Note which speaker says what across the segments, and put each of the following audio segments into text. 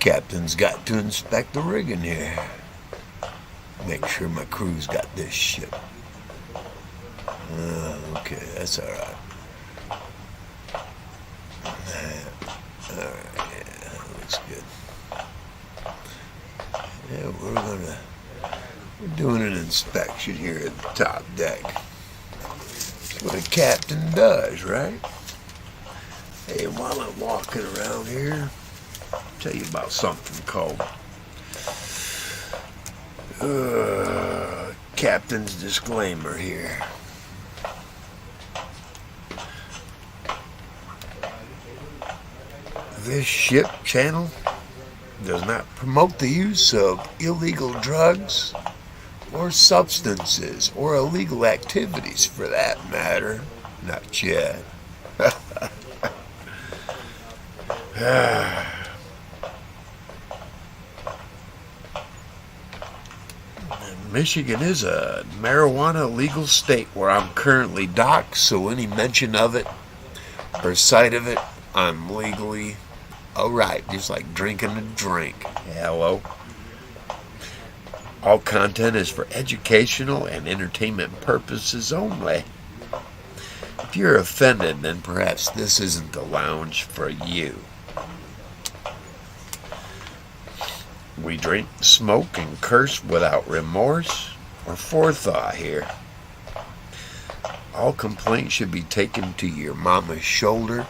Speaker 1: Captain's got to inspect the rigging here. Make sure my crew's got this ship. Okay, that's alright. Alright, yeah, that looks good. Yeah, we're doing an inspection here at the top deck. That's what a captain does, right? Hey, while I'm walking around here, I'll tell you about something called Captain's Disclaimer here. This ship channel does not promote the use of illegal drugs or substances or illegal activities for that matter. Not yet. Michigan is a marijuana legal state where I'm currently docked, so any mention of it or sight of it, I'm legally alright, just like drinking a drink. Hello. All content is for educational and entertainment purposes only. If you're offended, then perhaps this isn't the lounge for you. We drink, smoke, and curse without remorse or forethought here. All complaints should be taken to your mama's shoulder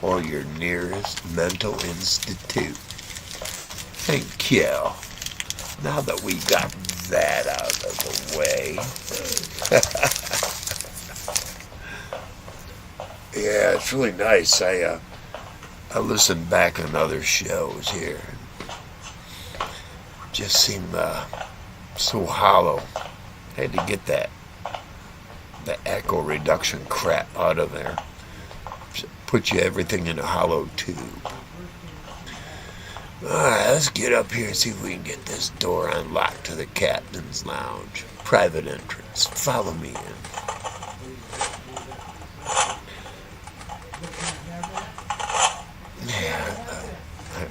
Speaker 1: or your nearest mental institute. Thank you. Now that we got that out of the way. Yeah, it's really nice. I listened back on other shows here. Just seemed so hollow. Had to get the echo reduction crap out of there. Put you everything in a hollow tube. Alright, let's get up here and see if we can get this door unlocked to the captain's lounge. Private entrance. Follow me in. Yeah,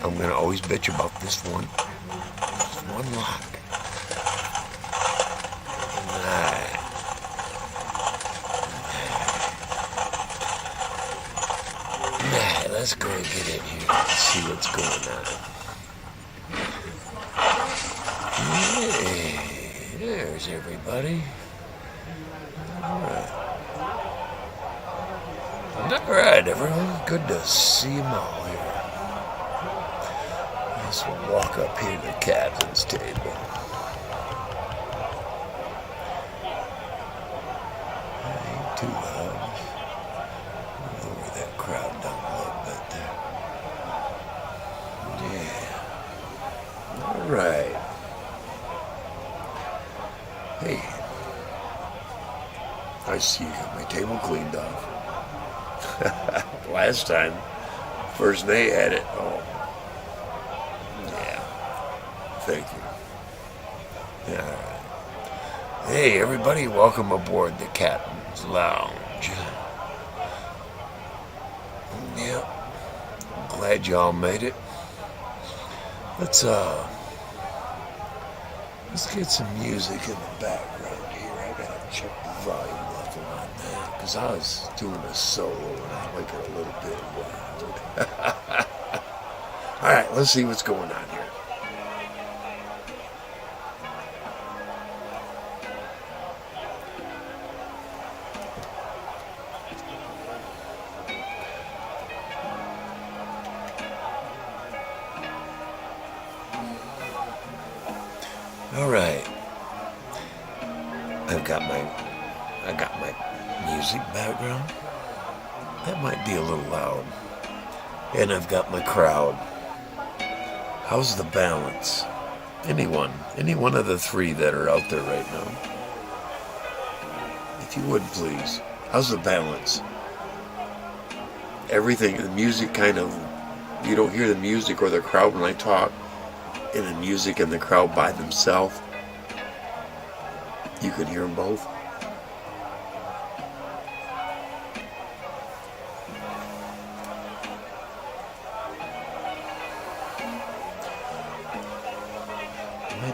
Speaker 1: I'm going to always bitch about this one. Just one lock. Alright. Alright, let's go and get in here and see what's going on. Hey, there's everybody. Alright, everyone. Good to see them all here. Let's walk up here to the captain's table. Ain't too loud. Lower that crowd down a little bit there. Yeah. Alright. Hey. I see you got my table cleaned off. Last time, first they had it. Oh. Yeah. Thank you. Alright. Hey, everybody, welcome aboard the Captain's Lounge. Yep. Glad y'all made it. Let's get some music in the background here. I gotta check the volume level on that, because I was doing a solo and I like it a little bit loud. Alright, let's see what's going on here. Alright. I got my music background. That might be a little loud. And I've got my crowd. How's the balance? Any one of the three that are out there right now. If you would, please. How's the balance? Everything, the music kind of, you don't hear the music or the crowd when I talk, and the music and the crowd by themselves. You can hear them both.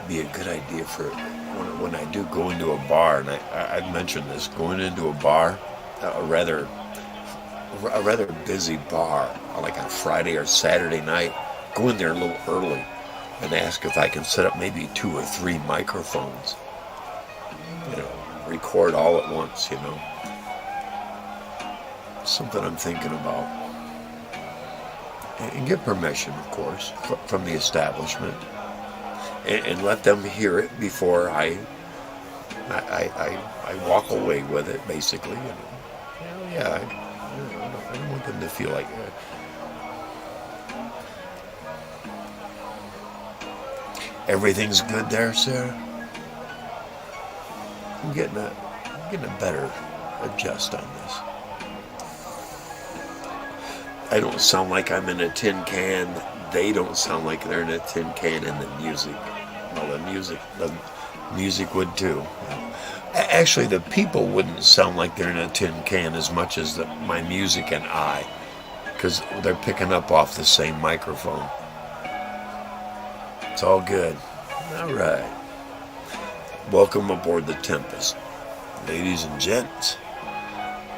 Speaker 1: be a good idea for when I do go into a bar, and I've mentioned this, going into a bar, a rather busy bar, like on Friday or Saturday night, go in there a little early and ask if I can set up maybe 2 or 3 microphones. Record all at once, Something I'm thinking about. And get permission, of course, from the establishment. And let them hear it before I walk away with it, basically. I don't want them to feel like everything's good there, Sarah. I'm getting a better adjust on this. I don't sound like I'm in a tin can. They don't sound like they're in a tin can in the music. Well, the music would too. Actually, the people wouldn't sound like they're in a tin can as much as my music and I, because they're picking up off the same microphone. It's all good. All right. Welcome aboard the Tempest. Ladies and gents,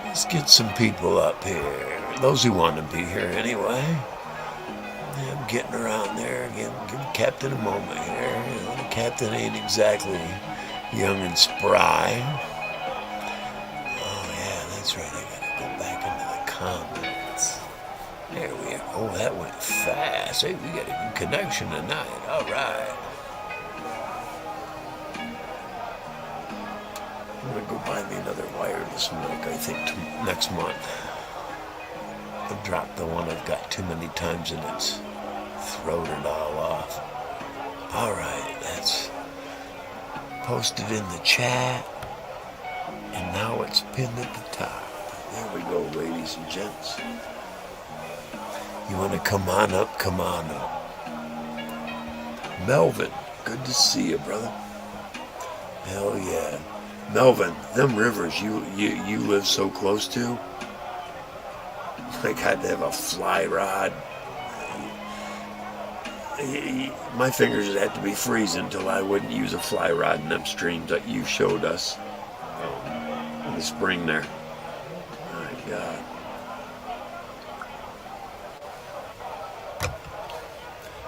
Speaker 1: let's get some people up here. Those who want to be here anyway. I'm getting around there. Give Captain a moment here. The Captain ain't exactly young and spry. Oh, yeah, that's right. I gotta go back into the comments. There we are. Oh, that went fast. Hey, we got a good connection tonight. All right. I'm going to go buy me another wireless mic, I think, next month. I've dropped the one I've got too many times and it's throwed it all off. All right, that's posted in the chat. And now it's pinned at the top. There we go, ladies and gents. You want to come on up? Come on up. Melvin, good to see you, brother. Hell yeah. Melvin, them rivers you live so close to, I got to have a fly rod. My fingers would have to be freezing until I wouldn't use a fly rod in them streams that you showed us in the spring there. My God.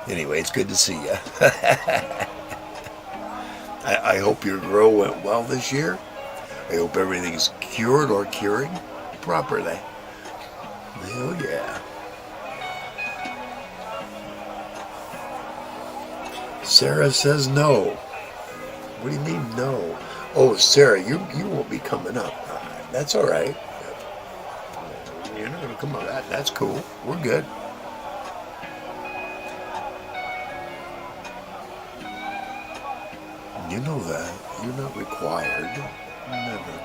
Speaker 1: Anyway, it's good to see you. I hope your grow went well this year. I hope everything's cured or curing properly. Hell yeah. Sarah says no. What do you mean no? Oh, Sarah, you won't be coming up. That's all right. You're not going to come up. That's cool. We're good. You know that. You're not required. Never.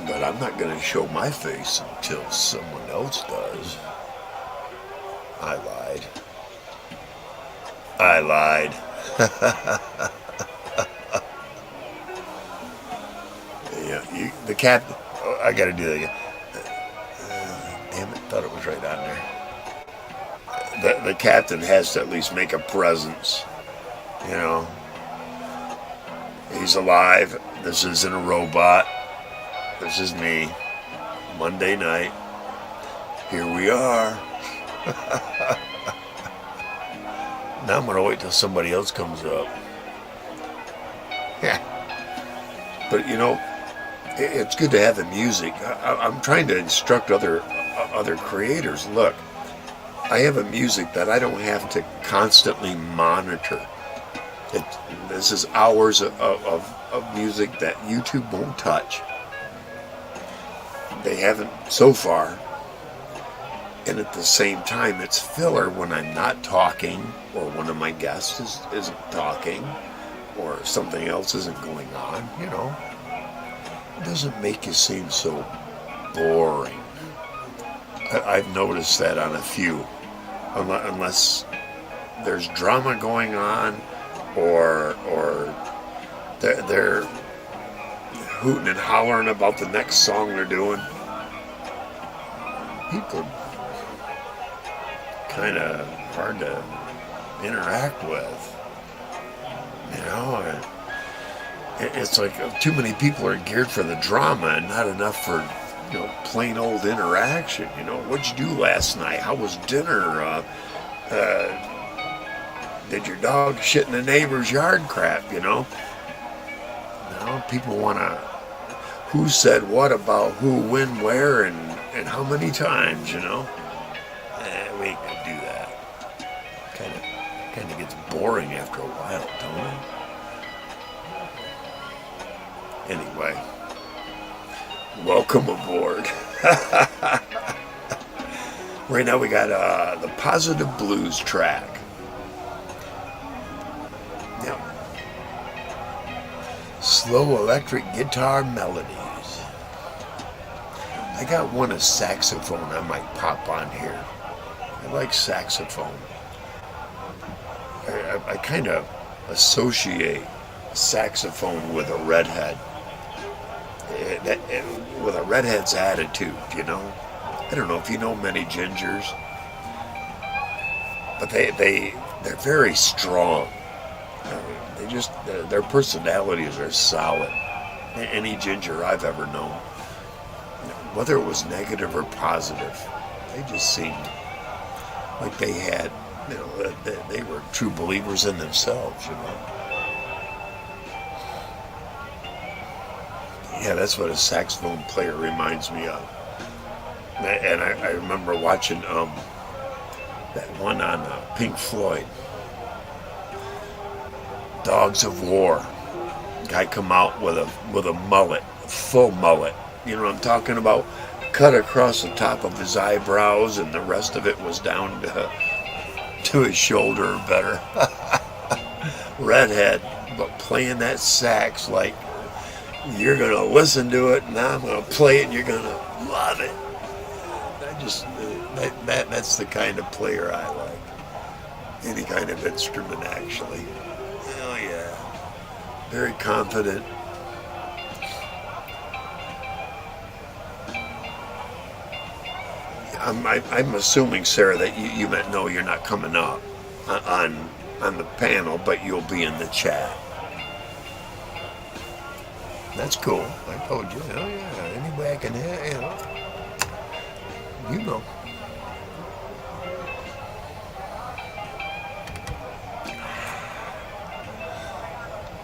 Speaker 1: But I'm not going to show my face until someone else does. I lied. Yeah, the captain. Oh, I got to do that again. Damn it, thought it was right on there. The captain has to at least make a presence. He's alive. This isn't a robot. This is me. Monday night. Here we are. Now I'm going to wait till somebody else comes up. Yeah. But it's good to have the music. I'm trying to instruct other creators. Look, I have a music that I don't have to constantly monitor. This is hours of music that YouTube won't touch. They haven't so far. And at the same time, it's filler when I'm not talking, or one of my guests isn't talking, or something else isn't going on, It doesn't make you seem so boring. I've noticed that on a few. Unless there's drama going on, or they're hooting and hollering about the next song they're doing. kind of hard to interact with. You know, it's like too many people are geared for the drama and not enough for, plain old interaction. What'd you do last night? How was dinner? Did your dog shit in the neighbor's yard crap? Now people want to, who said what about who, when, where, and how many times, we ain't gonna do that. Kind of gets boring after a while, don't it? Anyway, welcome aboard. Right now we got the Positive Blues track. Yep. Slow electric guitar melodies. I got one of saxophone I might pop on here. I like saxophone. I kind of associate saxophone with a redhead. With a redhead's attitude, I don't know if you know many gingers, but they're very strong. Their personalities are solid. Any ginger I've ever known, whether it was negative or positive, they just seemed like they had, they were true believers in themselves, Yeah, that's what a saxophone player reminds me of. And I remember watching that one on Pink Floyd, Dogs of War. Guy come out with a mullet, full mullet. You know what I'm talking about? Cut across the top of his eyebrows, and the rest of it was down to his shoulder or better. Redhead, but playing that sax like you're gonna listen to it, and I'm gonna play it, and you're gonna love it. That's the kind of player I like. Any kind of instrument, actually. Oh yeah, very confident. I'm assuming, Sarah, that you meant no, you're not coming up on the panel, but you'll be in the chat. That's cool. I told you. Oh yeah, any way I can help, you know.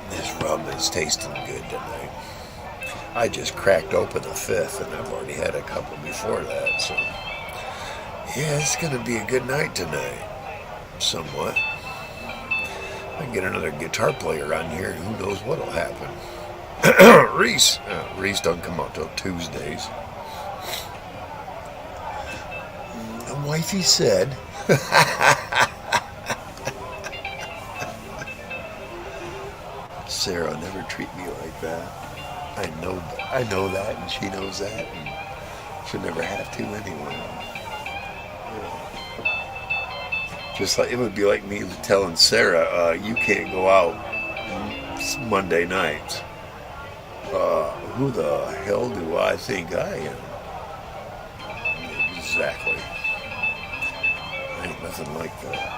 Speaker 1: This rum is tasting good tonight. I just cracked open a fifth, and I've already had a couple before that, so yeah, it's gonna be a good night tonight. Somewhat. I can get another guitar player on here, and who knows what'll happen. Reese doesn't come out till Tuesdays. The wifey said. Sarah will never treat me like that. I know that, and she knows that, and she'll never have to anyway. Just like it would be like me telling Sarah, you can't go out Monday nights. Who the hell do I think I am? Exactly. Ain't nothing like that.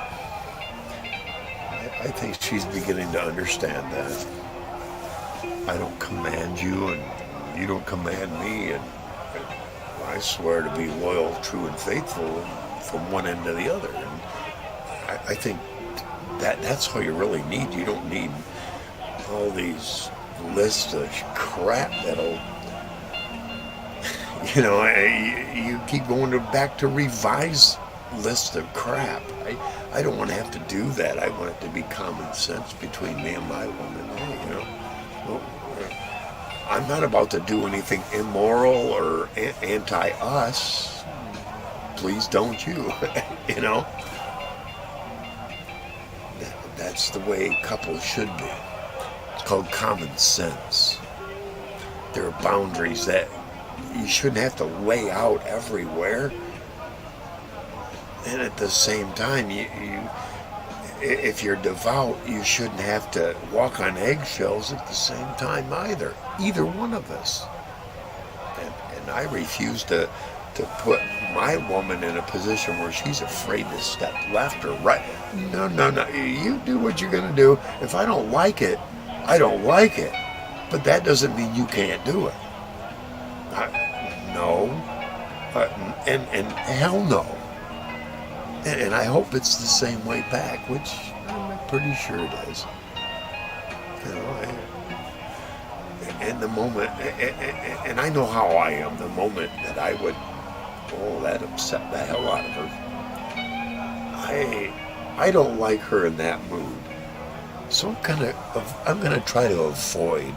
Speaker 1: I think she's beginning to understand that. I don't command you, and you don't command me, and I swear to be loyal, true, and faithful from one end to the other. And I think that's all you really need. You don't need all these lists of crap that'll, you keep going back to revise lists of crap. I don't want to have to do that. I want it to be common sense between me and my woman. I'm not about to do anything immoral or anti-us. Please don't you, That's the way couples should be. It's called common sense. There are boundaries that you shouldn't have to lay out everywhere. And at the same time, if you're devout, you shouldn't have to walk on eggshells at the same time either. Either one of us. And I refuse to to put my woman in a position where she's afraid to step left or right. No, no, no. You do what you're going to do. If I don't like it, I don't like it. But that doesn't mean you can't do it. No. And hell no. And I hope it's the same way back, which I'm pretty sure it is. You know, and the moment, and I know how I am, the moment that I would, that upset the hell out of her. I don't like her in that mood. So I'm gonna try to avoid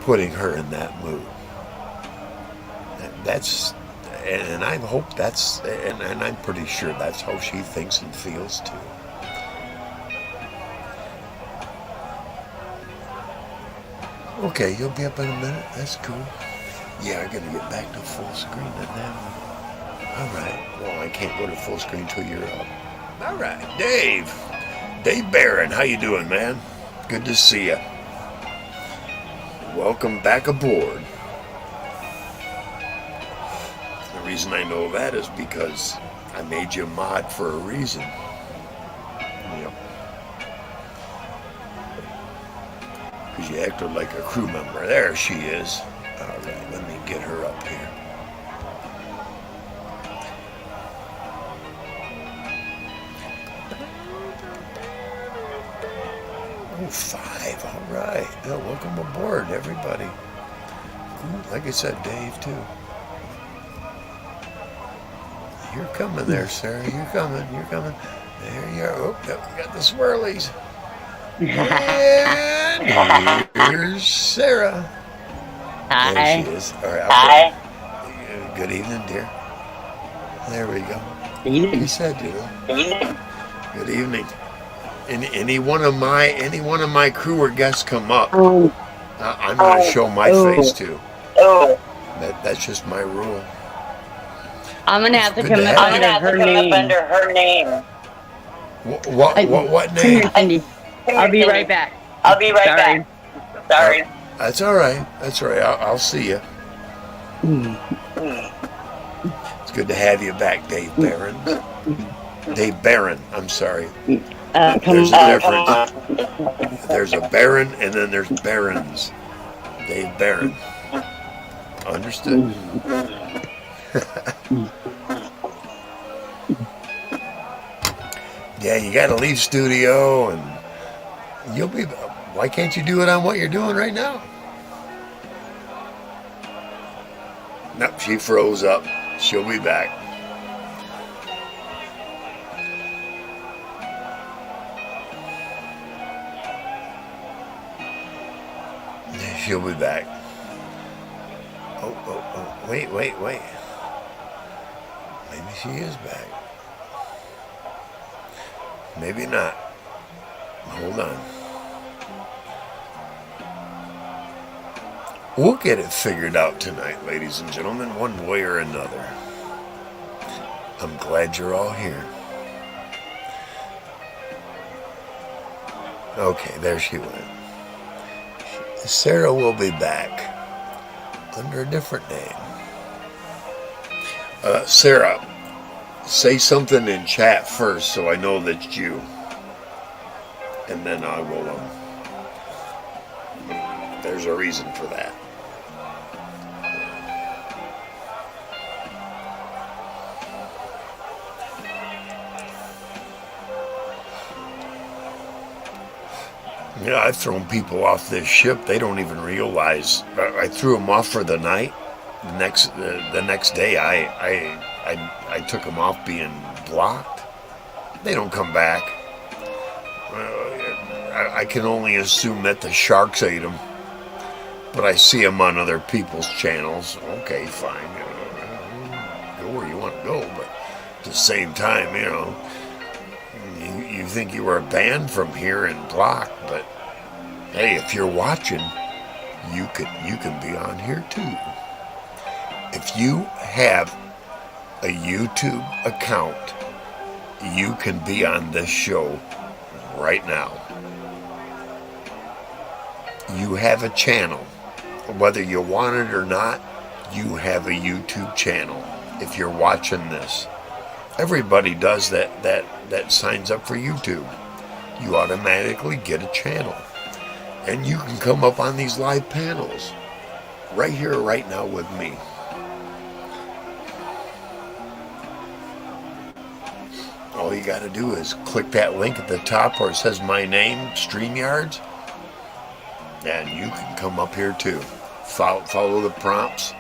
Speaker 1: putting her in that mood. And I hope and I'm pretty sure that's how she thinks and feels too. Okay, you'll be up in a minute. That's cool. Yeah, I gotta get back to full screen now. All right. Well, I can't go to full screen till you're up. All right, Dave Barron, how you doing, man? Good to see you. Welcome back aboard. The reason I know that is because I made you a mod for a reason. Yep. Because you acted like a crew member. There she is. All right, let me get her up here. Oh, 5. All right. Yeah, welcome aboard, everybody. Like I said, Dave, too. You're coming there, Sarah. You're coming. There you are. Oh, yep, we got the swirlies. And here's Sarah.
Speaker 2: Hi.
Speaker 1: There she is. All right. Hi. Good evening, dear. There we go.
Speaker 2: Good evening.
Speaker 1: You said, Good evening. Any one of my crew or guests come up, I'm going to show my face too. That's just my rule.
Speaker 2: I'm gonna have to come up under her name.
Speaker 1: What name?
Speaker 2: I'll be right back. Sorry.
Speaker 1: That's all right. I'll see you. It's good to have you back, Dave Barron. Dave Barron. I'm sorry. There's a difference. There's a Baron and then there's Barons. Dave Barron. Understood. Yeah, you got to leave studio and you'll be. Why can't you do it on what you're doing right now? Nope, she froze up. She'll be back. She'll be back. Oh, wait. Maybe she is back. Maybe not. Hold on. We'll get it figured out tonight, ladies and gentlemen, one way or another. I'm glad you're all here. Okay, there she went. Sarah will be back under a different name. Sarah, say something in chat first so I know that's you. And then I will, there's a reason for that. Yeah, I've thrown people off this ship. They don't even realize. I threw them off for the night. The next day, I took them off being blocked. They don't come back. I can only assume that the sharks ate them. But I see them on other people's channels. Okay, fine. Go where you want to go, but at the same time, you think you were banned from here and blocked, but hey, if you're watching, you can be on here too. If you have a YouTube account, you can be on this show right now. You have a channel, whether you want it or not, you have a YouTube channel. If you're watching this, everybody does that signs up for YouTube. You automatically get a channel. And you can come up on these live panels right here, right now with me. All you got to do is click that link at the top where it says my name, StreamYards, and you can come up here too. Follow the prompts.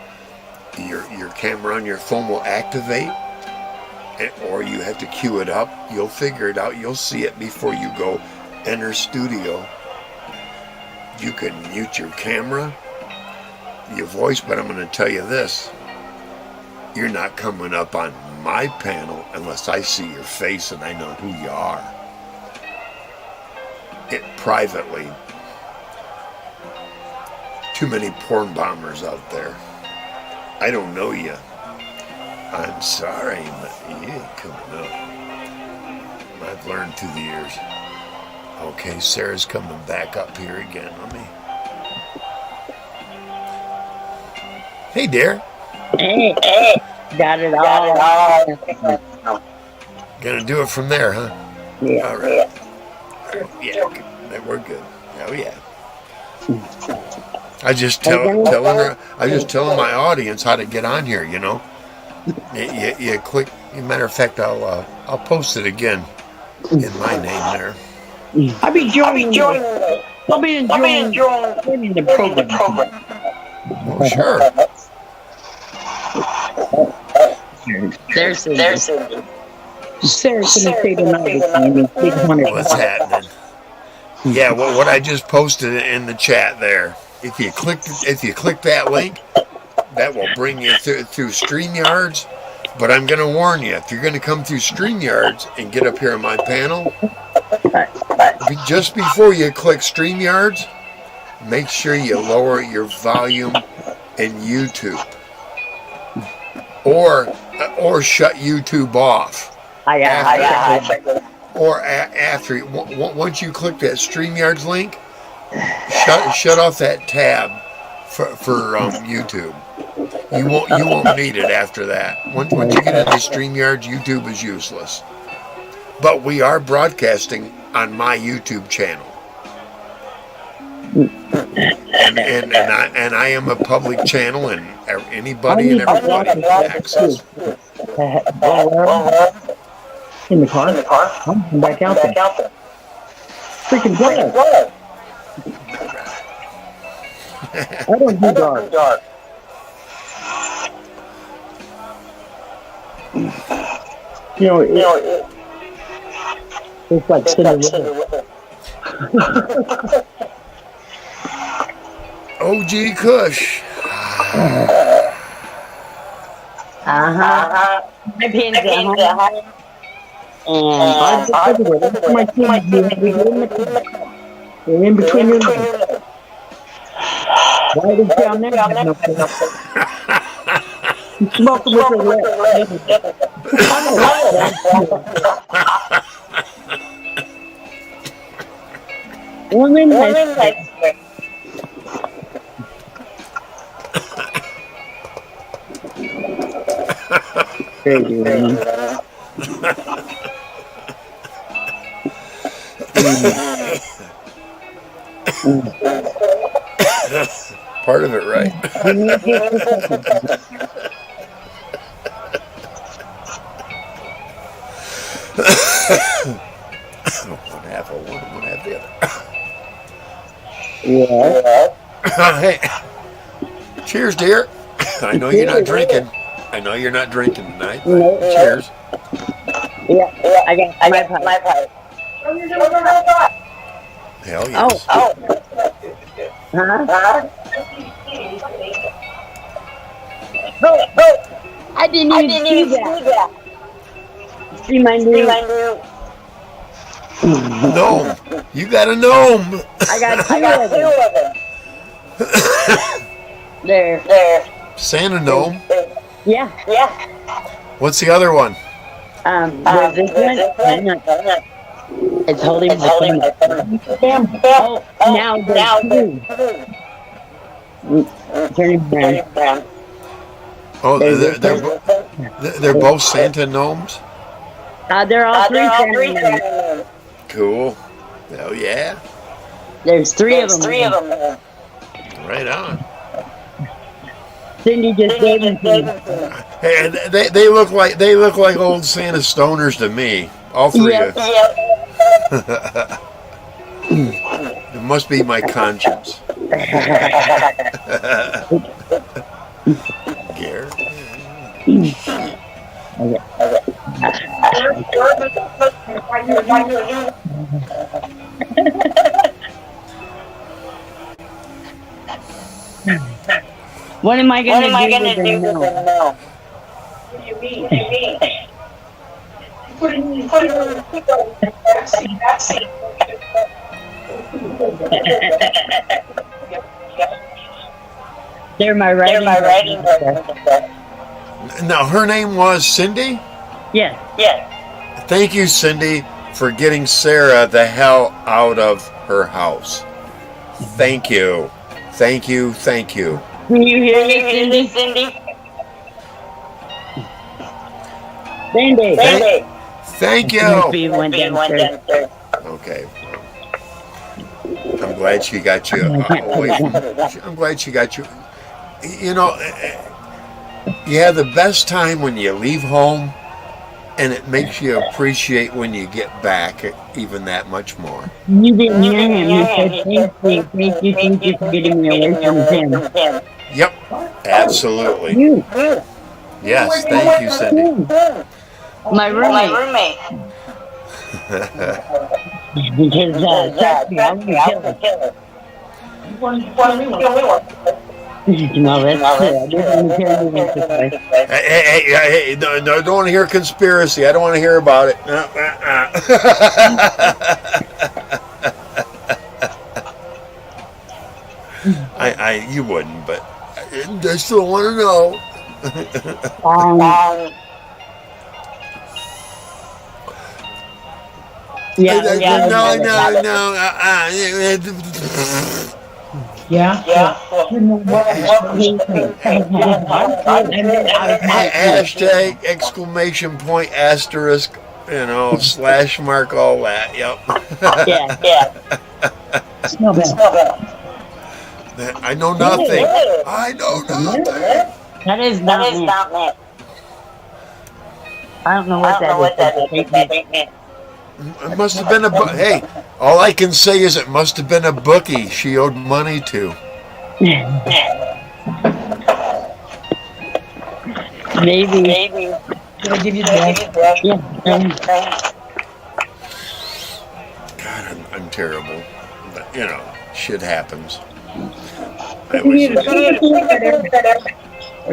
Speaker 1: Your camera on your phone will activate, or you have to queue it up. You'll figure it out. You'll see it before you go enter studio. You can mute your camera, your voice, but I'm going to tell you this. You're not coming up on my panel unless I see your face and I know who you are. It privately. Too many porn bombers out there. I don't know you. I'm sorry, but you ain't coming up. I've learned through the years. Okay, Sarah's coming back up here again. Let me. Hey, dear.
Speaker 2: Hey, got it all.
Speaker 1: Gonna do it from there, huh?
Speaker 2: Yeah.
Speaker 1: All right. Yeah, we're good. Oh yeah. I just telling my audience how to get on here. You know, you click. As a matter of fact, I'll post it again in my name there.
Speaker 2: I'll be enjoying the program.
Speaker 1: Oh, sure.
Speaker 2: There's Sarah's gonna say tonight.
Speaker 1: What's happening? Yeah, what I just posted in the chat there. If you click that link, that will bring you through StreamYards. But I'm going to warn you, if you're going to come through StreamYards and get up here on my panel, just before you click StreamYards, make sure you lower your volume in YouTube, or shut YouTube off. After once you click that StreamYards link, shut off that tab for YouTube. You won't need it after that. Once you get into StreamYards, YouTube is useless. But we are broadcasting on my YouTube channel, and I am a public channel, and anybody and everybody can access.
Speaker 2: In the car? I'm back out there. Freaking drive. I don't do dark. You know, it's like Cinderella.
Speaker 1: OG Kush.
Speaker 2: My pins at home. And my kids, they're in between your legs. Why is it down there? Smoke with your legs. Women like crazy, man.
Speaker 1: Part of it, right? One half of one, one half the other.
Speaker 2: Yeah.
Speaker 1: Hey, cheers, dear. I know you're not drinking. I know you're not drinking tonight.
Speaker 2: No.
Speaker 1: Cheers.
Speaker 2: Yeah, I got my pipe.
Speaker 1: Hell yes.
Speaker 2: Oh. Huh? I didn't even see that. See my new
Speaker 1: gnome. You got a gnome.
Speaker 2: I got two of them. There.
Speaker 1: Santa gnome.
Speaker 2: Yeah.
Speaker 1: What's the other one?
Speaker 2: There's this one. It's holding my phone. Oh, now there's two. Turning brown.
Speaker 1: Oh,
Speaker 2: There's
Speaker 1: they're both Santa gnomes?
Speaker 2: they're all three Santa gnomes.
Speaker 1: Cool. Oh, yeah.
Speaker 2: There's three of them.
Speaker 1: Right on.
Speaker 2: Cindy just gave them to me.
Speaker 1: Hey, they look like old Santa stoners to me. All three of them. It must be my conscience. Gare.
Speaker 2: What am I gonna do with them now?
Speaker 3: What do you mean? Put it in the backseat.
Speaker 2: They're my writing.
Speaker 1: Now, her name was Cindy?
Speaker 2: Yes.
Speaker 1: Thank you, Cindy, for getting Sarah the hell out of her house. Thank you. Thank you. Thank you.
Speaker 2: Can you hear me, Cindy? Cindy.
Speaker 1: Thank you.
Speaker 2: Murphy went downstairs.
Speaker 1: Okay. I'm glad she got you away from. I'm glad she got you. You know, you have the best time when you leave home, and it makes you appreciate when you get back even that much more.
Speaker 2: You didn't hear him. You said thank you for getting me away from him.
Speaker 1: Yep, absolutely.
Speaker 2: You.
Speaker 1: Yes, thank you, Cindy.
Speaker 2: My roommate. Because trust me, I'm gonna kill her. No, that's true. I just want to hear you once or twice.
Speaker 1: Hey, no, don't want to hear conspiracy. I don't want to hear about it. You wouldn't, but I still want to know.
Speaker 2: Yeah.
Speaker 1: No. Hashtag exclamation point asterisk, slash mark, all that. Yep.
Speaker 2: Yeah.
Speaker 1: I know nothing.
Speaker 2: That is not me. I don't know what that is.
Speaker 1: It must have been hey, all I can say is it must have been a bookie she owed money to.
Speaker 2: Maybe.
Speaker 3: Can I give you that?
Speaker 2: Yeah.
Speaker 1: God, I'm terrible. But, shit happens.
Speaker 3: Or you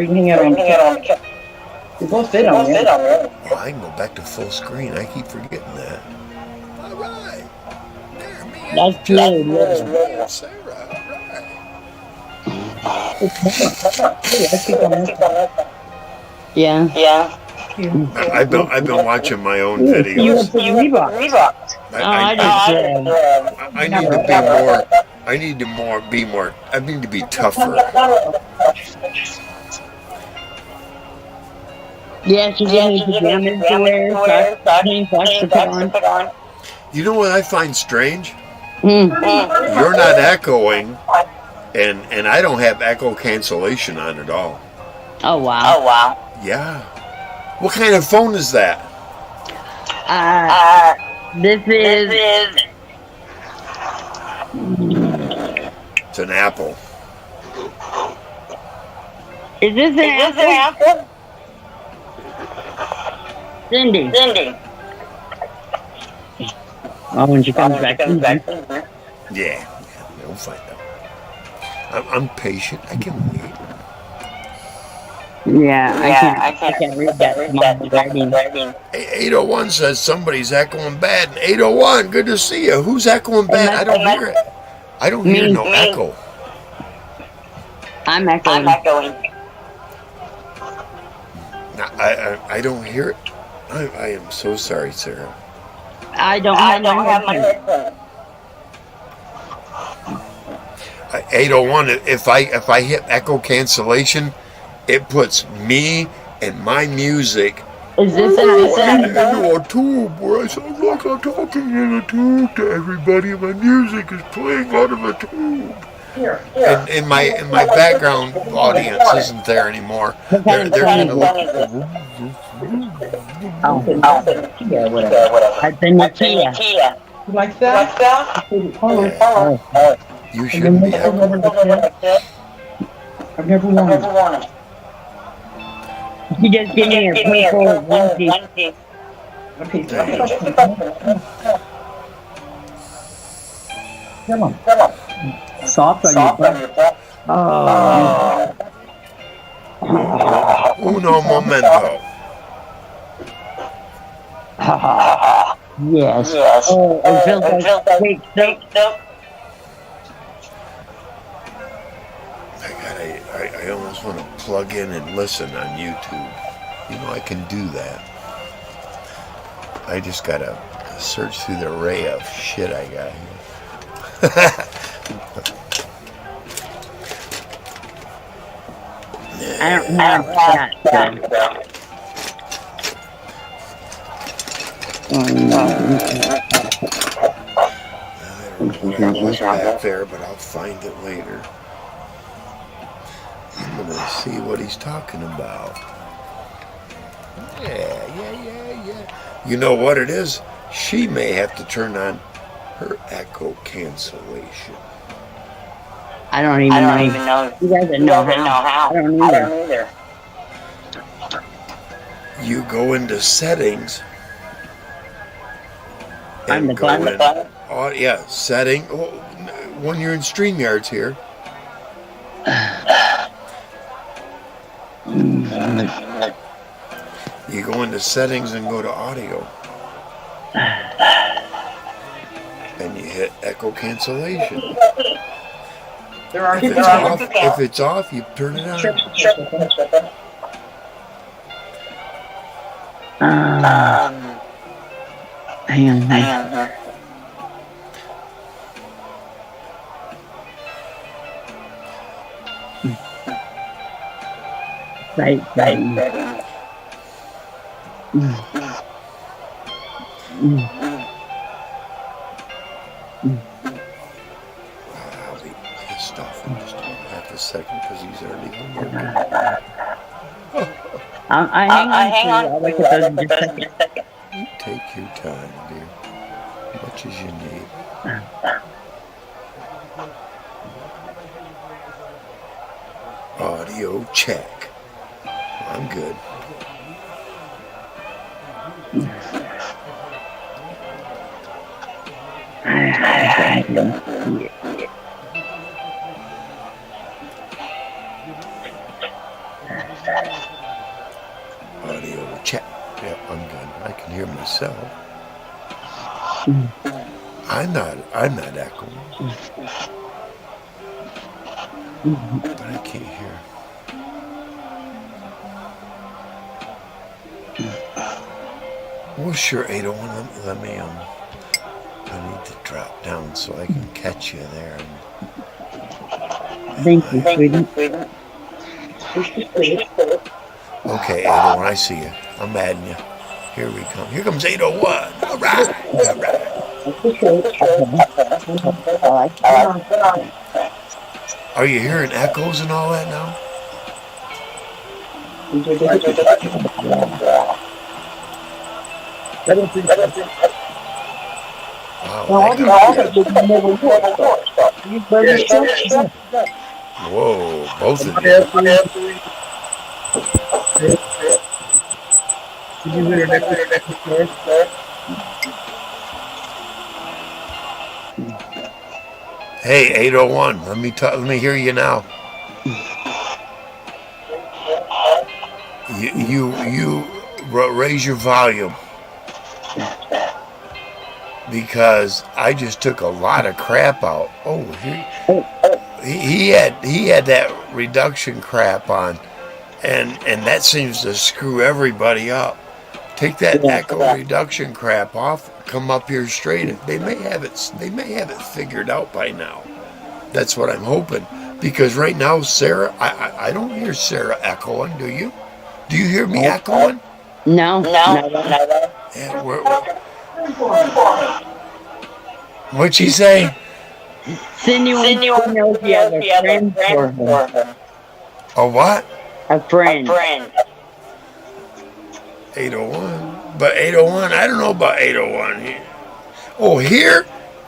Speaker 3: can hang out on the couch. We both fit on there.
Speaker 1: Oh, I can go back to full screen. I keep forgetting that. All right. There, me and
Speaker 2: That's good.
Speaker 1: Sarah. All right.
Speaker 2: Yeah.
Speaker 1: I've been watching my own
Speaker 2: You
Speaker 1: videos.
Speaker 2: went to Reebok. I
Speaker 1: need to be more. I need to be tougher.
Speaker 2: Yeah, she gave me pajamas to wear, socks to put on.
Speaker 1: You know what I find strange?
Speaker 2: Mm.
Speaker 1: You're not echoing, and I don't have echo cancellation on at all.
Speaker 2: Oh, wow.
Speaker 1: Yeah. What kind of phone is that?
Speaker 2: This is...
Speaker 1: It's an Apple.
Speaker 2: Is this an Apple? Cindy. Oh, when she comes back.
Speaker 1: Yeah, we'll find out. I'm patient. I can wait.
Speaker 2: Yeah, I can't read that.
Speaker 1: 801 says somebody's echoing bad. And 801, good to see you. Who's echoing bad? I don't hear it. I don't hear no echo.
Speaker 2: I'm echoing.
Speaker 1: I don't hear it. I am so sorry, Sarah.
Speaker 2: I don't have my headphones.
Speaker 1: 801. If I hit echo cancellation, it puts me and my music
Speaker 2: Is this an iPhone?
Speaker 1: into a tube where I sound like I'm talking in a tube to everybody. My music is playing out of a tube.
Speaker 3: Here.
Speaker 1: And my background audience isn't there anymore. They're kind of like,
Speaker 2: Oh, yeah, whatever. I've been with Kia.
Speaker 3: You like that?
Speaker 2: Oh,
Speaker 1: you shouldn't be having.
Speaker 3: I've never worn it.
Speaker 2: you just give me a purple onesie.
Speaker 3: Okay,
Speaker 2: Come on. Soft on your butt. Oh.
Speaker 1: Uno momento.
Speaker 2: Yes. Oh, it feels like cake soap.
Speaker 1: I almost want to plug in and listen on YouTube. You know, I can do that. I just gotta search through the array of shit I got here.
Speaker 2: I don't have that.
Speaker 1: I was back there, but I'll find it later. I'm gonna see what he's talking about. Yeah. You know what it is? She may have to turn on her echo cancellation.
Speaker 2: I don't even know. You guys know how. I don't either.
Speaker 1: You go into settings.
Speaker 2: I'm the button.
Speaker 1: Oh, yeah, setting. Oh, when you're in StreamYards here. You go into settings and go to audio. And you hit echo cancellation. If it's off, you turn it on.
Speaker 2: Hang on. Right.
Speaker 1: I'll be pissed off in just half a second because he's already hungry.
Speaker 2: I hang on. I'll look at those in just a second.
Speaker 1: You take your time, dear. As much as you need. Audio check. I'm good. Audio check. Yeah, I'm good. I can hear myself. I'm not echoing. But I can't hear. Well, sure, 801. Let me I need to drop down so I can catch you there.
Speaker 2: Thank you, sweetie.
Speaker 1: Okay, 801, I see you. I'm adding you. Here we come. Here comes 801. All right. Are you hearing echoes and all that now? Wow. Whoa, both of you. Hey, 801, let me hear you now. You raise your volume because I just took a lot of crap out. Oh, he had that reduction crap on, and that seems to screw everybody up. Take that echo reduction crap off. Come up here straight. They may have it figured out by now. That's what I'm hoping. Because right now, Sarah, I don't hear Sarah echoing. Do you? Do you hear me echoing?
Speaker 2: No, no.
Speaker 1: Yeah, what'd she say?
Speaker 2: Cindy wants to know if you have a friend for her.
Speaker 1: A what?
Speaker 2: A friend.
Speaker 1: 801. But 801, I don't know about 801. Oh, here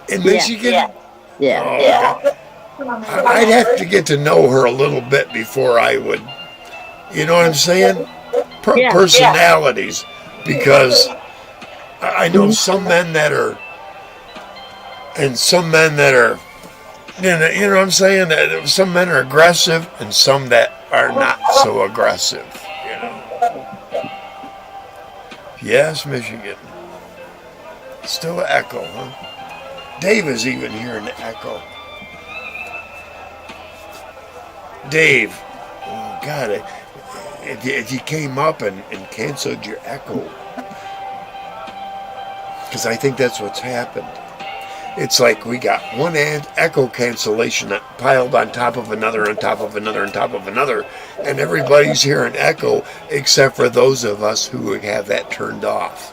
Speaker 1: in Michigan?
Speaker 2: Yeah.
Speaker 1: Oh, okay. I'd have to get to know her a little bit before I would, you know what I'm saying? Personalities. Because I know some men that are, and some men that are, you know what I'm saying? That some men are aggressive and some that are not so aggressive, you know. Yes, Michigan. Still an echo, huh? Dave is even hearing the echo. Dave, oh God, if you came up and canceled your echo, because I think that's what's happened. It's like we got one echo cancellation that piled on top of another, on top of another, on top of another, and everybody's hearing echo except for those of us who have that turned off.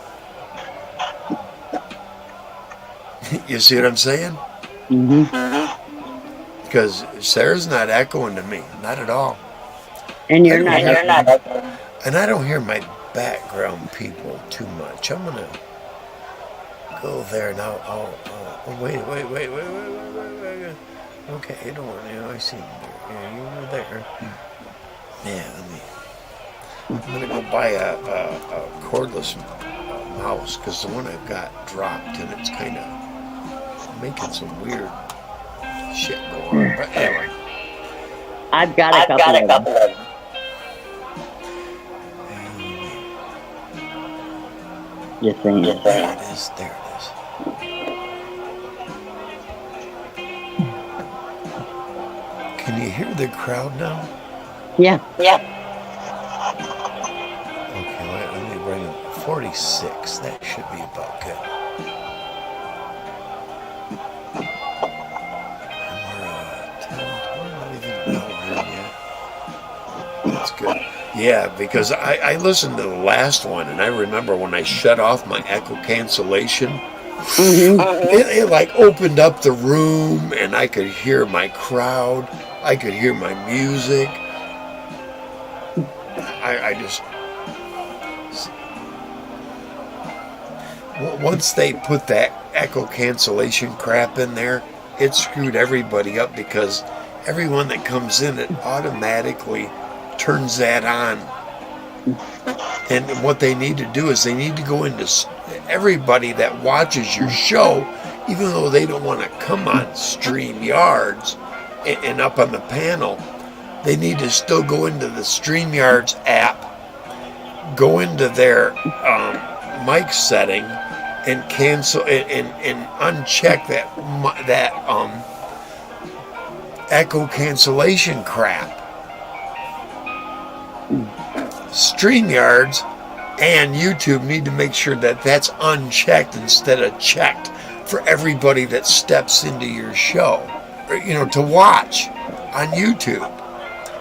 Speaker 1: You see what I'm saying?
Speaker 2: Mm-hmm.
Speaker 1: Because Sarah's not echoing to me, not at all.
Speaker 2: And you're not.
Speaker 1: And I don't hear my background people too much. I'm gonna go there now. Oh, wait. Okay, you don't want to. I see you. Yeah, you were there. Yeah, I'm gonna go buy a cordless mouse because the one I've got dropped and it's kind of making some weird shit go on. But anyway,
Speaker 2: I've got a couple of them. Just saying.
Speaker 1: There it is. Can you hear the crowd now?
Speaker 2: Yeah.
Speaker 1: Okay, let me bring it 46. That should be about good. That's good. Yeah, because I listened to the last one, and I remember when I shut off my echo cancellation, it like opened up the room, and I could hear my crowd. I could hear my music. I just... Once they put that echo cancellation crap in there, it screwed everybody up because everyone that comes in, it automatically turns that on. And what they need to do is they need to go into everybody that watches your show, even though they don't want to come on StreamYards and up on the panel, they need to still go into the StreamYards app, go into their mic setting and cancel and uncheck that echo cancellation crap. StreamYards and YouTube need to make sure that that's unchecked instead of checked for everybody that steps into your show, or, you know, to watch on YouTube.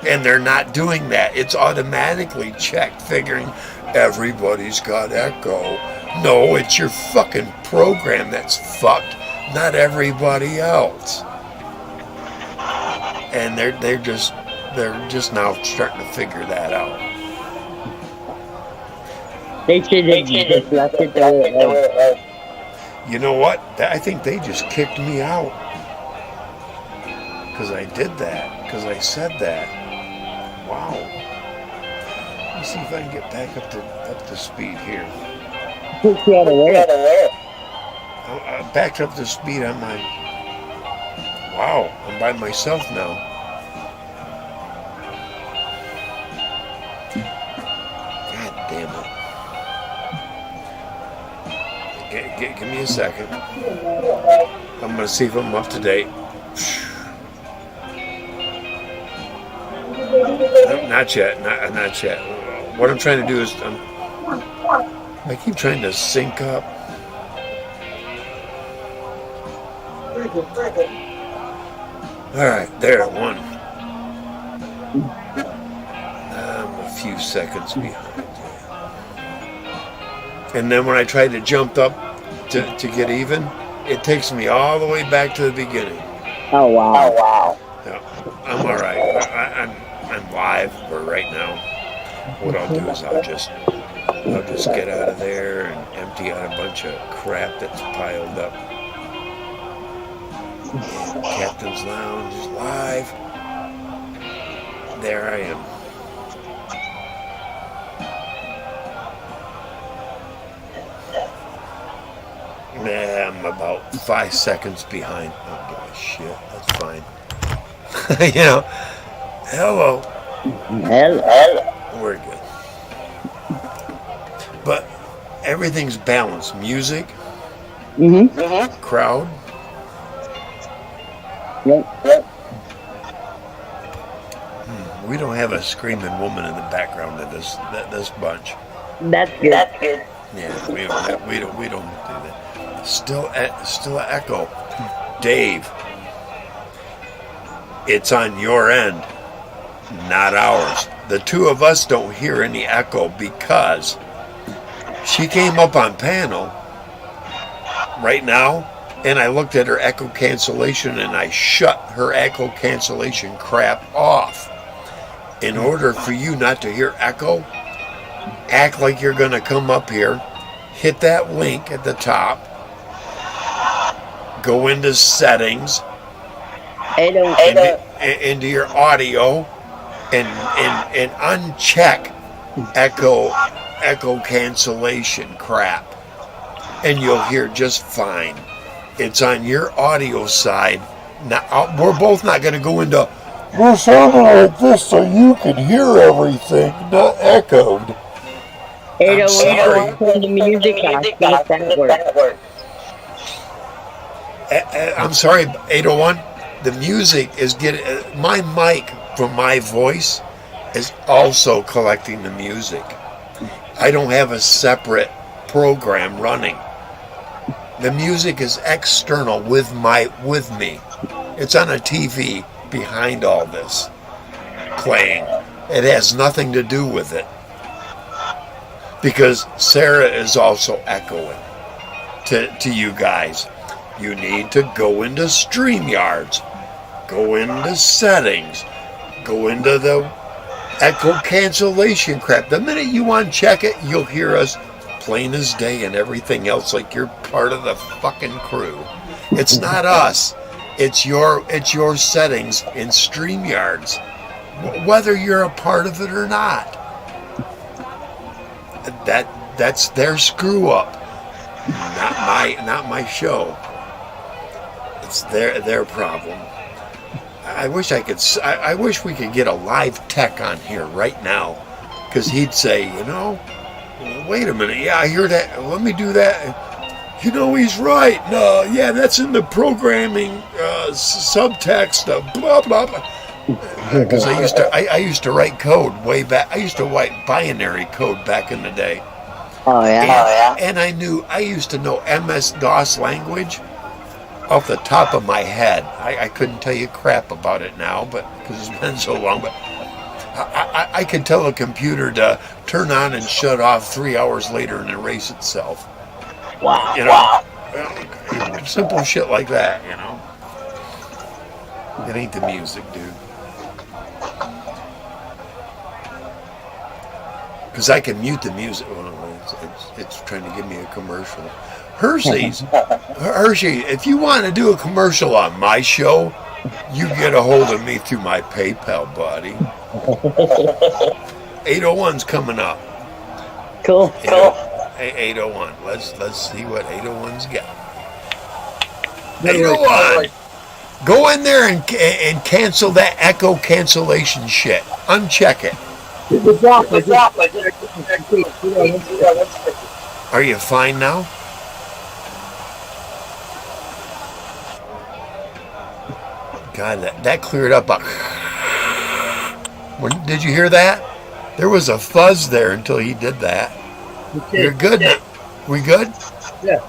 Speaker 1: And they're not doing that. It's automatically checked, figuring everybody's got echo. No, it's your fucking program that's fucked, not everybody else. And they're just now starting to figure that out.
Speaker 2: They should have just left it the way it was.
Speaker 1: You know what? I think they just kicked me out because I did that. Because I said that. Wow. Let me see if I can get back up to speed here.
Speaker 2: Push you out of there.
Speaker 1: I backed up to speed on my... Wow, I'm by myself now. God damn it. Give me a second. I'm going to see if I'm up to date. No, not yet. Not yet. What I'm trying to do is... I keep trying to sync up. All right, there, one. I'm a few seconds behind. And then when I try to jump up to get even, it takes me all the way back to the beginning.
Speaker 2: Oh wow.
Speaker 1: Yeah, I'm all right. I'm live for right now. What I'll do is I'll just get out of there and empty out a bunch of crap that's piled up. And Captain's Lounge is live. There I am. I'm about 5 seconds behind. I don't give a shit. That's fine. Hello.
Speaker 2: Hello.
Speaker 1: We're good. But everything's balanced. Music, crowd.
Speaker 2: Yep.
Speaker 1: We don't have a screaming woman in the background of this bunch.
Speaker 2: That's good.
Speaker 1: Yeah, we don't do that. Still an echo. Dave, it's on your end, not ours. The two of us don't hear any echo because she came up on panel right now, and I looked at her echo cancellation and I shut her echo cancellation crap off. In order for you not to hear echo, act like you're going to come up here, hit that link at the top, go into settings, into your audio, and uncheck echo cancellation crap, and you'll hear just fine. It's on your audio side. Now, we're both not going to go into we're sounding like this so you can hear everything, not echoed. I'm sorry.
Speaker 2: Turn the music off. See if that works.
Speaker 1: I'm sorry, 801. The music is getting. My mic from my voice is also collecting the music. I don't have a separate program running. The music is external with me. It's on a TV behind all this playing. It has nothing to do with it. Because Sarah is also echoing to you guys. You need to go into StreamYards, go into settings, go into the echo cancellation crap. The minute you uncheck it, you'll hear us plain as day and everything else like you're part of the fucking crew. It's not us. It's your settings in StreamYards, whether you're a part of it or not. That's their screw up, not my show. It's their problem. I wish we could get a live tech on here right now, because he'd say, wait a minute, yeah, I hear that. Let me do that. He's right. No, yeah, that's in the programming subtext of blah blah blah. Because I used to write code way back. I used to write binary code back in the day.
Speaker 2: Oh yeah.
Speaker 1: And I used to know MS-DOS language off the top of my head. I couldn't tell you crap about it now, but because it's been so long. But I could tell a computer to turn on and shut off 3 hours later and erase itself.
Speaker 2: Wow.
Speaker 1: Simple shit like that. It ain't the music, dude. Because I can mute the music. It's trying to give me a commercial. Hershey, if you want to do a commercial on my show, you get a hold of me through my PayPal, buddy. 801's coming up.
Speaker 2: Cool.
Speaker 1: 801. Let's see what 801's got. 801. Go in there and cancel that echo cancellation shit. Uncheck it. Are you fine now? God, that cleared up. Did you hear that? There was a fuzz there until he did that. You're good. Yeah. We good?
Speaker 3: Yeah.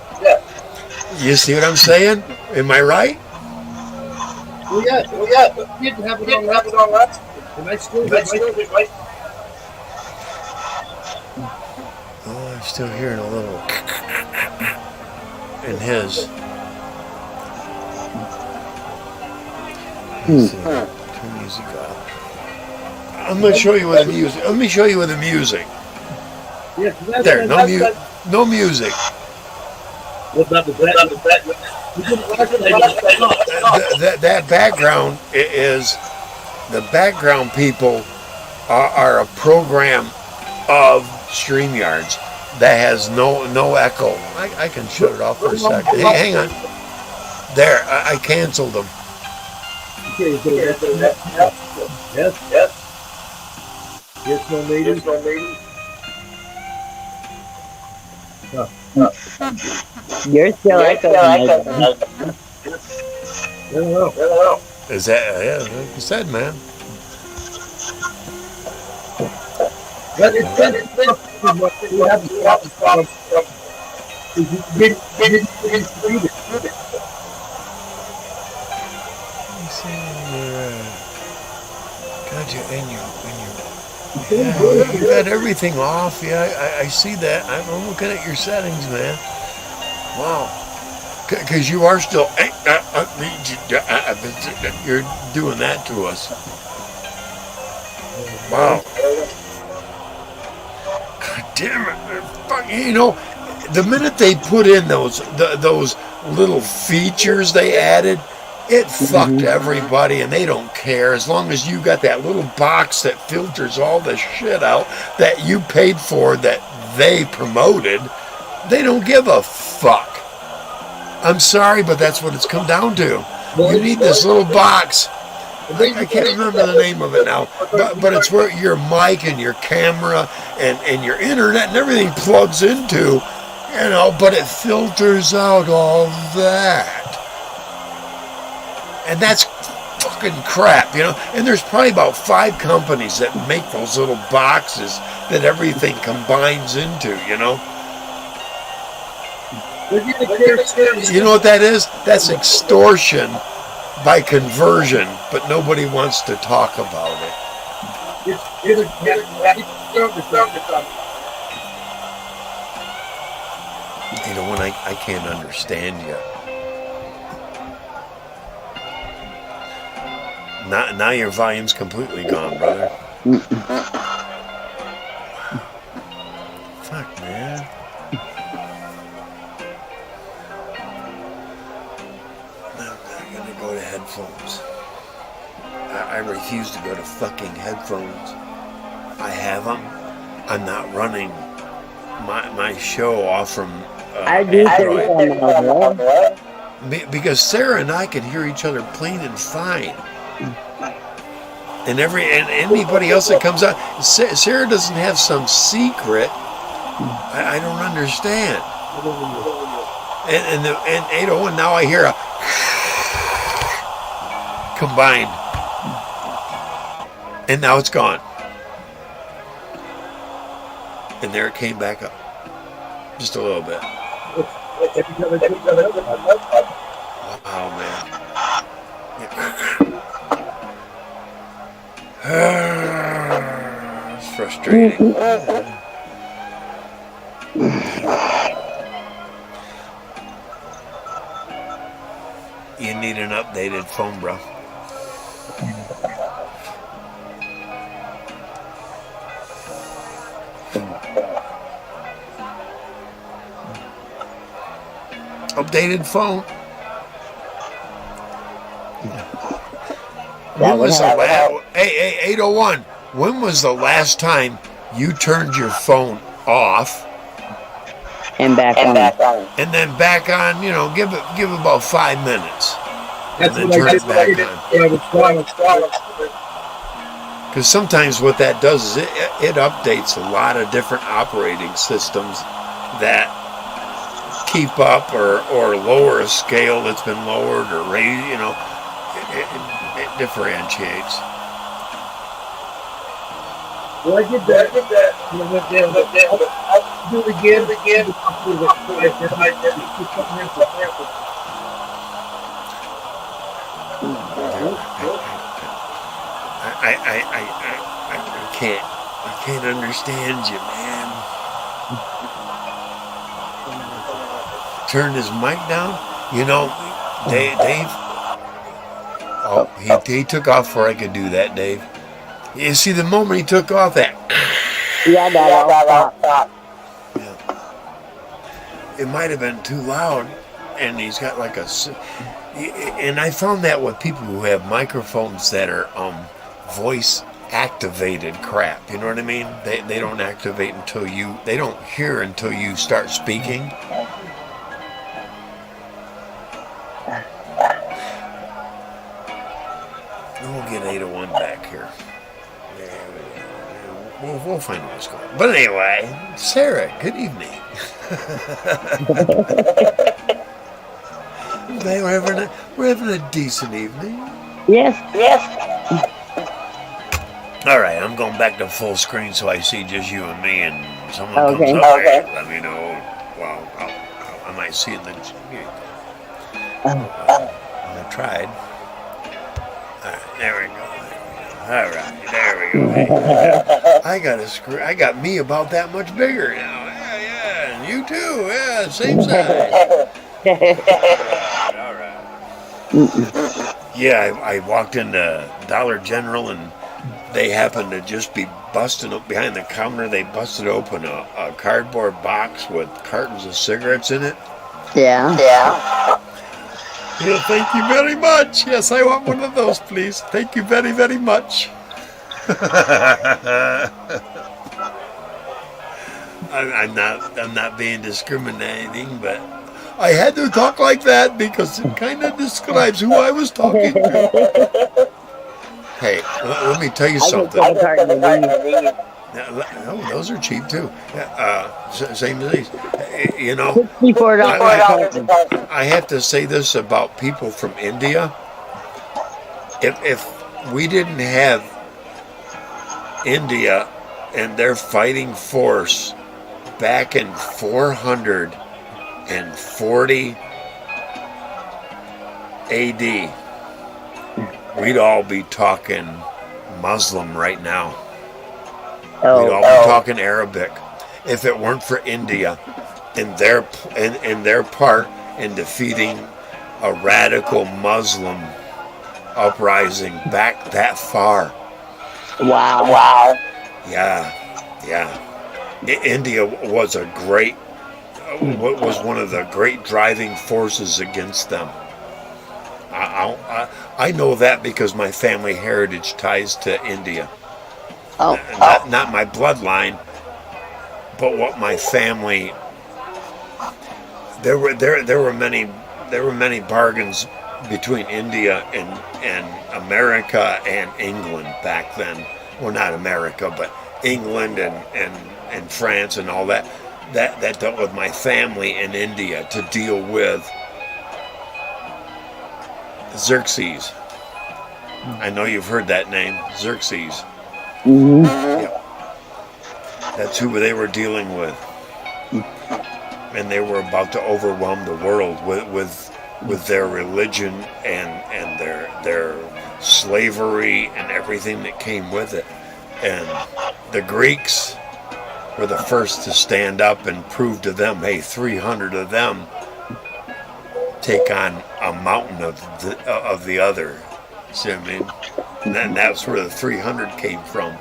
Speaker 1: You see what I'm saying? Am I right?
Speaker 3: We didn't have it on last.
Speaker 4: And I still did right.
Speaker 1: Oh, I'm still hearing a little in his. Let's see. Turn music off. I'm gonna show you with the music. Let me show you with the music.
Speaker 4: Yes,
Speaker 1: There, no music. No music.
Speaker 4: What's up with that?
Speaker 1: That background is the background people are a program of StreamYards that has no echo. I can shut it off for a second. Hey, hang on. There, I canceled them.
Speaker 4: Yes. Yes, no ladies.
Speaker 2: You're still echoing.
Speaker 4: I don't know.
Speaker 1: Is that, yeah, like you said, man.
Speaker 4: But it's been we have to stop you didn't do this.
Speaker 1: God, you got everything off. Yeah, I see that. I'm looking at your settings, man. Wow. Because you are still, you're doing that to us. Wow. God damn it. You know, the minute they put in those little features they added, it fucked everybody, and they don't care. As long as you got that little box that filters all the shit out that you paid for, that they promoted, they don't give a fuck. I'm sorry, but that's what it's come down to. You need this little box. I can't remember the name of it now, but it's where your mic and your camera and your internet and everything plugs into, but it filters out all that. And that's fucking crap, And there's probably about 5 companies that make those little boxes that everything combines into, You know what that is? That's extortion by conversion, but nobody wants to talk about it. When I can't understand you. Now your volume's completely gone, brother. Fuck, man. I'm gonna go to headphones. I refuse to go to fucking headphones. I have them. I'm not running my show off from
Speaker 2: I do
Speaker 1: Android. Because Sarah and I can hear each other plain and fine. And anybody else that comes out, Sarah doesn't have some secret. I don't understand. And 801, now I hear a combined, and now it's gone. And there it came back up, just a little bit. Oh man. It's frustrating. You need an updated phone, bro. Updated phone. When was the last? Hey, 801. When was the last time you turned your phone off
Speaker 2: and back on,
Speaker 1: and then back on? Give about 5 minutes,
Speaker 4: and then
Speaker 1: turn it back on. Because sometimes what that does is it updates a lot of different operating systems that keep up or lower a scale that's been lowered or raised. It differentiates.
Speaker 4: Well, I did that. I went down. I'll do it again.
Speaker 1: I can't understand you, man. Turn his mic down. You know, Dave. Oh, he took off before I could do that, Dave. You see, the moment he took off, that.
Speaker 2: Yeah, Dad, stop.
Speaker 1: It might have been too loud, and he's got like a. And I found that with people who have microphones that are voice activated crap. You know what I mean? They don't activate until they don't hear until you start speaking. We'll get 801 back here. We'll find what's going on. But anyway, Sarah, good evening. We're having a decent evening.
Speaker 2: Yes.
Speaker 1: All right, I'm going back to full screen so I see just you and me, and someone
Speaker 2: Okay.
Speaker 1: comes up there, let me know. Well, I might see in the. I tried. All right, there we go. All right, there we go. I got me about that much bigger now. Yeah, and you too. Yeah, same size. All right. Yeah, I walked into Dollar General and they happened to just be busting up behind the counter. They busted open a cardboard box with cartons of cigarettes in it.
Speaker 2: Yeah.
Speaker 1: Yeah, thank you very much. Yes, I want one of those, please. Thank you very, very much. I'm not being discriminating, but I had to talk like that because it kind of describes who I was talking to. Hey, let me tell you something. No, those are cheap too. Same as these. You know,
Speaker 2: $64.
Speaker 1: I have to say this about people from India. If we didn't have India and their fighting force back in 440 AD, we'd all be talking Muslim right now. We'd all be talking Arabic if it weren't for India and their part in defeating a radical Muslim uprising back that far.
Speaker 2: Wow.
Speaker 1: Yeah. India was was one of the great driving forces against them. I know that because my family heritage ties to India. Not my bloodline, but what my family. There were many bargains between India and America and England back then. Well, not America, but England and France and all that. That dealt with my family in India to deal with Xerxes. I know you've heard that name, Xerxes.
Speaker 2: Mm-hmm.
Speaker 1: Yep. That's who they were dealing with. And they were about to overwhelm the world with their religion and their slavery and everything that came with it. And the Greeks were the first to stand up and prove to them, hey, 300 of them take on a mountain of the other. See what I mean? And then that's where the 300 came from.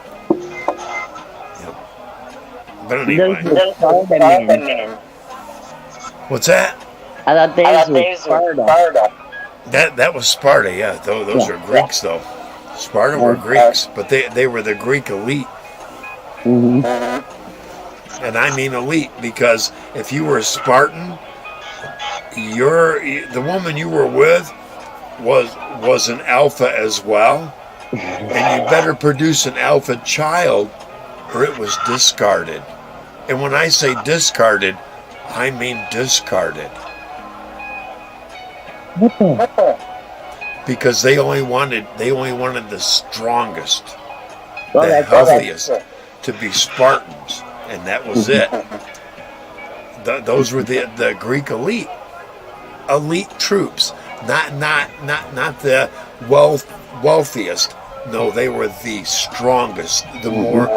Speaker 1: Yep. But anyway. What's that?
Speaker 2: I thought they was Sparta.
Speaker 1: That was Sparta, yeah. Those are Greeks, though. Sparta were Greeks, but they were the Greek elite.
Speaker 2: Mm-hmm.
Speaker 1: And I mean elite because if you were a Spartan, the woman you were with was an alpha as well, and you better produce an alpha child or it was discarded. And when I say discarded, I mean discarded. Because they only wanted the strongest, the healthiest to be Spartans, and that was it. Those were the Greek elite troops, not the wealthiest, No, they were the strongest. The more,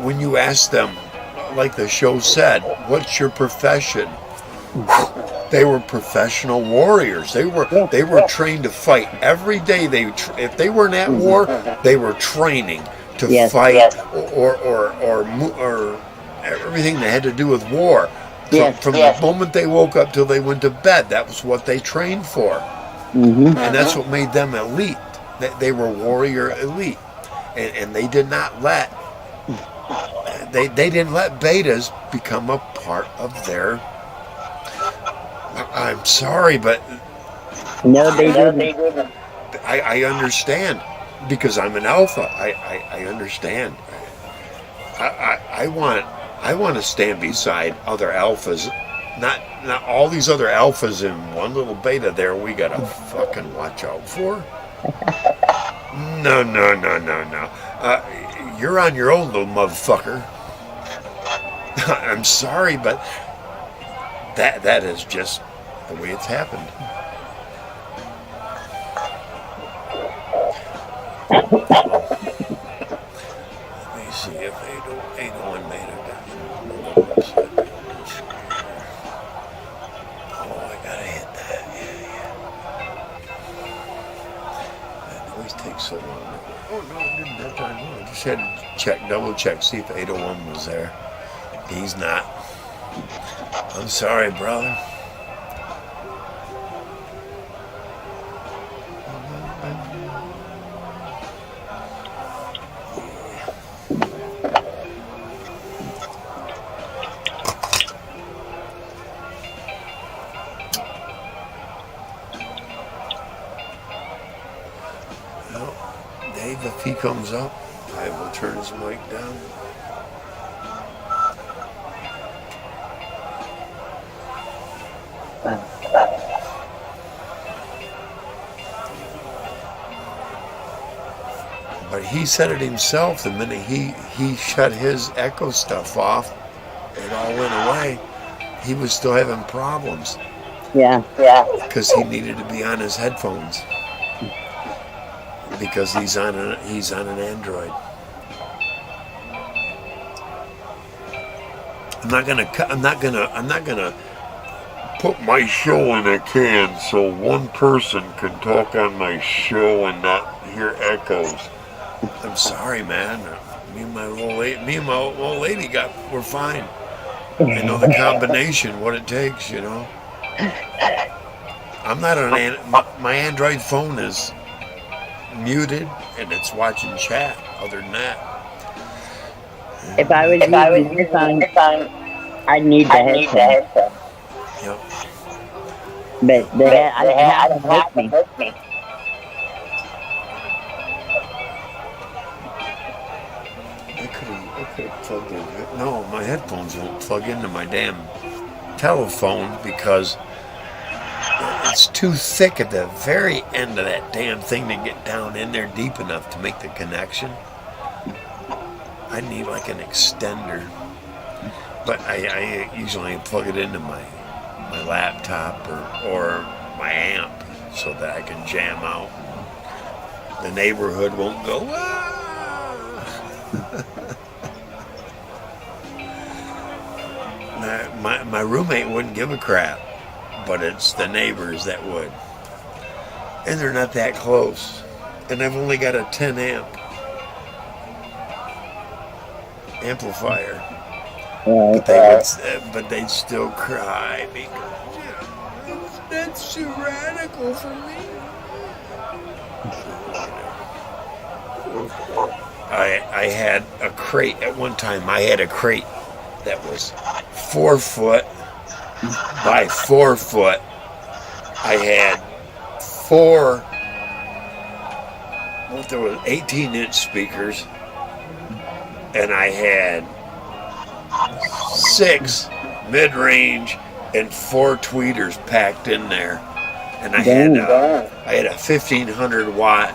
Speaker 1: when you ask them, like the show said, what's your profession? They were professional warriors. They were trained to fight every day. If they weren't at war, they were training to fight or everything that had to do with war. From the moment they woke up till they went to bed, that was what they trained for, and that's what made them elite. They were warrior elite, and they did not let they didn't let betas become a part of their. I'm sorry, but
Speaker 2: No, they didn't.
Speaker 1: I understand because I'm an alpha. I understand. I want to stand beside other alphas, not all these other alphas in one little beta there we gotta fucking watch out for. No. You're on your own, little motherfucker. I'm sorry, but that is just the way it's happened. Let me see if 801 made it. Oh, I gotta hit that. Yeah. That always takes so long. Oh no, it didn't that time. I just had to double check, see if 801 was there. He's not. I'm sorry, brother. Well, Dave, if he comes up, I will turn his mic down. But he said it himself the minute he shut his echo stuff off, it all went away. He was still having problems.
Speaker 2: Yeah.
Speaker 1: Because he needed to be on his headphones. Because he's on an Android. I'm not gonna put my show in a can so one person can talk on my show and not hear echoes. I'm sorry, man. Me and my old lady we're fine. I know the combination, what it takes, you know. I'm not my Android phone is muted and it's watching chat. Other than that,
Speaker 2: If I was using your phone, I'd need the headphone.
Speaker 1: yep.
Speaker 2: But the head don't hurt me.
Speaker 1: I could have plugged in. No, my headphones won't plug into my damn telephone because it's too thick at the very end of that damn thing to get down in there deep enough to make the connection. I need like an extender. But I usually plug it into my laptop or my amp so that I can jam out. The neighborhood won't go, "Ah!" My roommate wouldn't give a crap, but it's the neighbors that would. And they're not that close. And I've only got a 10 amp amplifier.
Speaker 2: Right.
Speaker 1: But they'd still cry because that's too radical for me. I had a crate at one time. I had a crate that was 4 foot by 4 foot. I had there was 18-inch speakers, and I had 6 mid-range and 4 tweeters packed in there, and I had a 1500 watt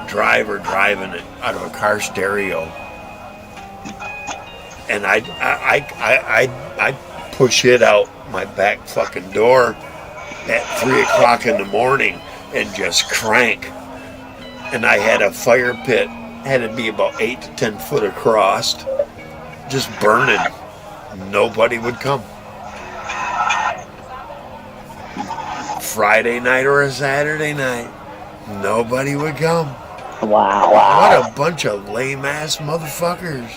Speaker 1: driver driving it out of a car stereo, and I'd push it out my back fucking door at 3 o'clock in the morning and just crank. and I had a fire pit, had to be about 8 to 10 foot across, just burning. Nobody would come. Friday night or a Saturday night, nobody would come.
Speaker 2: Wow.
Speaker 1: What a bunch of lame ass motherfuckers.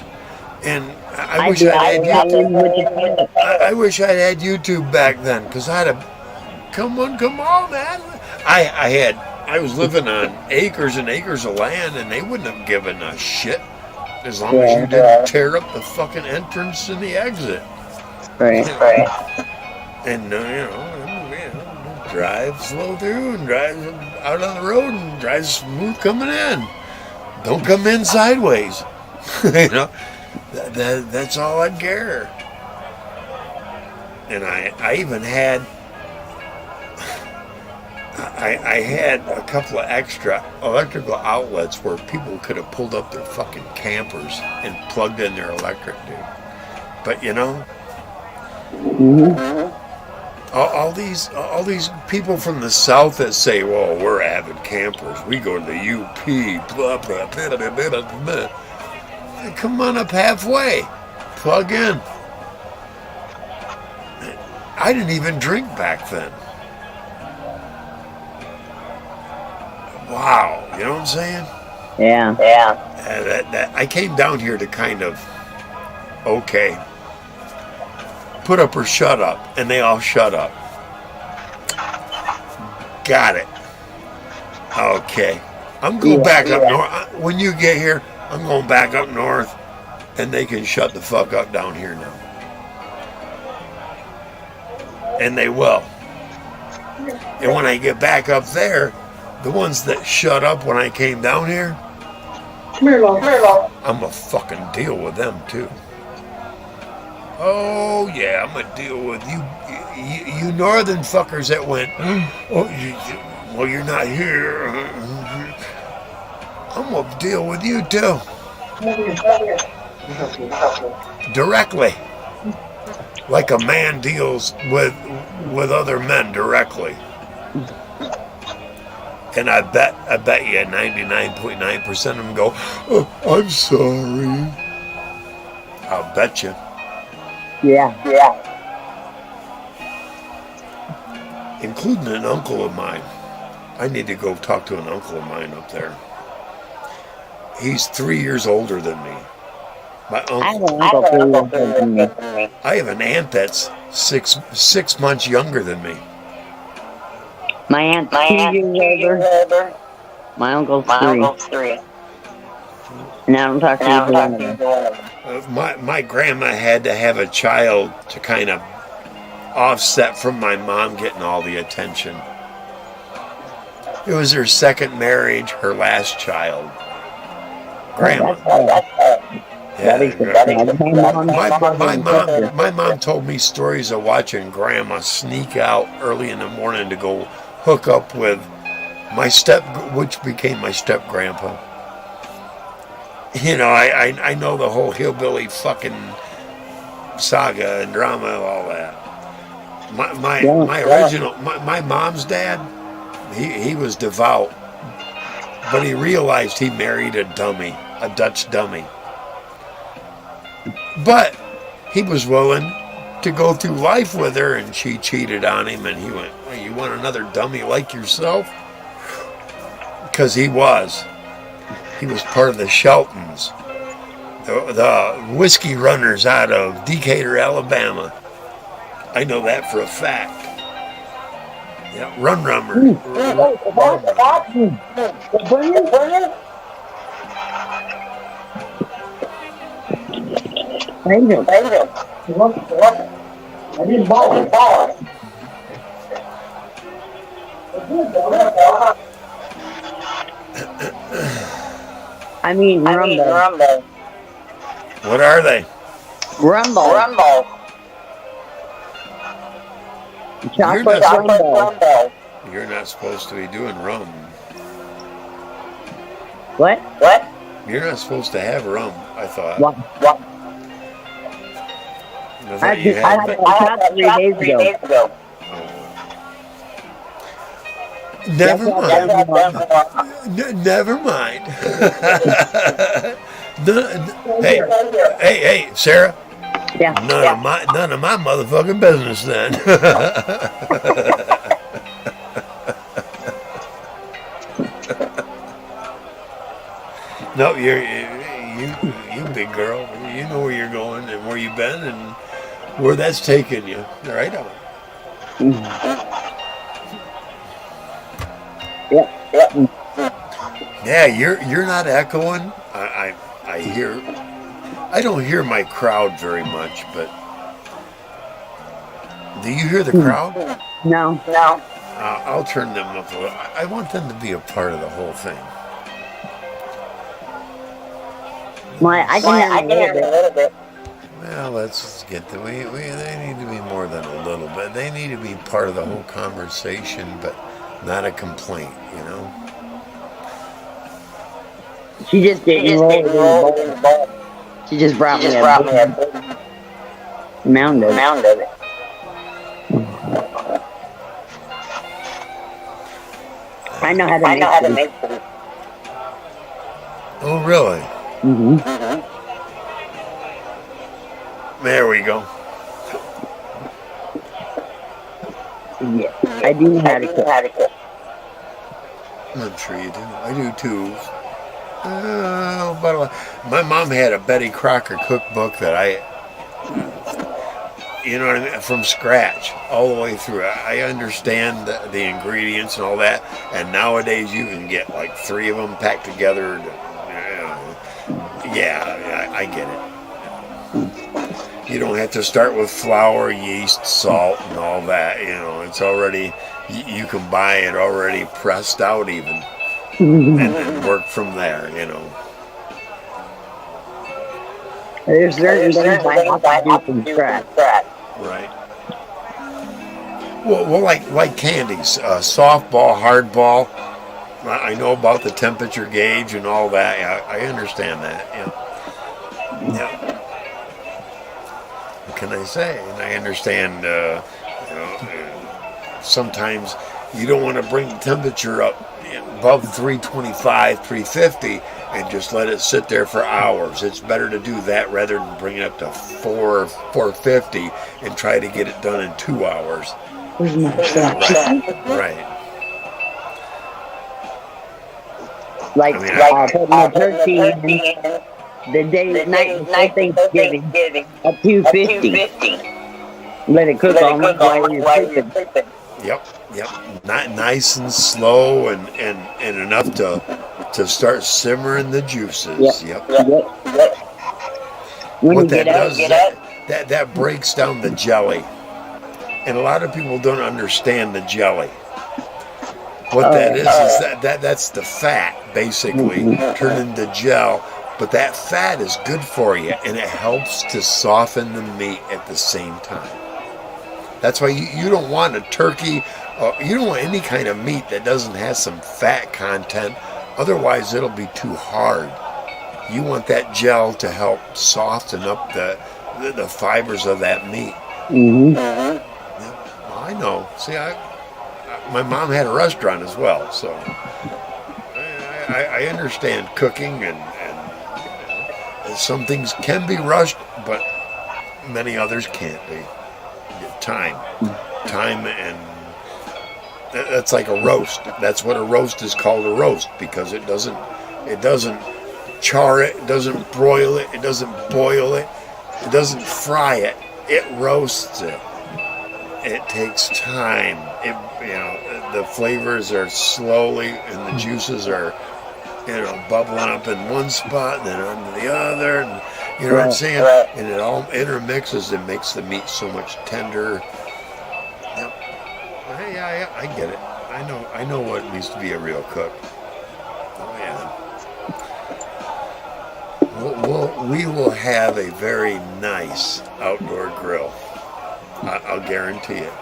Speaker 1: And I wish I'd had YouTube. I wish I'd had YouTube back then, because I'd have come on, man. I was living on acres and acres of land, and they wouldn't have given a shit as long as you didn't tear up the fucking entrance and the exit.
Speaker 2: Right.
Speaker 1: And drive slow through and drive out on the road and drive smooth coming in. Don't come in sideways. That's all I'd care. And I even had I had a couple of extra electrical outlets where people could have pulled up their fucking campers and plugged in their electric, dude. But all these people from the South that say, well, we're avid campers, we go to the UP, blah, blah, blah, blah, blah, blah. Come on up halfway, plug in. I didn't even drink back then. Wow, you know what I'm saying?
Speaker 2: Yeah.
Speaker 1: I came down here to kind of, put up or shut up, and they all shut up. Got it. Okay. I'm going back up north. When you get here, I'm going back up north, and they can shut the fuck up down here now. And they will. And when I get back up there, the ones that shut up when I came down here,
Speaker 3: Come here, Lo.
Speaker 1: I'm gonna fucking deal with them too. Oh yeah, I'm gonna deal with you northern fuckers that went, well, you're not here. I'm gonna deal with you too. Directly. Like a man deals with other men directly. And I bet you 99.9% of them go, oh, I'm sorry. I'll bet you.
Speaker 2: Yeah.
Speaker 1: Including an uncle of mine. I need to go talk to an uncle of mine up there. He's 3 years older than me. My uncle.
Speaker 2: I have an uncle 3 years older than me.
Speaker 1: I have an aunt that's six months younger than me.
Speaker 2: My aunt's 2 years older. My uncle's 3. And I don't talk to either one of them.
Speaker 1: My grandma had to have a child to kind of offset from my mom getting all the attention. It was her second marriage, her last child. Grandma. My mom told me stories of watching Grandma sneak out early in the morning to go hook up with which became my step grandpa. I know the whole hillbilly fucking saga and drama and all that. My mom's dad, he was devout, but he realized he married a dummy, a Dutch dummy. But he was willing to go through life with her, and she cheated on him, and he went, well, you want another dummy like yourself? Because he was part of the Sheltons, the whiskey runners out of Decatur, Alabama. I know that for a fact. Yeah, Rummer.
Speaker 3: I didn't buy it.
Speaker 2: I mean, Rumble.
Speaker 1: What are they?
Speaker 2: Rumble. Chocolate Rumble.
Speaker 1: You're not supposed to be doing rum.
Speaker 2: What?
Speaker 1: You're not supposed to have rum, I thought.
Speaker 2: What? I had a shot 3 days ago.
Speaker 1: Never mind.
Speaker 2: That's all.
Speaker 1: Never mind. Hey, Sarah.
Speaker 2: Yeah.
Speaker 1: None of my motherfucking business then. No, you big girl. You know where you're going and where you've been and where that's taking you. Right on.
Speaker 2: Yeah.
Speaker 1: Yeah, you're not echoing. I hear. I don't hear my crowd very much, but do you hear the crowd?
Speaker 2: No.
Speaker 1: I'll turn them up a little. I want them to be a part of the whole thing.
Speaker 2: I can hear a little bit.
Speaker 1: Well, let's get to they need to be more than a little bit. They need to be part of the whole conversation, but not a complaint, you know?
Speaker 2: She just didn't roll in the ball. She just brought me a mound of it. I know how to make it.
Speaker 1: Oh, really?
Speaker 2: Mm-hmm.
Speaker 1: There we go.
Speaker 2: Yeah, I do know how to cook.
Speaker 1: I'm sure you do. I do too. But my mom had a Betty Crocker cookbook that you know what I mean, from scratch all the way through. I understand the ingredients and all that, and nowadays you can get like 3 of them packed together. Yeah, I get it. You don't have to start with flour, yeast, salt, and all that. You know, it's already, you can buy it already pressed out even, and then work from there, you know.
Speaker 2: There's certain things I have to do from scratch.
Speaker 1: Right. Well, like candies, softball, hardball. I know about the temperature gauge and all that. Yeah, I understand that. Yeah. What can I say? And I understand. Sometimes you don't want to bring the temperature up above 325, 350, and just let it sit there for hours. It's better to do that rather than bring it up to 450 and try to get it done in 2 hours. Right.
Speaker 2: Like putting the turkey in the night before Thanksgiving at 250. Let it cook all night while you're sleeping.
Speaker 1: Yep. Not nice and slow and enough to start simmering the juices. Yep. What that does is that breaks down the jelly. And a lot of people don't understand the jelly. What that is that's the fat, basically, turned into gel. But that fat is good for you, and it helps to soften the meat at the same time. That's why you don't want a turkey, you don't want any kind of meat that doesn't have some fat content. Otherwise, it'll be too hard. You want that gel to help soften up the fibers of that meat.
Speaker 2: Mm-hmm.
Speaker 1: Yeah, well, I know. See, my mom had a restaurant as well, so I understand cooking, and some things can be rushed, but many others can't be. Time, and that's like a roast. That's what a roast is called, a roast, because it doesn't char it, it doesn't broil it, it doesn't boil it, it doesn't fry it. It roasts it. It takes time. The flavors are slowly, and the juices are, bubbling up in one spot and then onto the other, and you know what I'm saying? And it all intermixes and makes the meat so much tender. Yep. Yeah, I get it. I know what it means to be a real cook. Oh yeah. We will have a very nice outdoor grill. I'll guarantee it.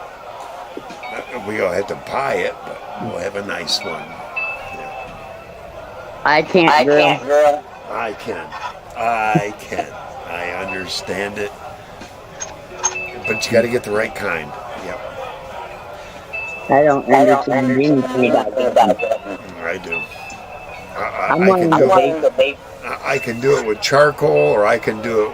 Speaker 1: We'll have to buy it, but we'll have a nice one. Yeah.
Speaker 2: I can't grill.
Speaker 1: I can. I understand it. But you got to get the right kind. Yep.
Speaker 2: I don't understand anything about that.
Speaker 1: I do.
Speaker 2: I'm
Speaker 1: I
Speaker 2: wanting
Speaker 1: can
Speaker 2: to
Speaker 1: do it.
Speaker 2: vape.
Speaker 1: I can do it with charcoal, or I can do it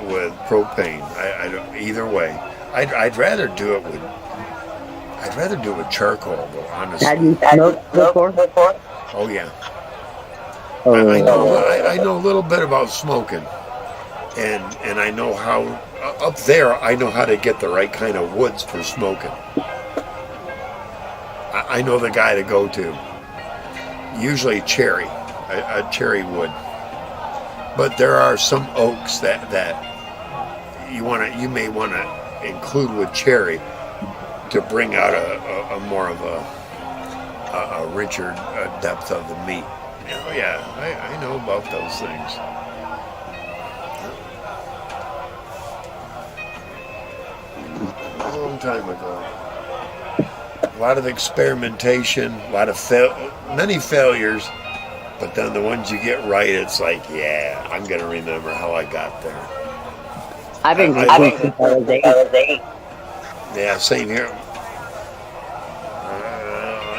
Speaker 1: with propane. I don't, either way. I'd rather do it with. I'd rather do it with charcoal, though. Honestly.
Speaker 2: Have you smoked before?
Speaker 1: Oh yeah. I
Speaker 2: Oh,
Speaker 1: know. I know a little bit about smoking, and I know how up there. I know how to get the right kind of woods for smoking. I know the guy to go to. Usually cherry, a cherry wood. But there are some oaks that you may want to include with cherry to bring out a more of a richer depth of the meat. Oh yeah, I know about those things. A long time ago. A lot of experimentation, a lot of many failures, but then the ones you get right, it's like, yeah, I'm gonna remember how I got there.
Speaker 2: I've been cooking since I was 8.
Speaker 1: Yeah, same here.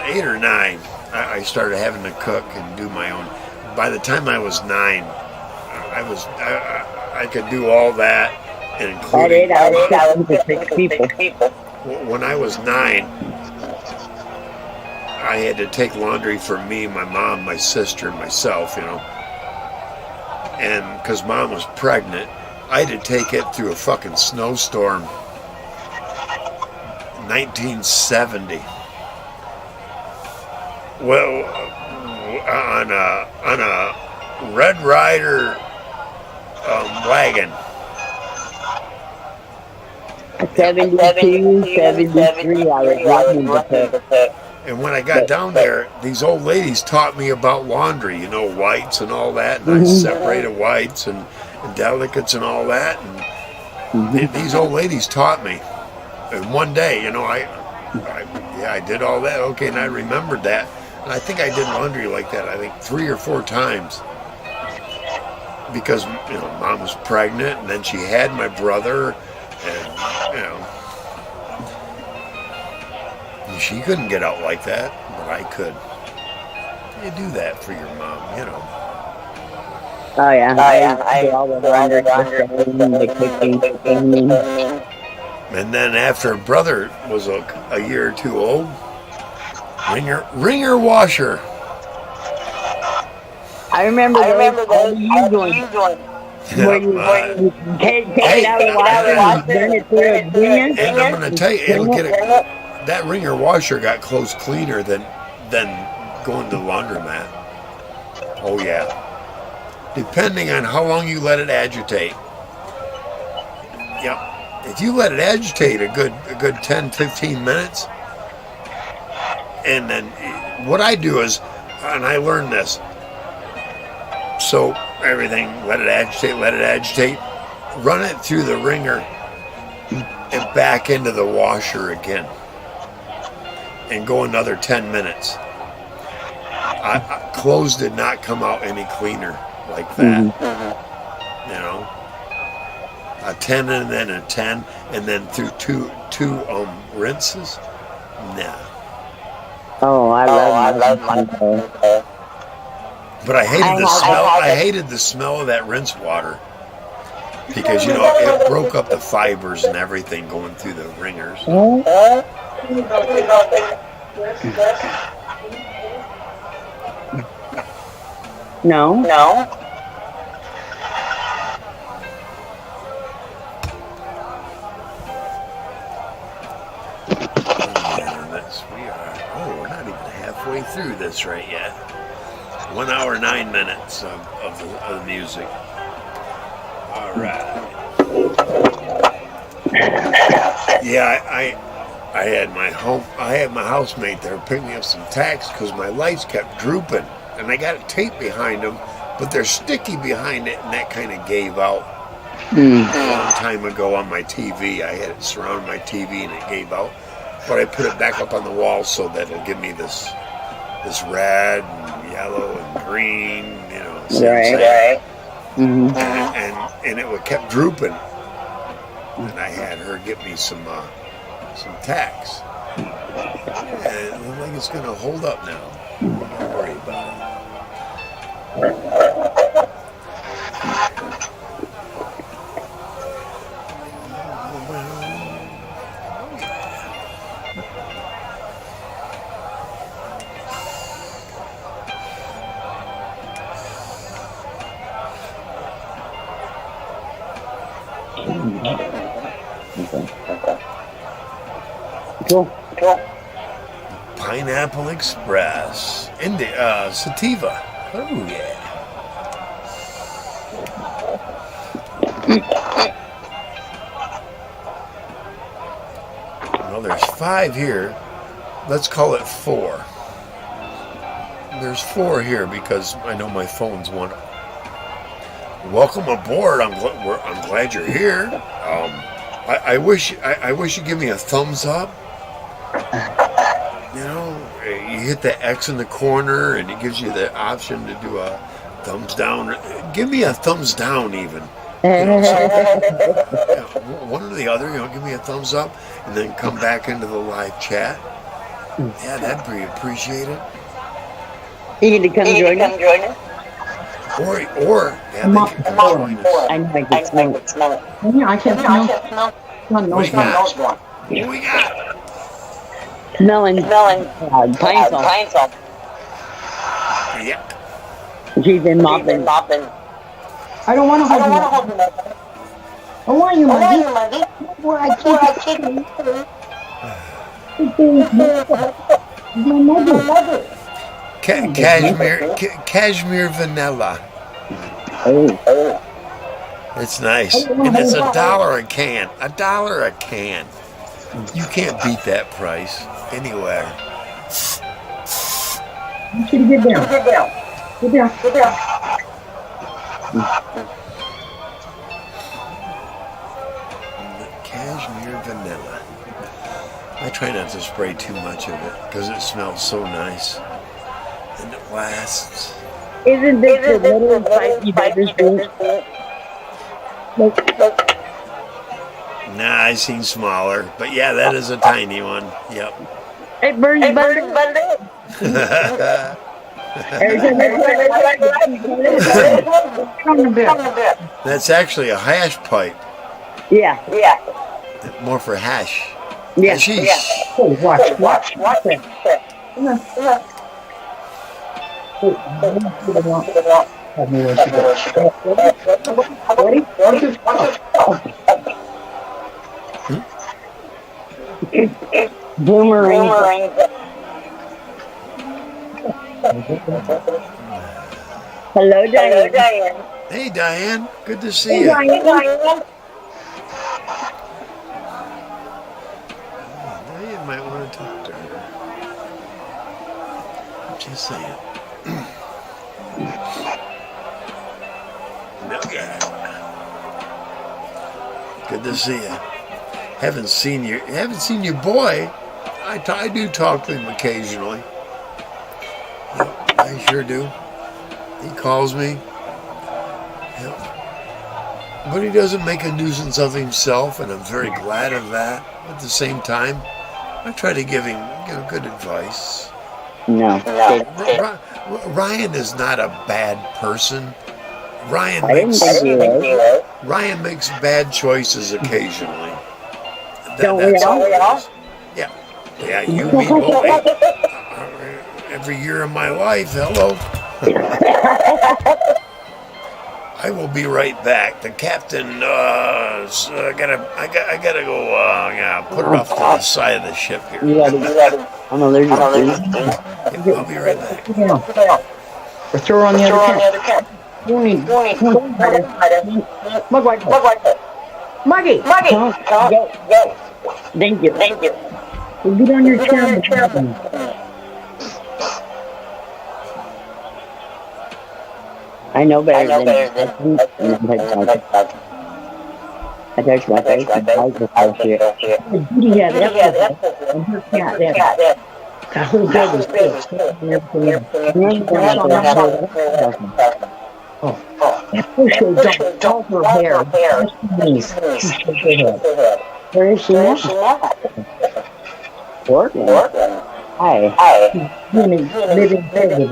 Speaker 1: 8 or 9, I started having to cook and do my own. By the time I was 9, I could do all that, and including.
Speaker 2: At 8, I was cooking for 6 people.
Speaker 1: When I was 9. I had to take laundry for me, my mom, my sister, and myself, And because Mom was pregnant, I had to take it through a fucking snowstorm. 1970. Well, on a Red Ryder wagon.
Speaker 2: 72, 73, I was running the cook.
Speaker 1: And when I got down there, these old ladies taught me about laundry, whites and all that. And I separated whites and delicates and all that. And these old ladies taught me. And one day, I did all that. Okay, and I remembered that. And I think I did laundry like that, I think 3 or 4 times. Because, Mom was pregnant, and then she had my brother. And, she couldn't get out like that, but I could. You do that for your mom,
Speaker 2: Oh yeah, I do all the laundry, the cooking.
Speaker 1: And then after brother was a year or 2 old, ringer washer.
Speaker 2: I remember those used ones. Where you take it out of the water and burn it through a ringer.
Speaker 1: And I'm going to tell you, that ringer washer got clothes cleaner than going to the laundromat. Oh yeah. Depending on how long you let it agitate. Yep. If you let it agitate a good 10, 15 minutes, and then what I do is, and I learned this, so everything, let it agitate, run it through the ringer and back into the washer again. And go another 10 minutes. Clothes did not come out any cleaner like that. A 10 and then a 10, and then through two rinses. Nah.
Speaker 2: Oh, I love my.
Speaker 1: But I hated the smell. I hated the smell of that rinse water because it broke up the fibers and everything going through the ringers.
Speaker 2: No.
Speaker 1: We're not even halfway through this right yet. 1 hour 9 minutes of the music. All right. Yeah, I had my housemate there pick me up some tacks because my lights kept drooping, and I got a tape behind them, but they're sticky behind it, and that kind of gave out. A long time ago on my TV, I had it surround my TV, and it gave out. But I put it back up on the wall so that it'll give me this red and yellow and green,
Speaker 2: Right.
Speaker 1: And it kept drooping, and I had her get me some tacks. Yeah, it looks like it's going to hold up now. Don't worry about it.
Speaker 2: Cool.
Speaker 1: Pineapple Express. Sativa. Oh, yeah. Well, there's 5 here. Let's call it 4. There's 4 here because I know my phone's one. Welcome aboard. I'm glad you're here. I wish you'd give me a thumbs up. You know, you hit the X in the corner and it gives you the option to do a thumbs down. Give me a thumbs down even. One or the other, give me a thumbs up and then come back into the live chat. Yeah, that'd be appreciated.
Speaker 2: You need to come join us.
Speaker 1: Or yeah, they can come join us.
Speaker 2: I know I can smell it.
Speaker 3: Yeah, I can't smell.
Speaker 1: What do we got? What do we got?
Speaker 2: Smelling pine salt.
Speaker 1: Yep.
Speaker 2: She's been mopping.
Speaker 3: I don't want to hold you. I want you, Maggie. Where I can't. My mother.
Speaker 1: Cashmere vanilla.
Speaker 2: Oh.
Speaker 1: It's nice. And it's $1 a can. $1 a can. You can't beat that price anywhere.
Speaker 3: You should get down. Get down.
Speaker 1: Cashmere vanilla. I try not to spray too much of it because it smells so nice. And it lasts.
Speaker 2: Isn't this the little spicy beverage drink?
Speaker 1: Nah, I've seen smaller. But yeah, that is a tiny one. Yep.
Speaker 2: It burns butter. Every time
Speaker 1: That's actually a hash pipe.
Speaker 2: Yeah.
Speaker 1: More for hash.
Speaker 2: Yeah.
Speaker 1: Hashish.
Speaker 3: Oh, watch.
Speaker 2: Boomerang. Hello, Diane.
Speaker 1: Hey, Diane. Good to see you.
Speaker 2: Diane.
Speaker 1: Now you might want to talk to her. Just saying. Good to see you. Haven't seen your boy. I do talk to him occasionally. Yep, I sure do. He calls me. Yep. But he doesn't make a nuisance of himself, and I'm very glad of that. At the same time, I try to give him good advice.
Speaker 2: No.
Speaker 1: Ryan is not a bad person. Ryan
Speaker 2: I didn't think he was.
Speaker 1: Ryan makes bad choices occasionally.
Speaker 2: Don't we all?
Speaker 1: Yeah, you, me, both. Every year of my life, hello. I will be right back. The captain, I gotta go. Put her off to the side of the ship here.
Speaker 2: You ready? I'm allergic to
Speaker 1: I'll be right back.
Speaker 3: Or throw her on the other cat. Maggie.
Speaker 2: Go. Thank you.
Speaker 3: Well, get on your chair.
Speaker 2: I know better than I touched my face and eyes with her shit. Judy had that and her cat there. That whole bed was filled. That push all her hair. Where is she now? Portland. Hi.
Speaker 3: Living president.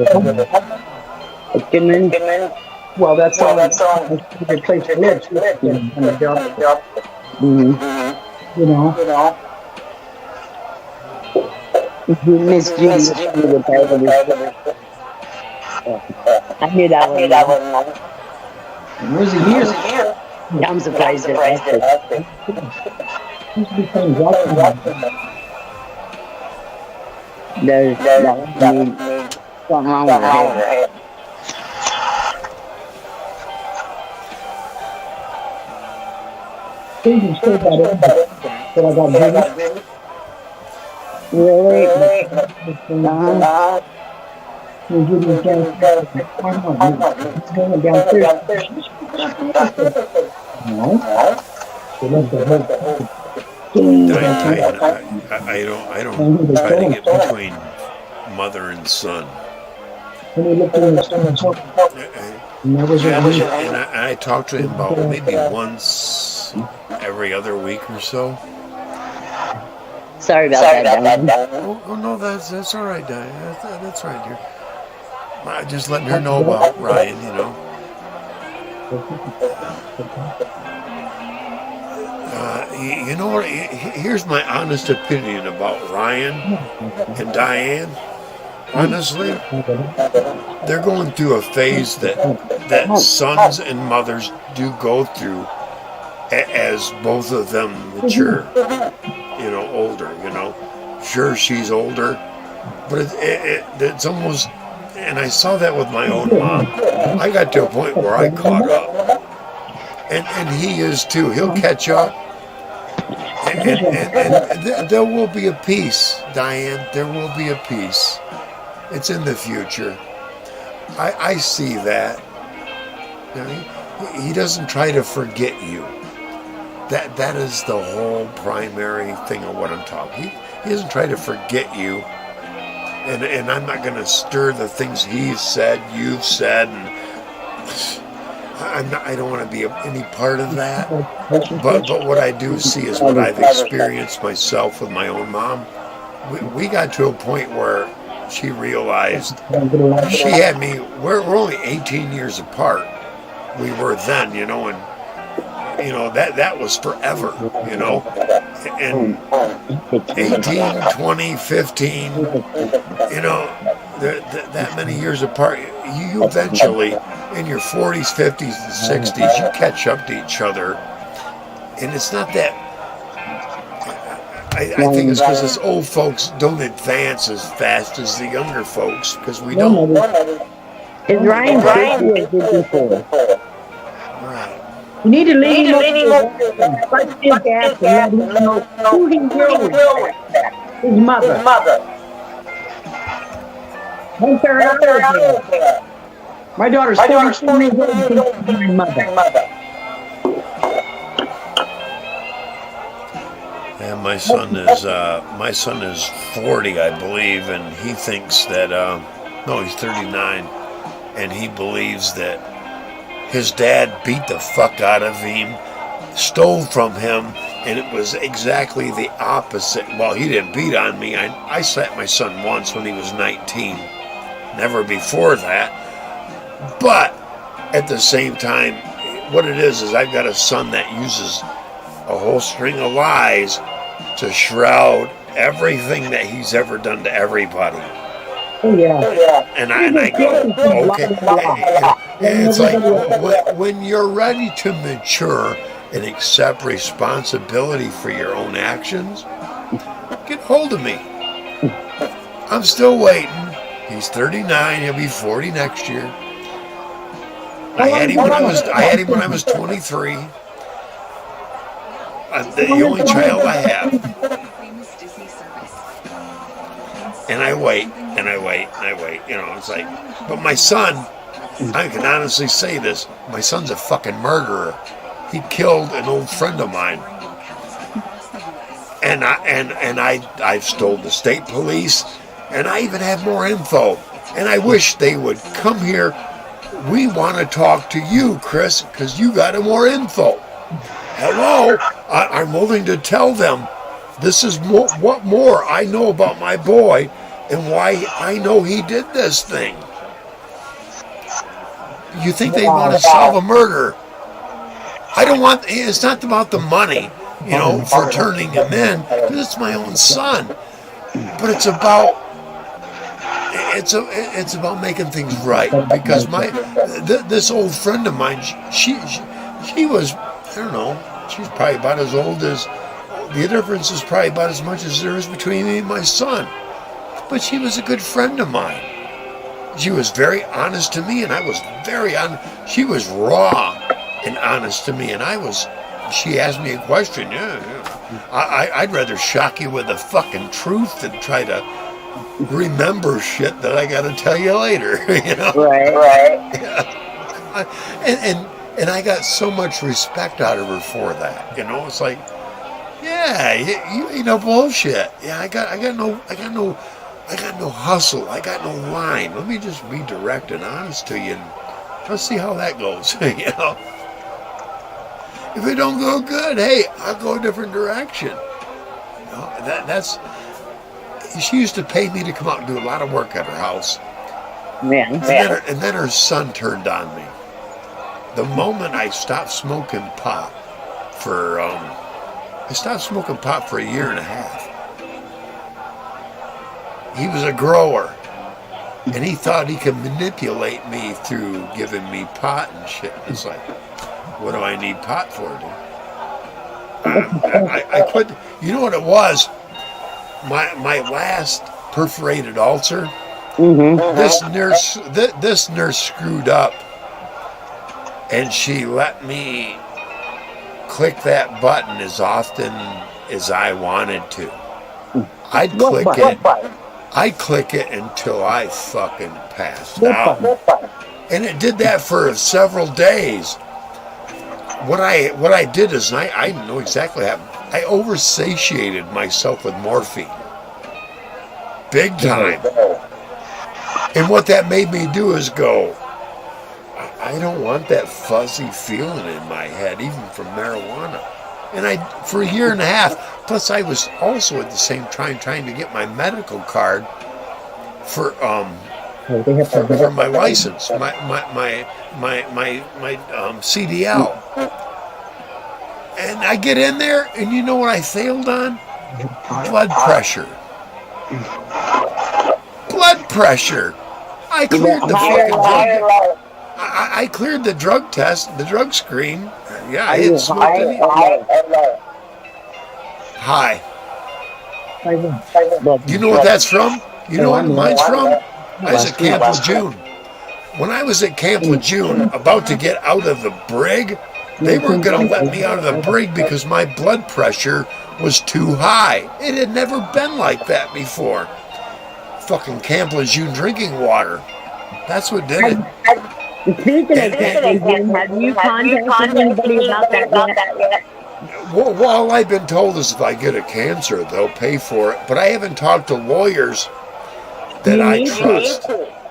Speaker 2: Chicken.
Speaker 3: Well, that's all. That's my favorite place to live.
Speaker 2: Mm-hmm.
Speaker 3: You know.
Speaker 2: Miss Judy. I knew that one.
Speaker 3: Where's he here?
Speaker 2: I'm surprised at that.
Speaker 3: He's becoming Washington.
Speaker 2: There's something wrong with her head.
Speaker 3: Things you still got it. So I got Jimmy.
Speaker 2: Really?
Speaker 3: We're giving him a chance. He's going downstairs. No. So that's the whole
Speaker 1: I don't try to get between mother and son.
Speaker 3: When he looked in the son's home, and that was a week.
Speaker 1: And I talk to him about maybe once every other week or so.
Speaker 2: Sorry about that.
Speaker 1: Oh no, that's all right, Diane. That's right, dear. I'm just letting her know about Ryan, you know. You know what? Here's my honest opinion about Ryan and Diane. Honestly, they're going through a phase that sons and mothers do go through as both of them mature, you know, older, you know. Sure, she's older, but it's almost, and I saw that with my own mom. I got to a point where I caught up, and he is too. He'll catch up, and there will be a peace, Diane. There will be a peace. It's in the future. I see that. You know, he doesn't try to forget you. That is the whole primary thing of what I'm talking. He doesn't try to forget you. And I'm not going to stir the things he's said, you've said, and I don't want to be any part of that. But what I do see is what I've experienced myself with my own mom. We got to a point where she realized she had me. We're only 18 years apart. We were then, you know, and you know that was forever, you know. And 18, 20, 15, you know, that many years apart, you eventually, in your 40s, 50s, and 60s, you catch up to each other. And it's not that, I think it's because us old folks don't advance as fast as the younger folks, because we don't.
Speaker 2: Is Ryan 50 or 54?
Speaker 1: Right.
Speaker 3: You need to leave him up fight his ass and let him know who he really is. His mother. Don't turn out there. My daughter's 42 years old and thinks she's my mother.
Speaker 1: And my son is 40, I believe, and he thinks that no, he's 39, and he believes that his dad beat the fuck out of him, stole from him, and it was exactly the opposite. Well, he didn't beat on me. I slapped my son once when he was 19, never before that. But at the same time, what it is I've got a son that uses a whole string of lies to shroud everything that he's ever done to everybody.
Speaker 3: Oh, yeah.
Speaker 1: And I go, okay. And it's like, when you're ready to mature and accept responsibility for your own actions, get hold of me. I'm still waiting. He's 39. He'll be 40 next year. I had him when I was 23. The only child I have. And I wait. You know, it's like, but my son, I can honestly say this, my son's a fucking murderer. He killed an old friend of mine. And I've told the state police, and I even have more info. And I wish they would come here. We want to talk to you, Chris, because you got more info. Hello, I'm willing to tell them This is what more I know about my boy and why I know he did this thing. You think they want to solve a murder? I don't want. It's not about the money, for turning him in. Because it's my own son. But it's about. It's about making things right. Because this old friend of mine, she was, I don't know. She's probably about as old as. The difference is probably about as much as there is between me and my son. But she was a good friend of mine. She was very honest to me, and I was very honest. She was raw and honest to me, and she asked me a question. I'd rather shock you with the fucking truth than try to remember shit that I got to tell you later.
Speaker 2: Right.
Speaker 1: And I got so much respect out of her for that. It's like, yeah, you ain't no bullshit. Yeah, I got no hustle. I got no line. Let me just be direct and honest to you, and let's see how that goes. If it don't go good, hey, I'll go a different direction. That's. She used to pay me to come out and do a lot of work at her house.
Speaker 2: Yeah.
Speaker 1: And then her son turned on me. The moment I stopped smoking pot for I stopped smoking pot for a year and a half. He was a grower, and he thought he could manipulate me through giving me pot and shit. It's like, what do I need pot for, dude? I quit. You know what it was? My last perforated ulcer.
Speaker 2: Mm-hmm.
Speaker 1: This nurse screwed up, and she let me click that button as often as I wanted to. I'd click it until I fucking passed out. And it did that for several days. What I did is, I know exactly what happened. I oversatiated myself with morphine. Big time. And what that made me do is go, I don't want that fuzzy feeling in my head, even from marijuana. And for a year and a half, plus I was also at the same time trying to get my medical card for my license, my CDL. And I get in there, and you know what I failed on? Blood pressure. Blood pressure. I cleared the fucking drug. I cleared the drug test, the drug screen. Yeah, I had smoked any. High. You know what that's from? You know what mine's from? I was at Camp Lejeune. When I was at Camp Lejeune, about to get out of the brig, they weren't going to let me out of the brig because my blood pressure was too high. It had never been like that before. Fucking Camp Lejeune drinking water. That's what did it.
Speaker 2: Speaking of Camp Lejeune, have you contacted anybody about that yet?
Speaker 1: Well, all I've been told is if I get a cancer, they'll pay for it. But I haven't talked to lawyers that I trust.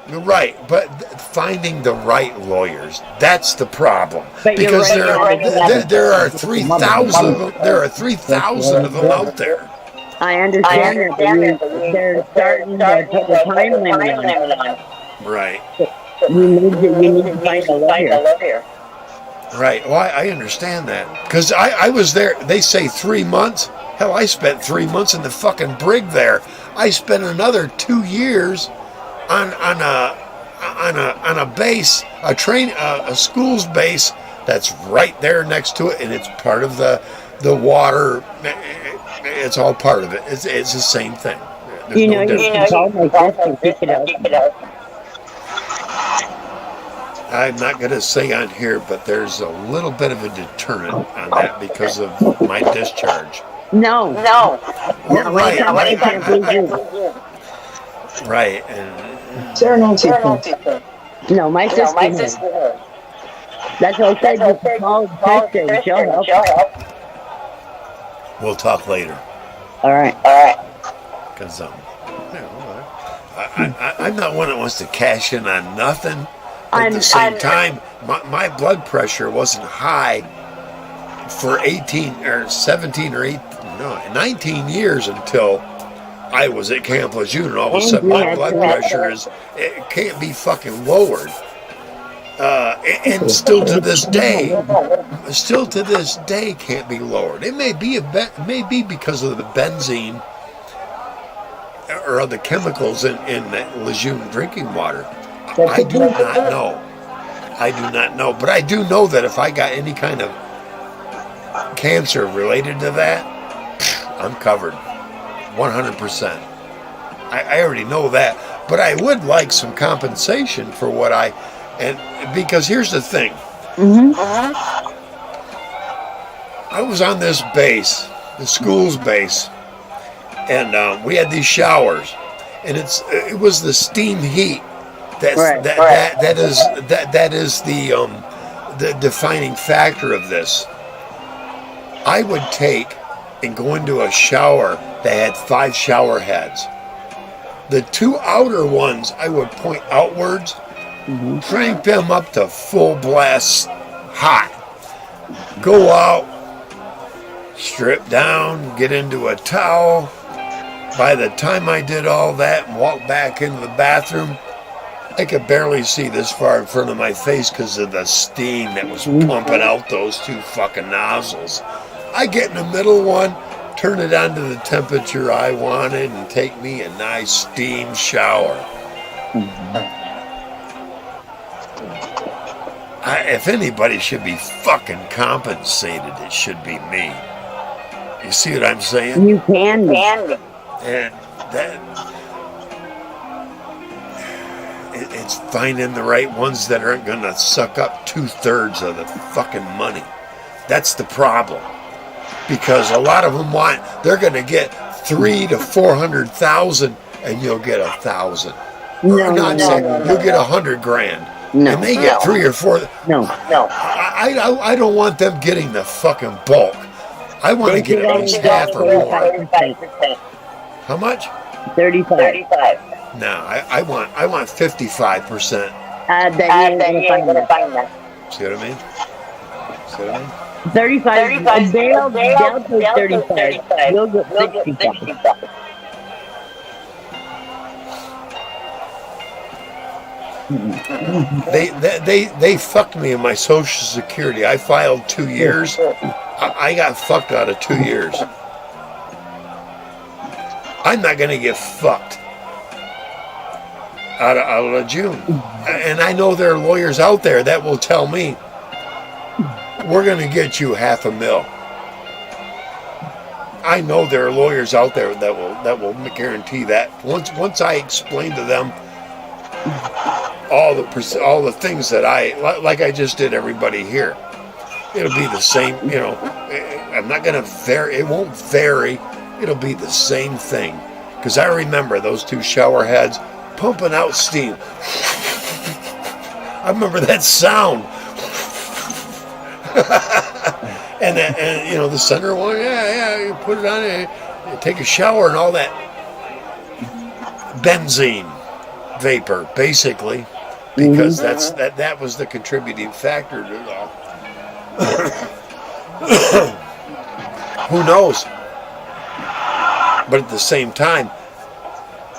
Speaker 1: Right, but finding the right lawyers, that's the problem. Because there are 3,000 of them. There are 3,000 of them out there.
Speaker 2: I understand that they're starting to put a time limit on.
Speaker 1: Right.
Speaker 2: You need to find a lawyer.
Speaker 1: Right. Well, I understand that. Because I was there. They say 3 months. Hell, I spent 3 months in the fucking brig there. I spent another 2 years on a base, a school's base that's right there next to it, and it's part of the water. It's all part of it. It's the same thing. There's
Speaker 2: you can call my sister, pick it up.
Speaker 1: I'm not going to say on here, but there's a little bit of a deterrent on that because of my discharge.
Speaker 2: No.
Speaker 1: Right. Right.
Speaker 3: Sarah Nancy.
Speaker 2: No, my sister. That's okay. You can call the sister. She'll help.
Speaker 1: We'll talk later.
Speaker 2: All right.
Speaker 1: Because I'm not one that wants to cash in on nothing. But at the same time, my blood pressure wasn't high for 18 or 17 or 8. no, 19 years until I was at Camp Lejeune, and all of a sudden
Speaker 2: And you
Speaker 1: my
Speaker 2: had
Speaker 1: blood
Speaker 2: to-
Speaker 1: pressure it can't be fucking lowered. And still to this day, can't be lowered. It may be because of the benzene or the chemicals in that Lejeune drinking water. I do not know. But I do know that if I got any kind of cancer related to that, I'm covered 100%. I already know that, but I would like some compensation for what and because here's the thing. I was on this base, the school's base, and we had these showers, and it was the steam heat that is the defining factor of this. I would take and go into a shower that had 5 shower heads. The 2 outer ones I would point outwards, crank them up to full blast hot. Go out, strip down, get into a towel. By the time I did all that and walked back into the bathroom, I could barely see this far in front of my face because of the steam that was pumping out those 2 fucking nozzles. I get in the middle one, turn it on to the temperature I wanted, and take me a nice steam shower. If anybody should be fucking compensated, it should be me. You see what I'm saying?
Speaker 2: You can be.
Speaker 1: And it's finding the right ones that aren't going to suck up 2/3 of the fucking money. That's the problem. Because a lot of them they're going to get 300,000 to 400,000, and you'll get 1,000.
Speaker 2: No,
Speaker 1: you'll get 100 grand.
Speaker 2: No.
Speaker 1: And they get 3 or 4.
Speaker 2: No.
Speaker 1: I don't want them getting the fucking bulk. I want to get at least half or more. How much?
Speaker 2: 35.
Speaker 1: No, I want 55%.
Speaker 2: Then you ain't gonna find that.
Speaker 1: See what I mean?
Speaker 2: 35. They'll take 35. You'll get 65.
Speaker 1: They fucked me in my Social Security. I filed 2 years. I got fucked out of 2 years. I'm not going to get fucked out of June. And I know there are lawyers out there that will tell me, we're going to get you $500,000. I know there are lawyers out there that will guarantee that. Once I explain to them all the things that like I just did everybody here, it'll be the same. I'm not going to vary. It won't vary. It'll be the same thing. Because I remember those 2 shower heads pumping out steam. I remember that sound. and the center one, you put it on, you take a shower and all that benzene vapor, basically, because that was the contributing factor to it all. Who knows? But at the same time,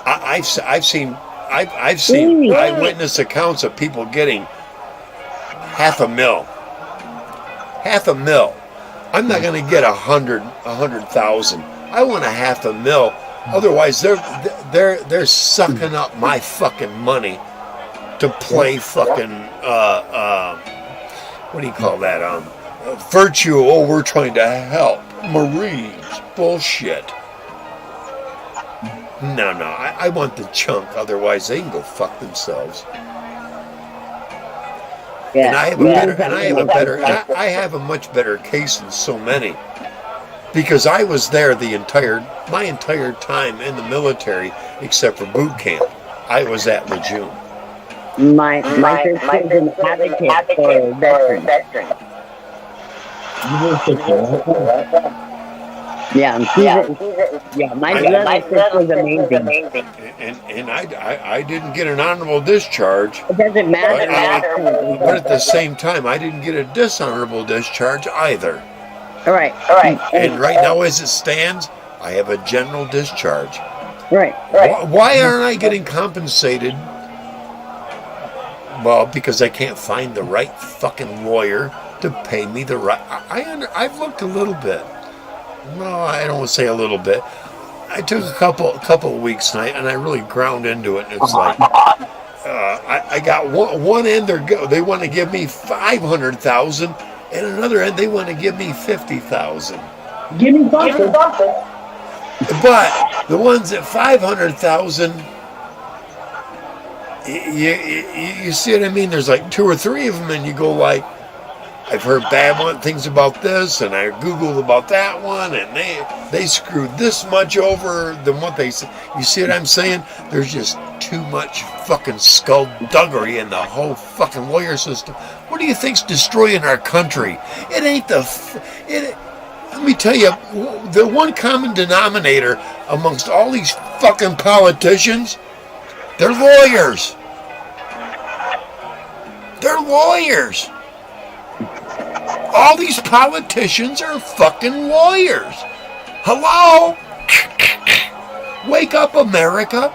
Speaker 1: I've seen eyewitness accounts of people getting $500,000. $500,000. I'm not going to get 100,000. I want $500,000. Otherwise, they're sucking up my fucking money to play fucking what do you call that? Virtue. Oh, we're trying to help Marines. Bullshit. No. I want the chunk. Otherwise, they can go fuck themselves.
Speaker 2: Yeah.
Speaker 1: And I have a much better case than so many, because I was there my entire time in the military, except for boot camp. I was at Lejeune.
Speaker 2: My sister's an advocate for veterans. Yeah, my sister was amazing.
Speaker 1: And I didn't get an honorable discharge.
Speaker 2: It doesn't matter.
Speaker 1: But at the same time, I didn't get a dishonorable discharge either.
Speaker 2: All right.
Speaker 1: And right now, as it stands, I have a general discharge.
Speaker 2: Right.
Speaker 1: Why aren't I getting compensated? Well, because I can't find the right fucking lawyer to pay me the right. I've looked a little bit. No, I don't want to say a little bit. I took a couple of weeks tonight, and I really ground into it. And it's like I got one end. They want to give me $500,000, and another end they want to give me $50,000.
Speaker 3: Give me something.
Speaker 1: But the ones at $500,000, you see what I mean? There's like 2 or 3 of them, and you go like, I've heard bad things about this, and I Googled about that one, and they screwed this much over than what they said. You see what I'm saying? There's just too much fucking skullduggery in the whole fucking lawyer system. What do you think's destroying our country? It ain't let me tell you, the one common denominator amongst all these fucking politicians, they're lawyers. They're lawyers. All these politicians are fucking lawyers. Hello? Wake up, America.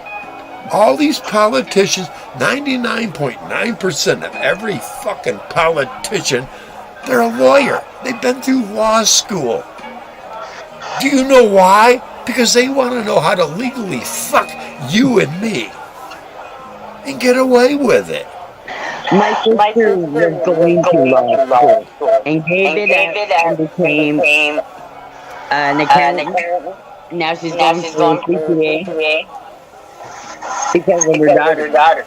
Speaker 1: All these politicians, 99.9% of every fucking politician, they're a lawyer. They've been through law school. Do you know why? Because they want to know how to legally fuck you and me and get away with it.
Speaker 2: My sister was going to law school and gave it up and became an accountant. Now she's going to CPA because of her daughter.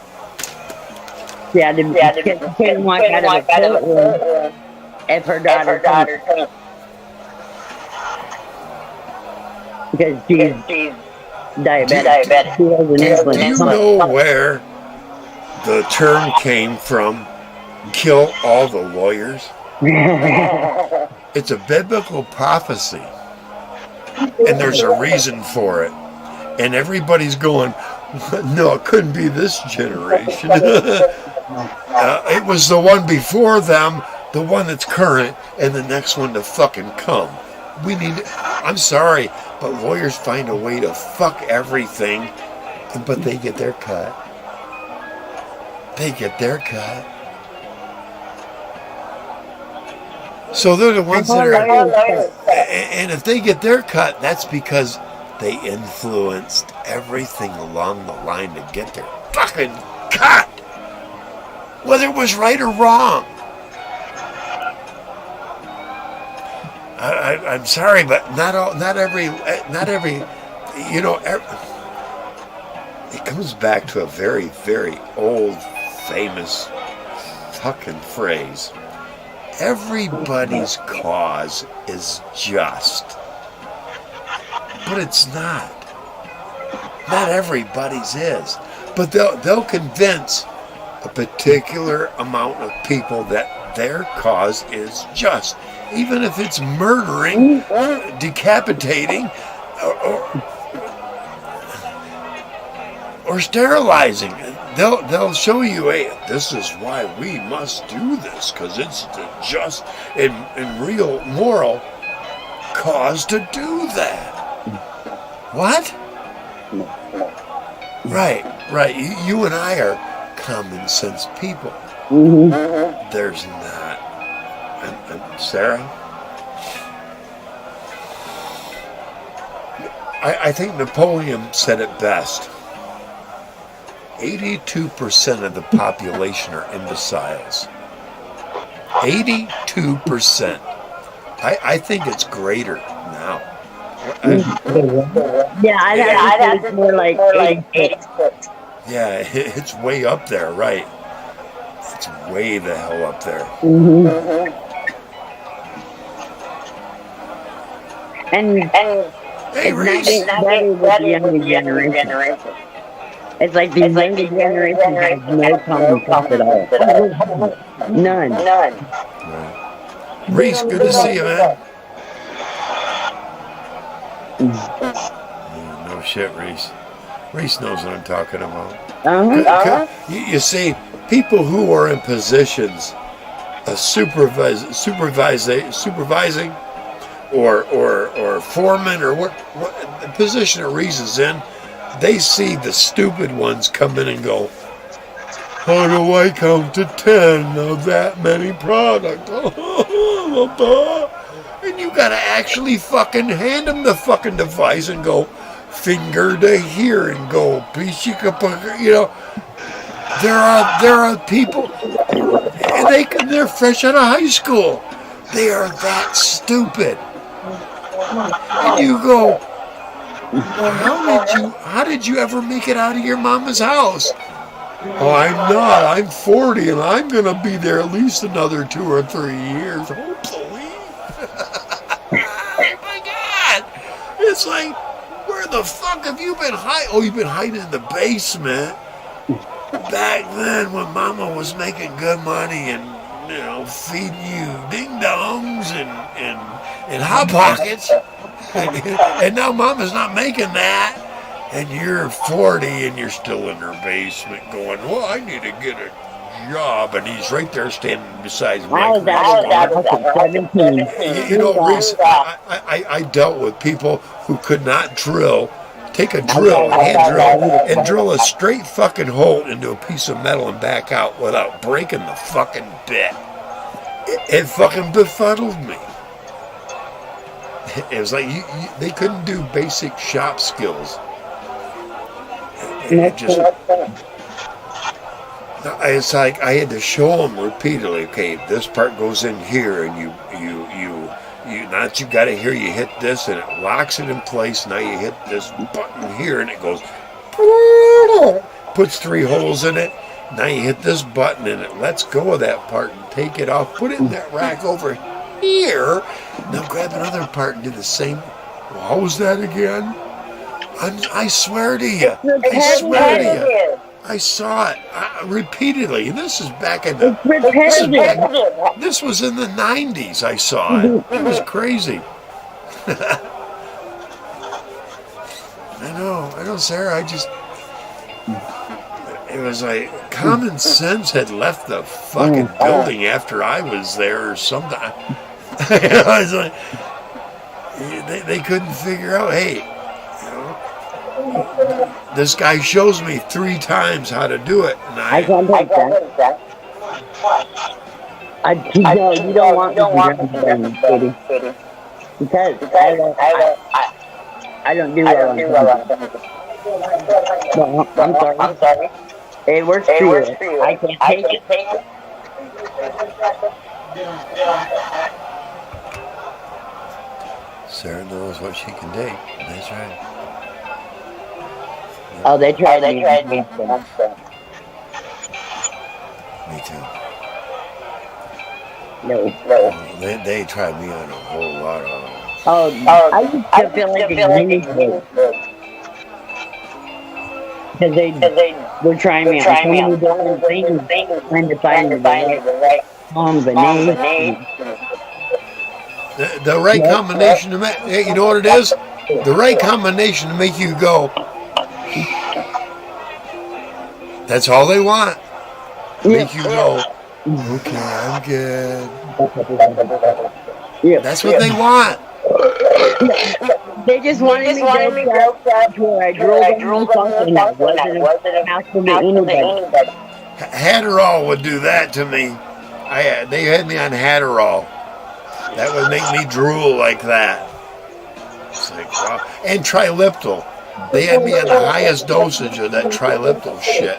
Speaker 2: She had to couldn't walk out of the courtroom if her daughter came. Because she's diabetic. She has an insulin.
Speaker 1: Do you know where the term came from, kill all the lawyers? It's a biblical prophecy. And there's a reason for it. And everybody's going, no, it couldn't be this generation. It was the one before them, the one that's current, and the next one to fucking come. I'm sorry, but lawyers find a way to fuck everything, but they get their cut. They get their cut. So they're the ones that are, and if they get their cut, that's because they influenced everything along the line to get their fucking cut, whether it was right or wrong. I'm sorry, but not every, you know, it comes back to a very, very old, famous fucking phrase. Everybody's cause is just. But it's not. Not everybody's is. But they'll convince a particular amount of people that their cause is just. Even if it's murdering, decapitating, or sterilizing. They'll show you, hey, this is why we must do this, because it's the just and real moral cause to do that. What? Right. You and I are common sense people.
Speaker 2: Mm-hmm.
Speaker 1: There's not. Sarah? I think Napoleon said it best. 82% of the population are imbeciles. 82%. I think it's greater now.
Speaker 2: Yeah, I'd have to say more like 86.
Speaker 1: Yeah, it's way up there, right? It's way the hell up there.
Speaker 2: Mm-hmm. And
Speaker 1: hey,
Speaker 2: it's not better with the younger generation. It's like the younger generation has no common sense at all. None.
Speaker 1: Right. Reese, good to see you, man. Yeah, no shit, Reese. Reese knows what I'm talking about. You see, people who are in positions of supervising, or foreman or what the position of reason's in, they see the stupid ones come in and go, how do I count to 10 of that many products? And you gotta actually fucking hand them the fucking device and go, finger to here and go, you know. There are people, and they're fresh out of high school. They are that stupid. And you go, how did you ever make it out of your mama's house? Oh, I'm not. I'm 40 and I'm going to be there at least another 2 or 3 years. Hopefully. Oh my God. It's like, where the fuck have you been hiding? Oh, you've been hiding in the basement. Back then when mama was making good money and, you know, feeding you ding-dongs and Hot Pockets. And now mama's not making that. And you're 40 and you're still in her basement going, well, I need to get a job. And he's right there standing beside me.
Speaker 2: I was at 17.
Speaker 1: You know, Reese, I dealt with people who could not drill. Take a drill, hand drill, and drill a straight fucking hole into a piece of metal and back out without breaking the fucking bit. It fucking befuddled me. It was like they couldn't do basic shop skills. It just, it's like I had to show them repeatedly. Okay, this part goes in here, and you now that you got it here, you hit this, and it locks it in place. Now you hit this button here, and it goes, puts 3 holes in it. Now you hit this button, and it lets go of that part and take it off. Put it in that rack over here. Now grab another part and do the same. Well, how was that again? I swear to you. I swear to you. I saw it repeatedly. And this is back in the... This was in the 90s I saw it. It was crazy. I know, Sarah. It was like common sense had left the fucking building after I was there or something. I was like, they couldn't figure out, hey, this guy shows me 3 times how to do it. And
Speaker 2: I can't take that. You don't want me to run the city. Because I don't do well on no, I'm sorry. It works for you. I can't take it.
Speaker 1: Sarah knows what she can take. That's right.
Speaker 2: Oh, they tried me.
Speaker 1: Me too.
Speaker 2: No.
Speaker 1: They tried me on a whole lot of them.
Speaker 2: Oh, I used to feel like a guinea pig. Because they were trying me on so many different things, trying to find the right combination.
Speaker 1: The right combination to make, you know what it is? The right combination to make you go. That's all they want. Make you go, okay, I'm good.
Speaker 2: Yeah.
Speaker 1: That's what they want.
Speaker 2: They just wanted me to where I drilled something that wasn't possible to anybody.
Speaker 1: Hadderall would do that to me. They had me on Hadderall. That would make me drool like that. It's like, wow. And Triliptal. They had me on the highest dosage of that Triliptal shit.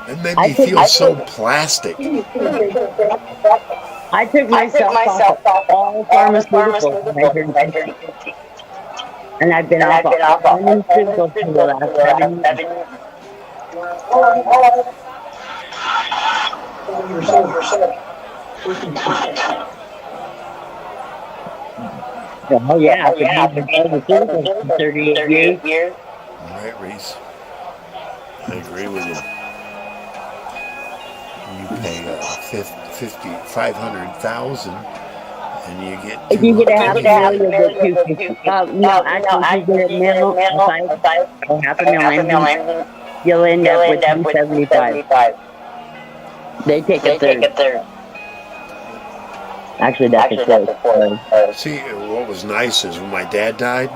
Speaker 1: It made me feel so plastic.
Speaker 2: I took myself off all pharmaceuticals. And I've been off all pharmaceuticals for the last 7 years. Oh yeah, I've been pharmaceuticals for 38 years.
Speaker 1: All right, Reese. I agree with you. You pay $500,000 and you get.
Speaker 2: If you get a half a mil, you'll get 250. No, actually, if you get a mil, half a million, you'll end up with 275. They take a third. Actually, that's a fourth.
Speaker 1: See, what was nice is when my dad died,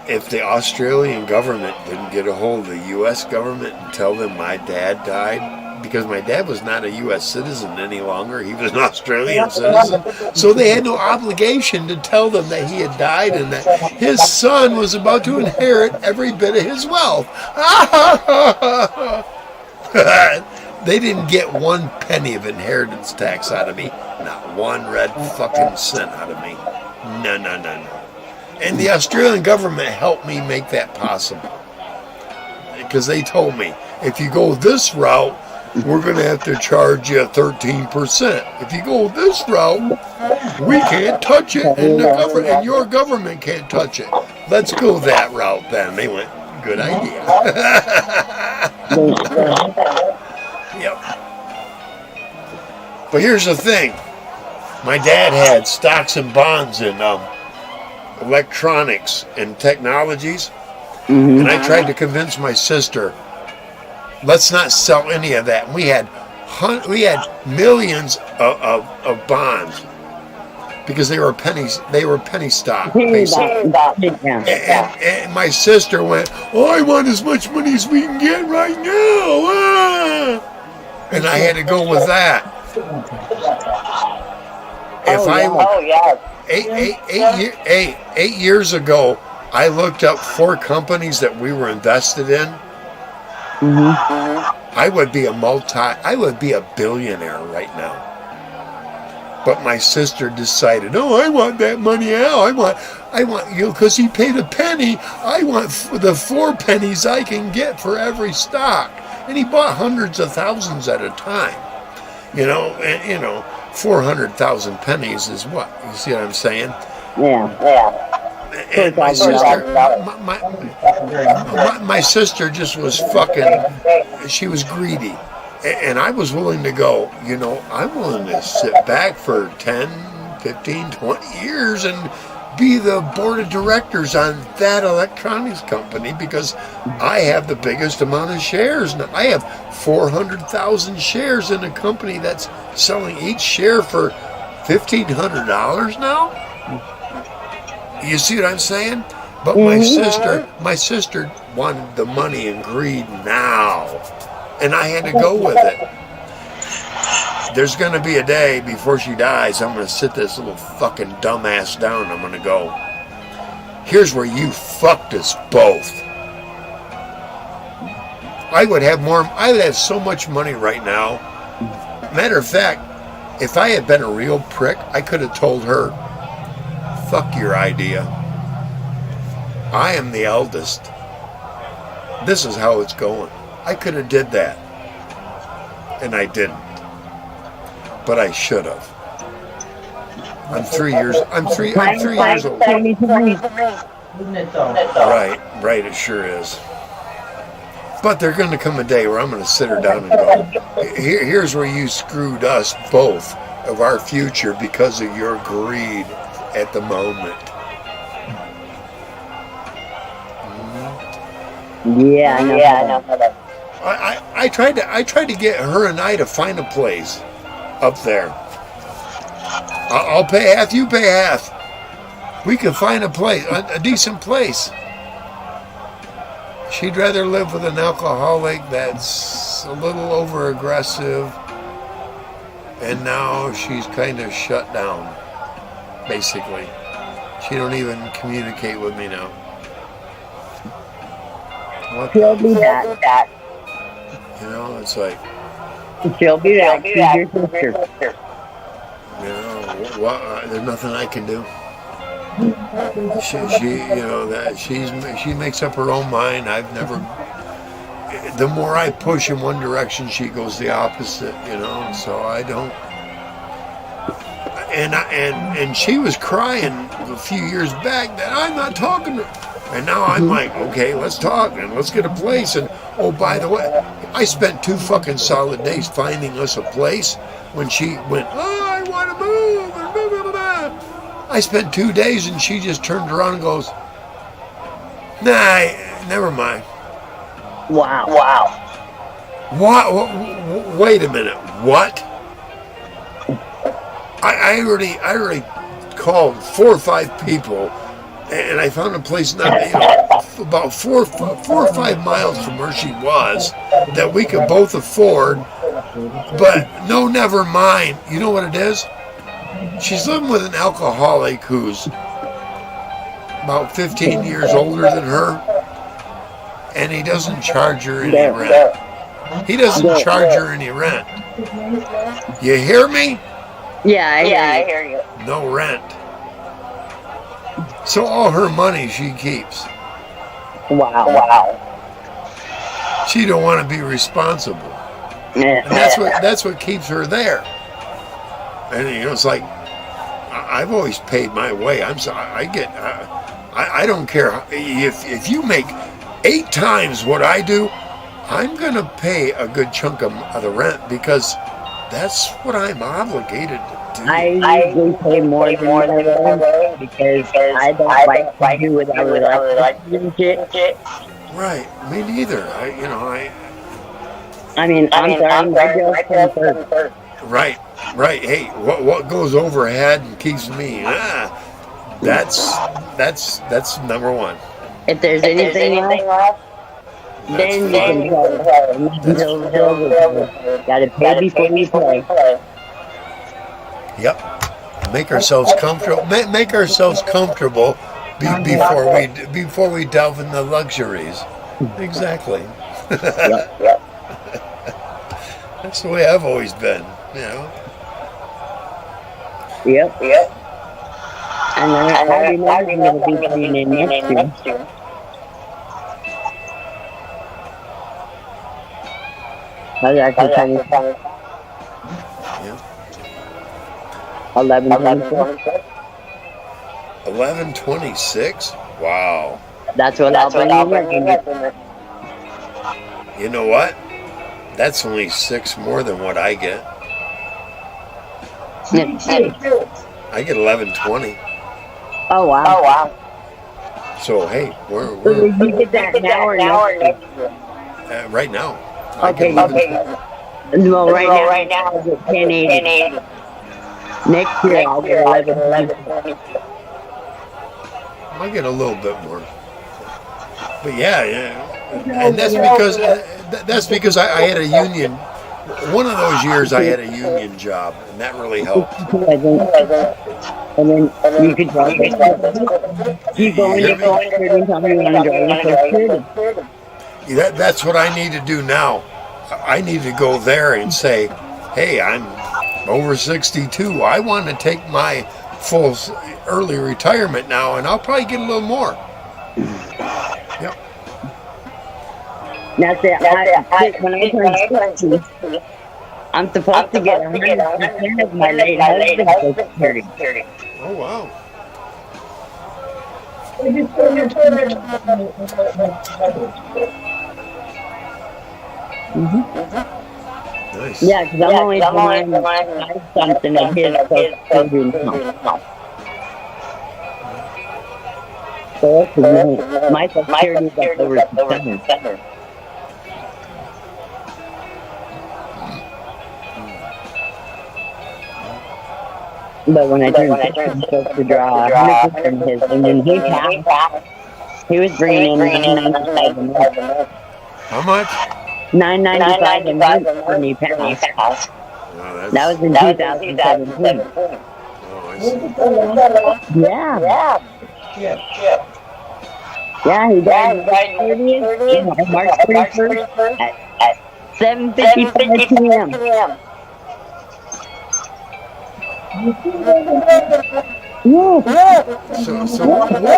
Speaker 1: if the Australian government didn't get a hold of the U.S. government and tell them my dad died, because my dad was not a U.S. citizen any longer, he was an Australian citizen, so they had no obligation to tell them that he had died and that his son was about to inherit every bit of his wealth. They didn't get 1 penny of inheritance tax out of me. Not 1 red fucking cent out of me. No. And the Australian government helped me make that possible. Because they told me, if you go this route, we're going to have to charge you 13%. If you go this route, we can't touch it, and your government can't touch it. Let's go that route then. They went, good idea. Yep. But here's the thing. My dad had stocks and bonds in electronics and technologies. Mm-hmm. And I tried to convince my sister, let's not sell any of that. And we had millions of bonds because they were penny stock. And my sister went, oh, I want as much money as we can get right now. And I had to go with that. Eight years ago, I looked up 4 companies that we were invested in. Mm-hmm. I would be a billionaire right now. But my sister decided, I want that money out. I want you, because he paid a penny. I want the 4 pennies I can get for every stock. And he bought hundreds of thousands at a time. 400,000 pennies is what? You see what I'm saying? Yeah. And my sister just was she was greedy. And I was willing to go, I'm willing to sit back for 10, 15, 20 years and be the board of directors on that electronics company because I have the biggest amount of shares. Now, I have 400,000 shares in a company that's selling each share for $1,500 now. You see what I'm saying? But my sister wanted the money and greed now. And I had to go with it. There's going to be a day before she dies, I'm going to sit this little fucking dumbass down and I'm going to go, here's where you fucked us both. I would have so much money right now. Matter of fact, if I had been a real prick, I could have told her, fuck your idea. I am the eldest. This is how it's going. I could have did that. And I didn't. But I should have. I'm 3 years old. Right, it sure is. But there's going to come a day where I'm going to sit her down and go, here's where you screwed us both of our future because of your greed at the moment.
Speaker 2: Yeah, I know.
Speaker 1: I tried to get her and I to find a place up there. I'll pay half, you pay half. We can find a place, a decent place. She'd rather live with an alcoholic that's a little over aggressive, and now she's kind of shut down, basically. She don't even communicate with me now.
Speaker 2: She'll be back.
Speaker 1: It's like...
Speaker 2: She'll be back. She's your sister.
Speaker 1: There's nothing I can do. She makes up her own mind. The more I push in one direction, she goes the opposite, so I don't. And she was crying a few years back that I'm not talking to her. And now I'm like, okay, let's talk and let's get a place. And oh, by the way, I spent 2 fucking solid days finding us a place when she went, I want to move. And blah, blah, blah. I spent 2 days and she just turned around and goes, nah, never mind.
Speaker 2: Wow.
Speaker 1: What? Wait a minute. What? I already called 4 or 5 people, and I found a place not about four or 5 miles from where she was that we could both afford. But no, never mind. You know what it is? She's living with an alcoholic who's about 15 years older than her, and he doesn't charge her any rent. He doesn't charge her any rent. You hear me?
Speaker 2: Yeah, I hear you.
Speaker 1: No rent. So all her money she keeps.
Speaker 2: Wow.
Speaker 1: She don't want to be responsible. And that's what keeps her there. And it's like I've always paid my way. I'm sorry. I don't care if you make 8 times what I do. I'm gonna pay a good chunk of the rent because that's what I'm obligated to do.
Speaker 2: I usually pay more than that because I don't like to do without electricity and shit.
Speaker 1: Right. Me neither.
Speaker 2: I mean, I'm sorry, my bill's come first.
Speaker 1: Right. Hey, what goes overhead and keeps me? That's number one.
Speaker 2: If there's anything else, then you can play. Gotta pay before you play.
Speaker 1: Yep. Make ourselves comfortable. Make ourselves comfortable before we delve in the luxuries. Exactly.
Speaker 2: Yep.
Speaker 1: That's the way I've always been.
Speaker 2: Yep. And I remember I'm going to be playing in next year. I was actually trying to 11:26.
Speaker 1: 11:26. Wow.
Speaker 2: That's what I'll bring in.
Speaker 1: You know what? That's only 6 more than what I get. I get 11:20.
Speaker 2: Oh wow.
Speaker 1: So hey, we're
Speaker 2: you get that now or next year?
Speaker 1: Right now.
Speaker 2: Okay. Well, right now I get 1080. Next year I'll get 11.
Speaker 1: I get a little bit more. But yeah, and that's because I had a union. One of those years I had a union job, and that really helped.
Speaker 2: And then you could drive it. You go in and tell me you want to drive it.
Speaker 1: That's what I need to do now. I need to go there and say, hey, I'm over 62. I want to take my full early retirement now, and I'll probably get a little more. Yep.
Speaker 2: That's it. When I turn 60, I'm supposed to get 100% of my late husband's Social Security.
Speaker 1: Oh, wow. Nice.
Speaker 2: Yeah, because I'm only behind something of his Social Security income. So that's my Social Security is up over 600. But when I turned 60, I'm supposed to draw 100% from his, and then he passed. He was bringing in $9.95 a month.
Speaker 1: How much?
Speaker 2: $9.95 a month when he passed.
Speaker 1: Oh,
Speaker 2: That was in 2017.
Speaker 1: Oh, I see.
Speaker 2: Yeah. Yeah, he died March 31st at 7:55 p.m.
Speaker 1: So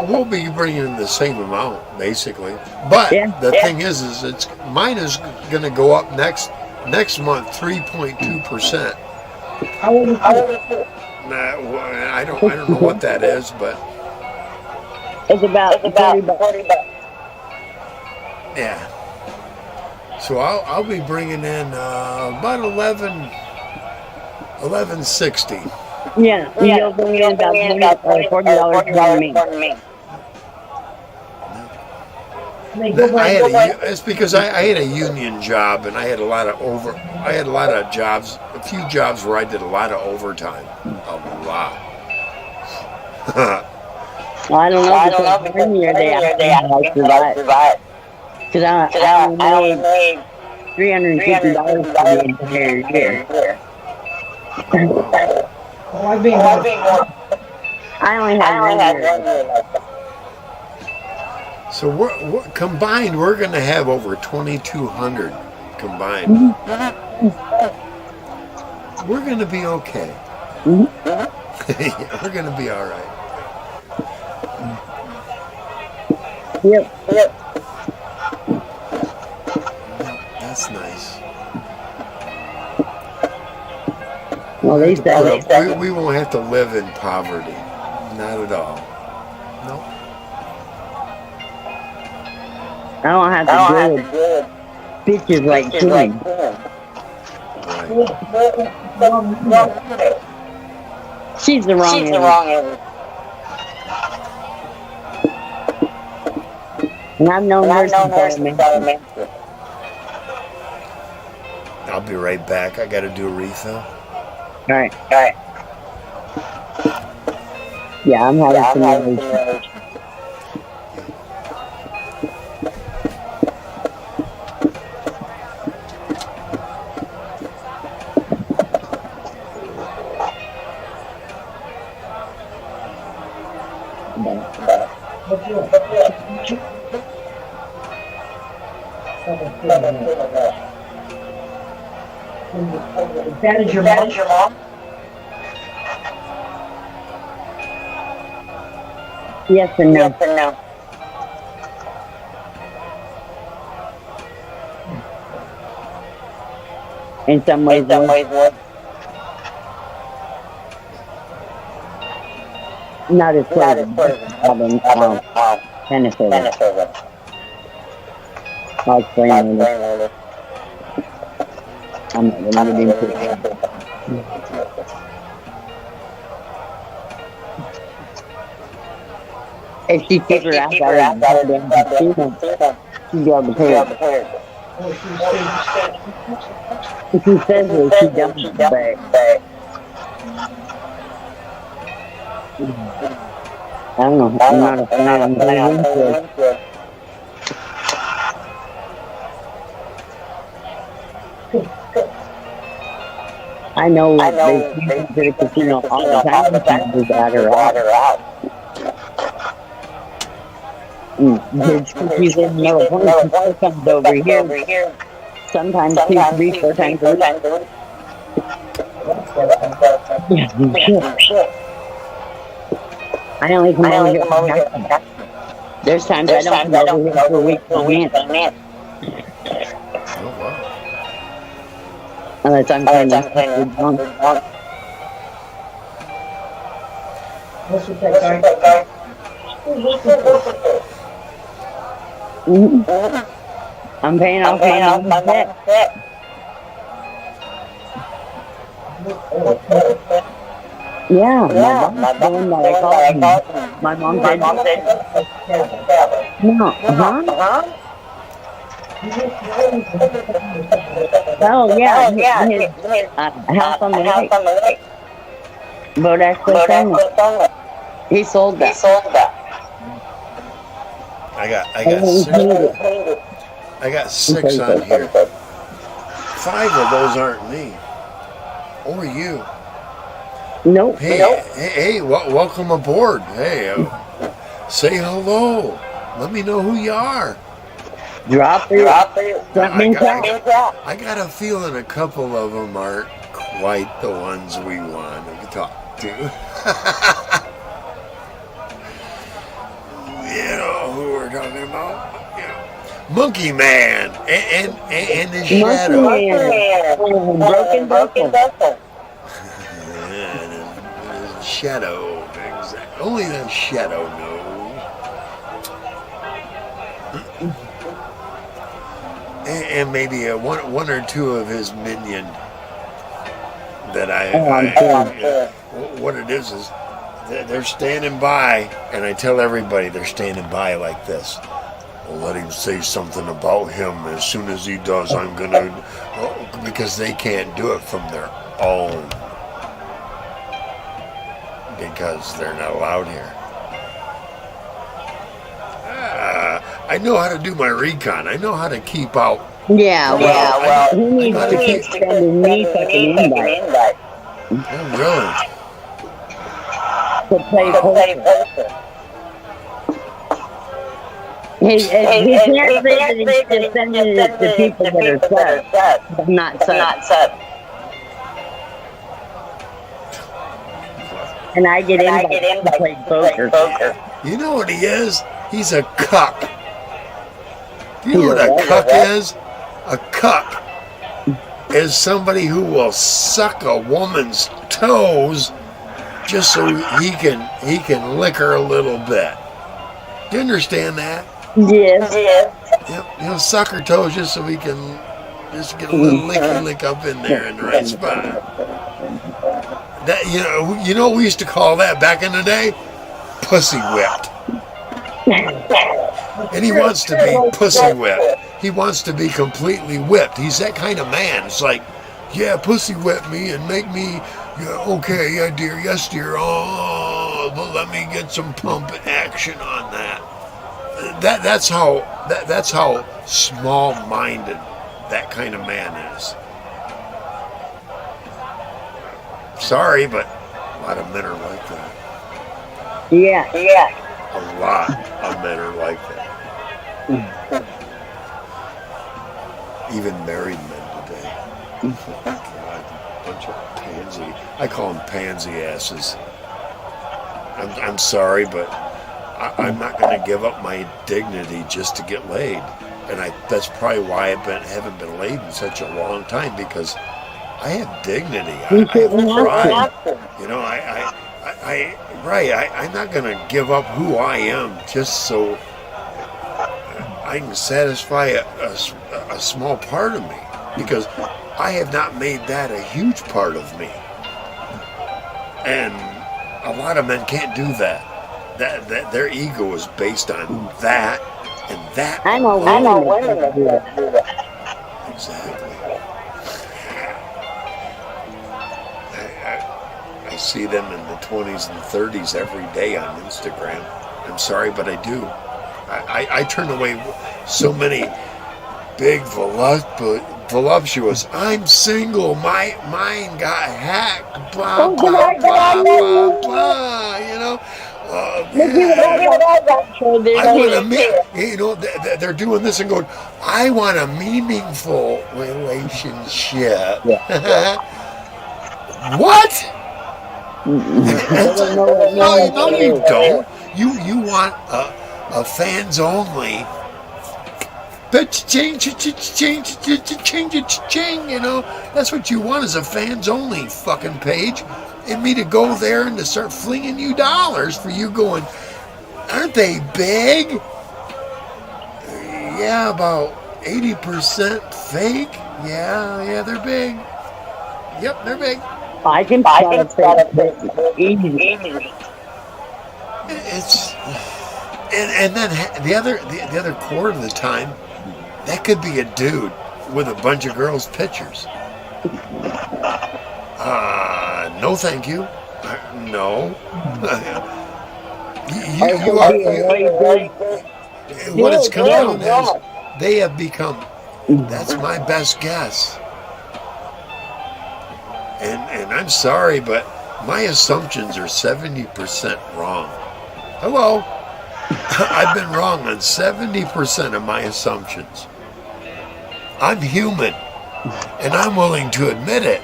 Speaker 1: we'll be bringing in the same amount, basically. But the thing is mine is going to go up next month 3.2%. I don't know what that is, but
Speaker 2: it's about $40.
Speaker 1: Yeah. So I'll be bringing in about 1160.
Speaker 2: Yeah, you'll bring in about $40 from me.
Speaker 3: They go
Speaker 1: I
Speaker 3: back.
Speaker 1: had a, it's because I had a union job and I had a lot of jobs, a few jobs where I did a lot of overtime, a lot.
Speaker 2: Well, I don't know because one year they asked me how I survived. Because I only made $350 for the entire year.
Speaker 3: Oh, I've been more.
Speaker 2: I only had 1 year.
Speaker 1: So we're combined, we're going to have over 2,200 combined. We're going to be okay. We're going to be all right.
Speaker 2: Yep.
Speaker 1: That's nice.
Speaker 2: Well, they said
Speaker 1: We won't have to live in poverty. Not at all. Nope.
Speaker 2: I don't have to deal with bitches like Kim.
Speaker 1: Right.
Speaker 2: She's the wrong end. And I've known her since elementary.
Speaker 1: I'll be right back. I got to do a refill.
Speaker 2: All right. Yeah, I'm having some.
Speaker 3: That is your mom?
Speaker 2: Yes and no. In some ways, not as close as Minnesota. I'll explain later. I'm not going to get into it. If she figures out that she'll be able to pay it. If she says that she doesn't, but I don't know. I'm not a fan of it. I know they come to the casino all the time and she's at her out. She's in Miller Point, she still comes over here. Sometimes 2, 3, 4 times a week. I only come over here for nothing. There's times I don't come over here for a week for a
Speaker 1: Oh, wow.
Speaker 2: unless I'm playing drunk.
Speaker 3: What's with that guy?
Speaker 2: I'm paying off my mom's debt. Yeah, my mom's doing that. I called him. My mom said, no, Oh, yeah, his house on the lake. But actually, he sold that.
Speaker 1: I got 6 on here. 5 of those aren't me. Or you.
Speaker 2: Nope.
Speaker 1: Hey, welcome aboard. Hey, say hello. Let me know who you are.
Speaker 2: Drop it.
Speaker 1: I got a feeling a couple of them aren't quite the ones we want to talk to. You know who we're talking about? Yeah. Monkey Man and his shadow.
Speaker 2: Broken vessel.
Speaker 1: And his shadow. Exactly. Only the shadow knows. And maybe one or two of his minion that what it is they're standing by, and I tell everybody they're standing by like this. let him say something about him. As soon as he does, I'm gonna, because they can't do it from their own, because they're not allowed here. I know how to do my recon. I know how to keep out.
Speaker 2: Yeah, well, he needs to keep sending me fucking invites
Speaker 1: Oh, really?
Speaker 2: to play poker. He can't say that he's just sending it to people that are subs, but not subs. And I get invites to play poker.
Speaker 1: You know what he is? He's a cuck. Do you know what a cuck is? A cuck is somebody who will suck a woman's toes just so he can lick her a little bit. Do you understand that?
Speaker 2: Yes.
Speaker 1: Yep. He'll suck her toes just so he can just get a little lick up in there in the right spot. That you know what we used to call that back in the day? Pussy whipped. And he wants to be pussy whipped. He wants to be completely whipped. He's that kind of man. It's like, yeah, pussy whip me and make me, yeah, okay, yeah, dear, yes, dear. Oh, but let me get some pump action on that. That's how small-minded that kind of man is. Sorry, but a lot of men are like that.
Speaker 2: Yeah.
Speaker 1: A lot of men are like that. Even married men today. God, bunch of pansy. I call them pansy asses. I'm sorry, but I'm not going to give up my dignity just to get laid. And that's probably why I haven't been laid in such a long time, because I have dignity. I have pride. You know, I'm not going to give up who I am just so I can satisfy a small part of me, because I have not made that a huge part of me. And a lot of men can't do that. That their ego is based on that and that.
Speaker 2: I know women that do that.
Speaker 1: Exactly. I see them in the 20s and 30s every day on Instagram. I'm sorry, but I do. I turn away so many big voluptuous. I'm single. Mine got hacked. Blah blah blah blah blah. You know. I want a they're doing this and going, I want a meaningful relationship. What? No, you don't. You want a fans only. But change, you know. That's what you want, is a fans only fucking page. And me to go there and to start flinging you dollars for you going, aren't they big? Yeah, about 80% fake. Yeah, they're big. Yep, they're big.
Speaker 2: I can spot a fake easily.
Speaker 1: It's and then the other quarter of the time, that could be a dude with a bunch of girls' pictures. No, thank you. No. What it's come down is, they have become, that's my best guess. And I'm sorry, but my assumptions are 70% wrong. Hello. I've been wrong on 70% of my assumptions. I'm human, and I'm willing to admit it.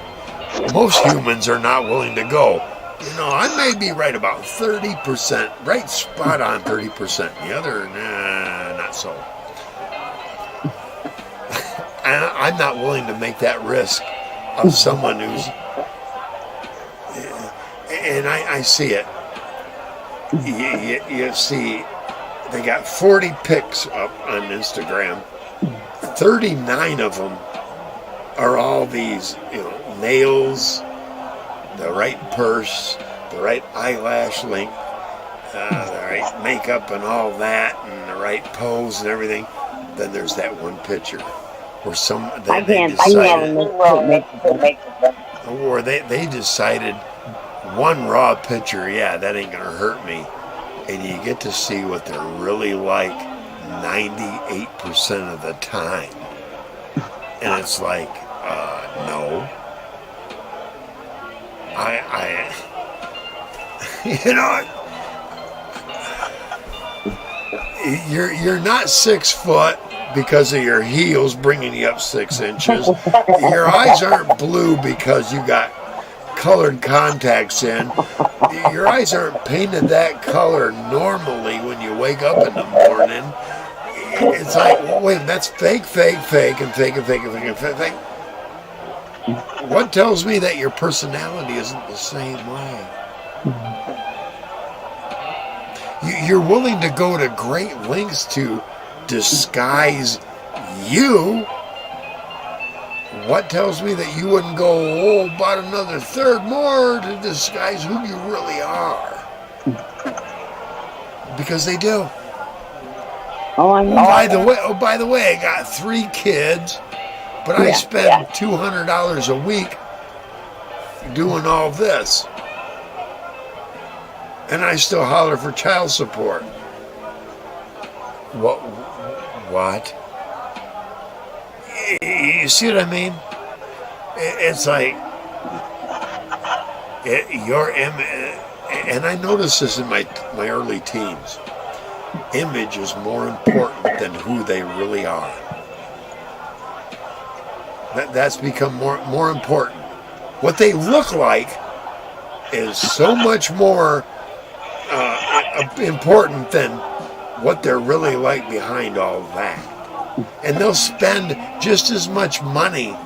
Speaker 1: Most humans are not willing to go, you know, I may be right about 30%, right spot on 30%. The other, nah, not so. And I'm not willing to make that risk of someone who's, and I see it. You see, they got 40 pics up on Instagram. 39 of them are all these, you know, nails, the right purse, the right eyelash length, the right makeup and all that, and the right pose and everything. Then there's that one picture where
Speaker 2: I
Speaker 1: they
Speaker 2: can't
Speaker 1: decided,
Speaker 2: make
Speaker 1: or they decided one raw picture, yeah, that ain't gonna hurt me, and you get to see what they're really like 98% of the time, and it's like, no, I you know, you're not 6 foot because of your heels bringing you up 6 inches. Your eyes aren't blue because you got colored contacts in. Your eyes aren't painted that color normally when you wake up in the morning. It's like, well, wait, that's fake, and fake, and fake, and fake. What tells me that your personality isn't the same way? You're willing to go to great lengths to disguise you. What tells me that you wouldn't go, about another third more to disguise who you really are? Because they do. By the way, I got 3 kids, but I spend $200 a week doing all this. And I still holler for child support. What? You see what I mean? It's like and I noticed this in my early teens. Image is more important than who they really are. That's become more important. What they look like is so much more important than what they're really like behind all that. And they'll spend just as much money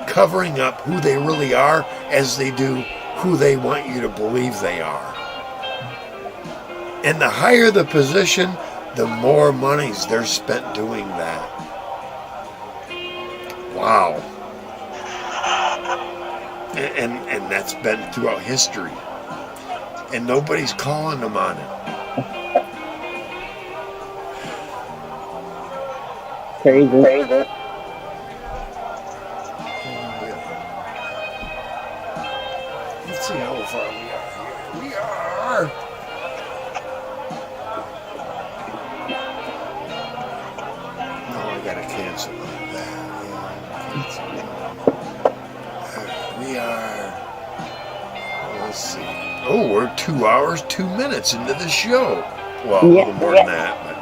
Speaker 1: covering up who they really are as they do who they want you to believe they are. And the higher the position, the more monies they're spent doing that. Wow. And that's been throughout history. And nobody's calling them on it.
Speaker 2: Crazy.
Speaker 1: Let's see how far we are here. We are. No, I gotta cancel on that. Yeah. We are. Let's see. Oh, we're 2 hours, 2 minutes into the show. Well, a little more than that, but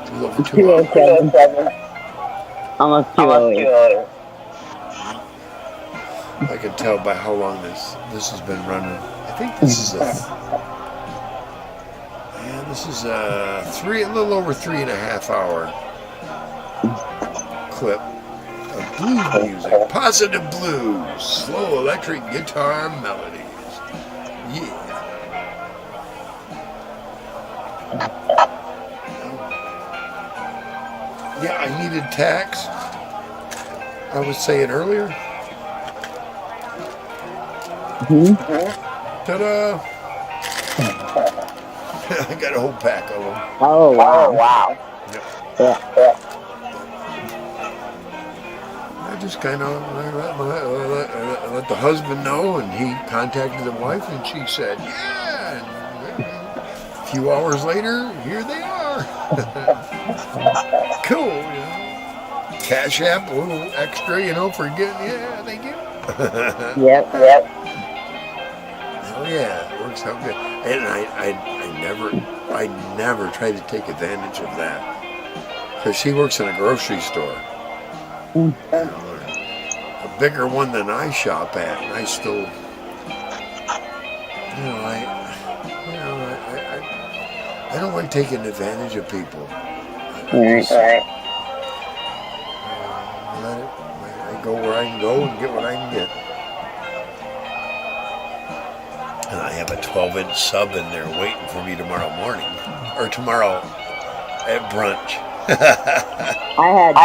Speaker 1: a little over 2 hours.
Speaker 2: 207. Almost 208.
Speaker 1: I can tell by how long this has been running. I think this is a little over 3.5 hour clip of blues music, positive blues, slow electric guitar melodies. Yeah. Yeah, I needed tax. I was saying earlier. Ta-da! I got a whole pack of them.
Speaker 2: Oh, wow.
Speaker 1: Yep.
Speaker 2: Yeah.
Speaker 1: I just kind of let the husband know, and he contacted the wife, and she said, yeah. And a few hours later, here they are. Cool, you know. Cash App, a little extra, for getting, thank you.
Speaker 2: Yep.
Speaker 1: Oh yeah, it works out good. And I never try to take advantage of that. Because she works in a grocery store. A bigger one than I shop at, and I still, I don't like taking advantage of people. I go where I can go and get what I can get. And I have a 12-inch sub in there waiting for me tomorrow morning. Or tomorrow at brunch.
Speaker 2: I had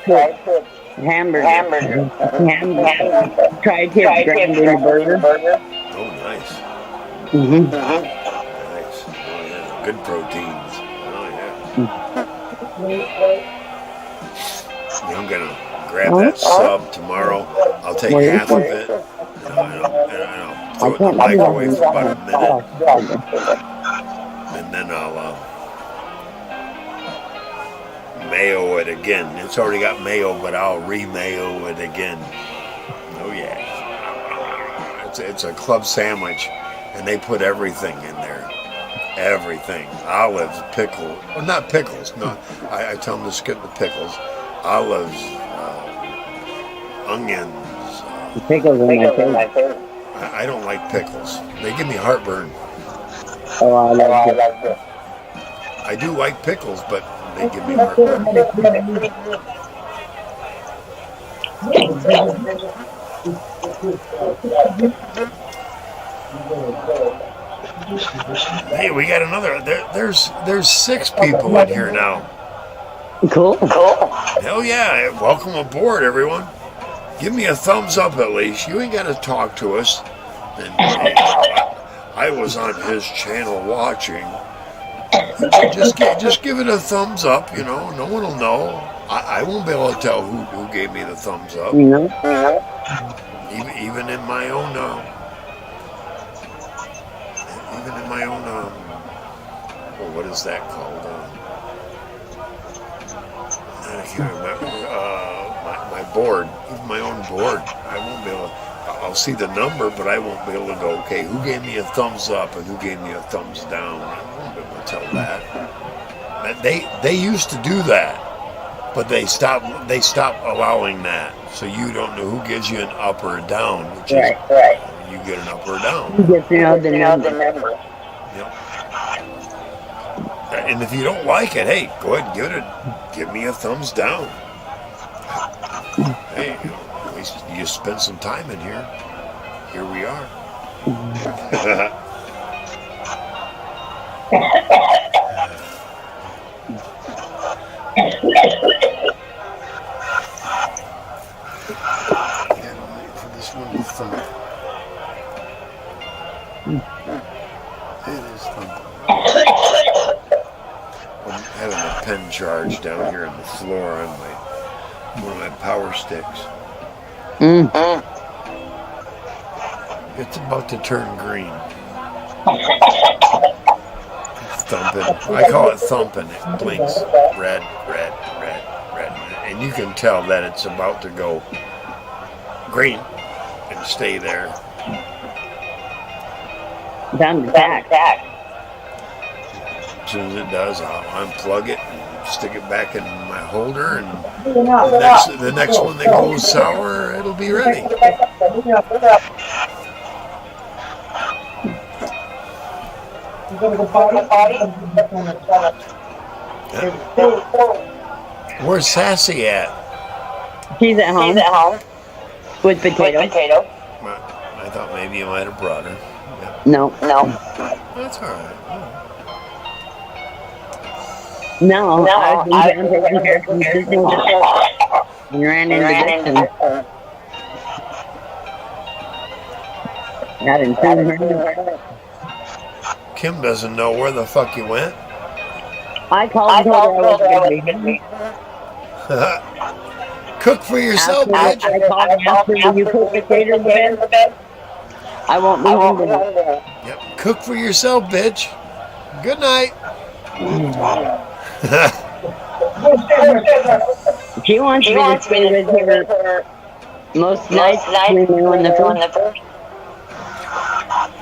Speaker 2: tried put hamburger. Tried to grind in a burger.
Speaker 1: Oh, nice.
Speaker 2: Mm-hmm.
Speaker 1: Nice. Oh, yeah. Good proteins. Oh yeah. I'm gonna grab that sub tomorrow. I'll take half of it, and I'll throw it in the microwave for about a minute, and then I'll mayo it again. It's already got mayo, but I'll re-mayo it again. Oh yeah. It's a club sandwich, and they put everything in there. Everything. Olives, pickles. Well, not pickles. No, I tell them to skip the pickles. Olives, onions.
Speaker 2: Pickles are my favorite.
Speaker 1: I don't like pickles. They give me heartburn.
Speaker 2: Oh, I love it.
Speaker 1: I do like pickles, but they give me heartburn. Hey, we got another. There's 6 people in here now.
Speaker 2: Cool.
Speaker 1: Hell yeah! Welcome aboard, everyone. Give me a thumbs up at least. You ain't got to talk to us. And I was on his channel watching. Just give it a thumbs up. You know, no one will know. I won't be able to tell who gave me the thumbs up.
Speaker 2: You know?
Speaker 1: Even in my own. What is that called? I can't remember. My board, even my own board. I won't be able. I'll see the number, but I won't be able to go. Okay, who gave me a thumbs up and who gave me a thumbs down? I won't be able to tell that. They used to do that, but they stopped allowing that. So you don't know who gives you an up or a down, which is you get an up or a down.
Speaker 2: You get to know the number.
Speaker 1: Yep. And if you don't like it, hey, go ahead and give me a thumbs down. Hey, at least you spent some time in here. Here we are. For this one to thump. It is thumping. I'm having a pen charge down here on the floor on one of my power sticks. It's about to turn green. It's thumping. I call it thumping. It blinks red. And you can tell that it's about to go green and stay there.
Speaker 2: Time to pack.
Speaker 1: As soon as it does, I'll unplug it and stick it back in my holder, and the next one that goes sour, it'll be ready. Yeah. Where's Sassy at?
Speaker 2: She's at home. With potatoes.
Speaker 1: I thought maybe you might have brought her. Yeah.
Speaker 2: No.
Speaker 1: That's all right.
Speaker 2: No, I was down taking care of some business and ran into Dixon. I didn't see her.
Speaker 1: Kim doesn't know where the fuck you went.
Speaker 2: I called and told her I was going to be.
Speaker 1: Cook for yourself, bitch.
Speaker 2: I called and asked her, will you cook potatoes in the bed? I won't be home tonight.
Speaker 1: Yep. Cook for yourself, bitch. Good night.
Speaker 2: She wants me to stay with her most nights when we're on the phone.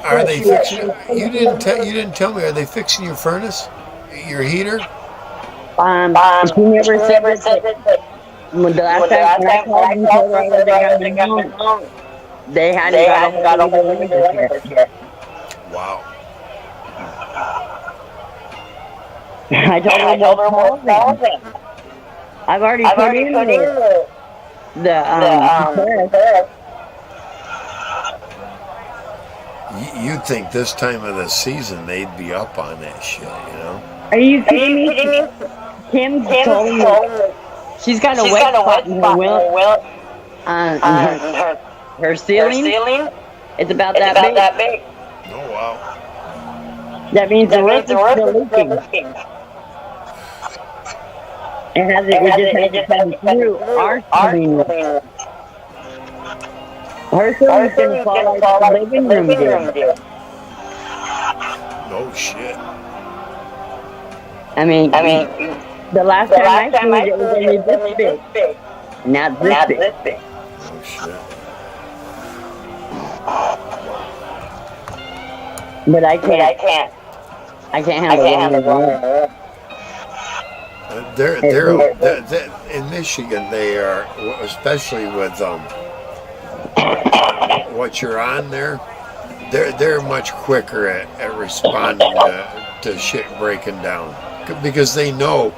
Speaker 1: Are they fixing? You didn't tell me. Are they fixing your furnace, your heater?
Speaker 2: She never said that. When the last time I called and told her I wasn't coming home, they hadn't got a hold of me this year.
Speaker 1: Wow.
Speaker 2: I told her about housing. I've already put in the
Speaker 1: You'd think this time of the season they'd be up on that shit, you know?
Speaker 2: Are you kidding me? Kim told me she's got a wet spot in her her ceiling. It's about that big.
Speaker 1: Oh wow.
Speaker 2: That means the roof is still leaking. It just hasn't come through our ceiling roof. Her ceiling's gonna fall like the living room did.
Speaker 1: No shit.
Speaker 2: I mean, the last time I seen it was only this big. Not this big.
Speaker 1: No shit.
Speaker 2: But I can't handle it.
Speaker 1: They're in Michigan. They are, especially with what you're on there. They're much quicker at responding to shit breaking down because they know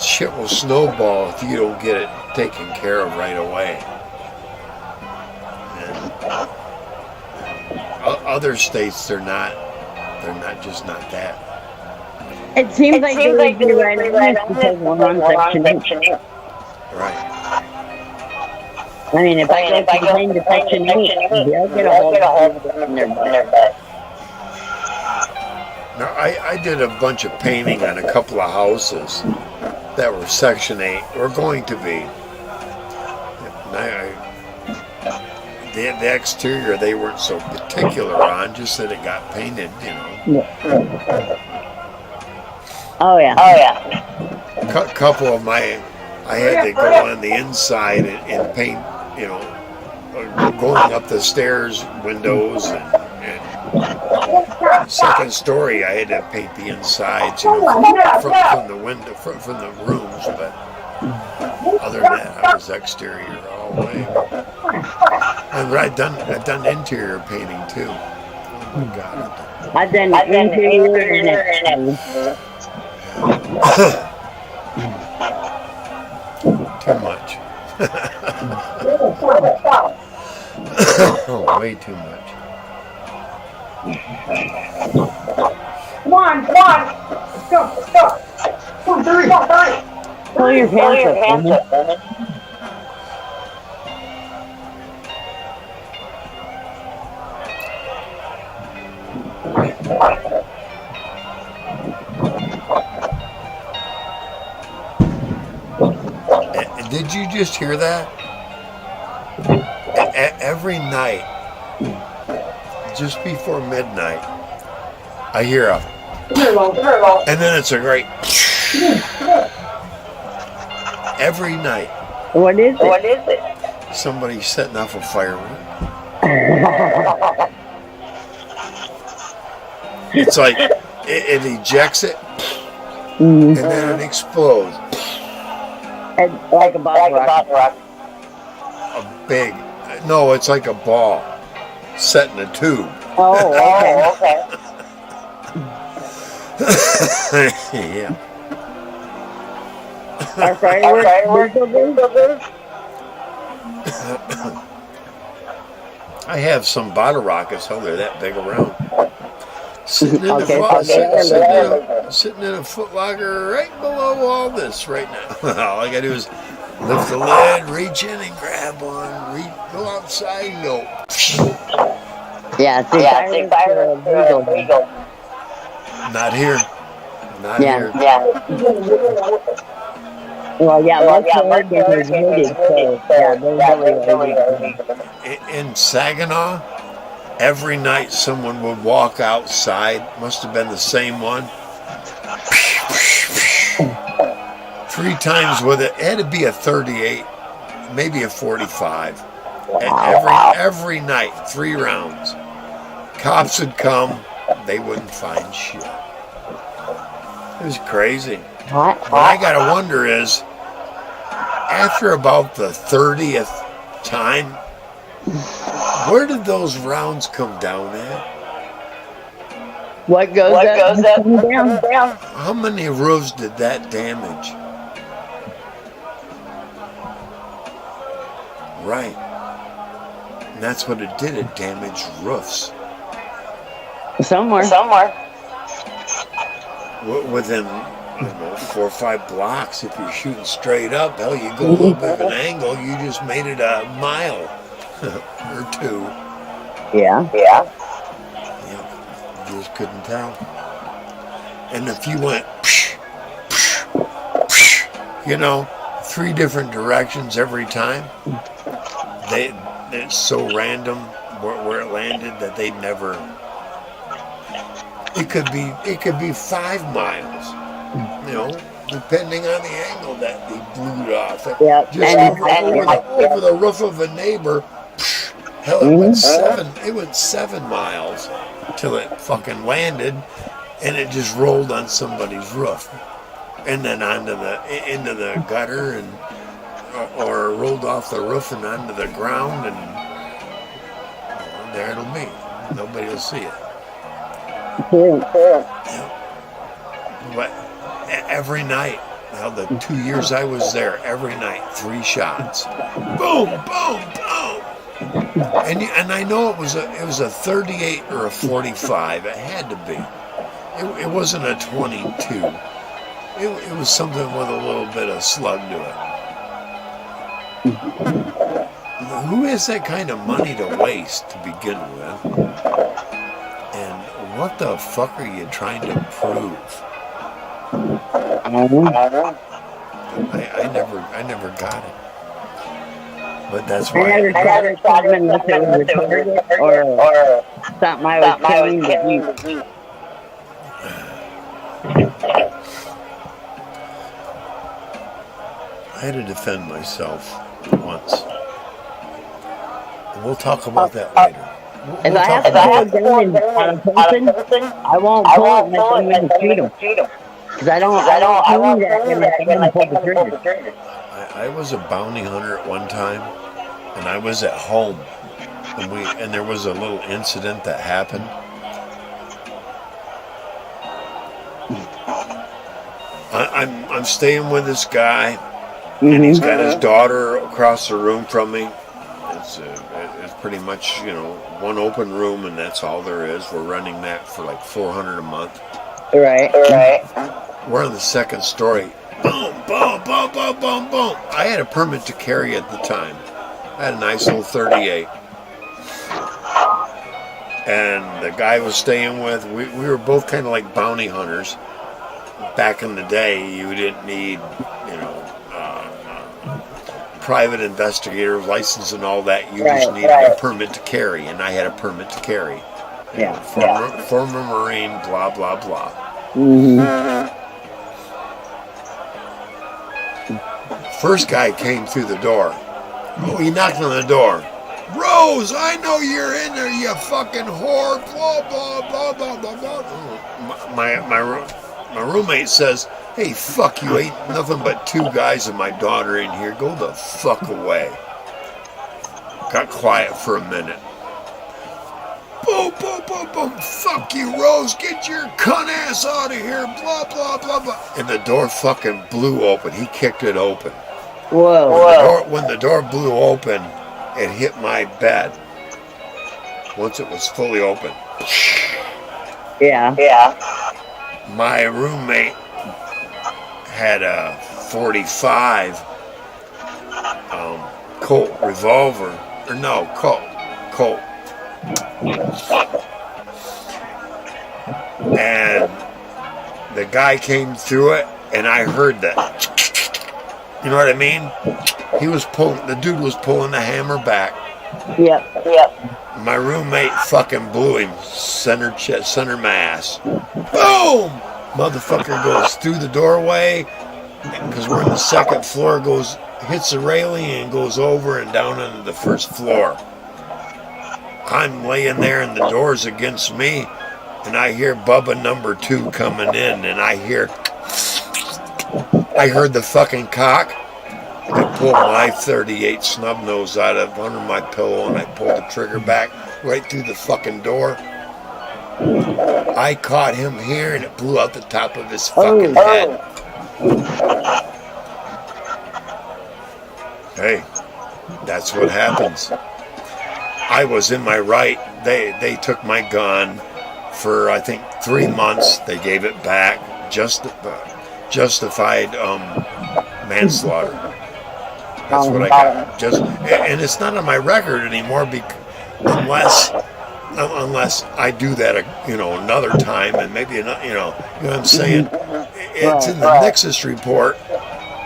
Speaker 1: shit will snowball if you don't get it taken care of right away. And other states, they're not just not that.
Speaker 2: It seems like they would be right on this because we're on Section 8.
Speaker 1: Right.
Speaker 2: I mean, if I go complain to Section 8, they'll get a hold of it in their butt.
Speaker 1: Now, I did a bunch of painting on a couple of houses that were Section 8, or going to be. And the exterior they weren't so particular on, just that it got painted, you know.
Speaker 2: Oh yeah.
Speaker 1: Couple of I had to go on the inside and paint, you know, going up the stairs, windows, and second story. I had to paint the insides, you know, from the window, from the rooms. But other than that, I was exterior all the way. And I've done interior painting too. Oh my God.
Speaker 2: I've done interior and
Speaker 1: too much. Oh, way too much.
Speaker 3: Come on. Let's go. Come on, hurry.
Speaker 2: pull your pants up, woman.
Speaker 1: Did you just hear that? Every night, just before midnight, I hear a, and then it's a great, every night.
Speaker 2: What is it?
Speaker 1: Somebody setting off a firework. It's like, it ejects it, and then it explodes.
Speaker 2: Like a bottle rocket.
Speaker 1: A big, no, it's like a ball set in a tube.
Speaker 2: Oh, okay.
Speaker 1: Yeah.
Speaker 2: Our fireworks
Speaker 1: I have some bottle rockets. How they're that big around. Sitting in a Foot Locker right below all this right now. All I gotta do is lift the lid, reach in and grab one, go outside and go.
Speaker 2: Yeah, fireworks are legal.
Speaker 1: Not here.
Speaker 2: Here. Well, most Oregon is wooded, so they're really illegal.
Speaker 1: In Saginaw, every night someone would walk outside, must have been the same one, 3 times with it. It had to be a 38, maybe a 45. Every night, 3 rounds. Cops would come, they wouldn't find shit. It was crazy. What I gotta wonder is, after about the 30th time, where did those rounds come down at?
Speaker 2: What goes up down?
Speaker 1: How many roofs did that damage? Right. And that's what it did. It damaged roofs.
Speaker 2: Somewhere.
Speaker 1: Within 4 or 5 blocks, if you're shooting straight up, hell, you go a little bit of an angle, you just made it a mile or 2.
Speaker 2: Yeah.
Speaker 1: Yeah. You just couldn't tell. And if you went, you know, 3 different directions every time, it's so random where it landed that they never. It could be 5 miles, you know, depending on the angle that they blew it off.
Speaker 2: Yep.
Speaker 1: Just over the roof of a neighbor. Hell, it went 7 miles till it fucking landed, and it just rolled on somebody's roof, and then into the gutter, and or rolled off the roof and onto the ground, and there it'll be. Nobody will see it. But every night, now the 2 years I was there, every night 3 shots, boom, boom, boom. And I know it was a 38 or a 45. It had to be. It wasn't a 22. It was something with a little bit of slug to it. Who has that kind of money to waste to begin with? And what the fuck are you trying to prove? I never got it. But that's why
Speaker 2: I never shot him unless it was a target or something I was killing with you.
Speaker 1: I had to defend myself once. And we'll talk about that later.
Speaker 2: If I have to pull a gun on a person, I won't pull it unless I'm going to shoot him. Because I don't mean that unless I'm going to pull the trigger.
Speaker 1: I was a bounty hunter at one time, and I was at home, and there was a little incident that happened. I'm staying with this guy, and he's got his daughter across the room from me. It's pretty much, you know, one open room, and that's all there is. We're running that for like $400 a month.
Speaker 2: Right.
Speaker 1: We're on the second story. Boom, boom, boom, boom, boom, boom. I had a permit to carry at the time. I had a nice little 38. And the guy I was staying with, we were both kind of like bounty hunters. Back in the day, you didn't need, you know, private investigator license and all that. You just needed a permit to carry, and I had a permit to carry.
Speaker 2: Yeah.
Speaker 1: Former Marine, blah, blah, blah. First guy came through the door. Oh, he knocked on the door. Rose, I know you're in there, you fucking whore. Blah, blah, blah, blah, blah, blah. My roommate says, hey, fuck you, ain't nothing but 2 guys and my daughter in here. Go the fuck away. Got quiet for a minute. Boom, boom, boom, boom. Fuck you, Rose. Get your cunt ass out of here. Blah, blah, blah, blah. And the door fucking blew open. He kicked it open.
Speaker 2: Whoa.
Speaker 1: When the door blew open, it hit my bed. Once it was fully open.
Speaker 2: Yeah.
Speaker 1: My roommate had a 45 Colt revolver. Or no, Colt. And the guy came through it, and I heard that. You know what I mean? The dude was pulling the hammer back.
Speaker 2: Yep.
Speaker 1: My roommate fucking blew him center mass. Boom! Motherfucker goes through the doorway, because we're on the second floor, hits the railing and goes over and down onto the first floor. I'm laying there and the door's against me, and I hear Bubba number 2 coming in, and I heard the fucking cock. I pulled my 38 snub nose out of under my pillow, and I pulled the trigger back right through the fucking door. I caught him here, and it blew out the top of his fucking head. Hey, that's what happens. I was in my right. They took my gun for, I think, 3 months. They gave it back. Justified manslaughter. That's what I got. And it's not on my record anymore, unless unless I do that, another time, and maybe another, what I'm saying. It's in the Nixus report,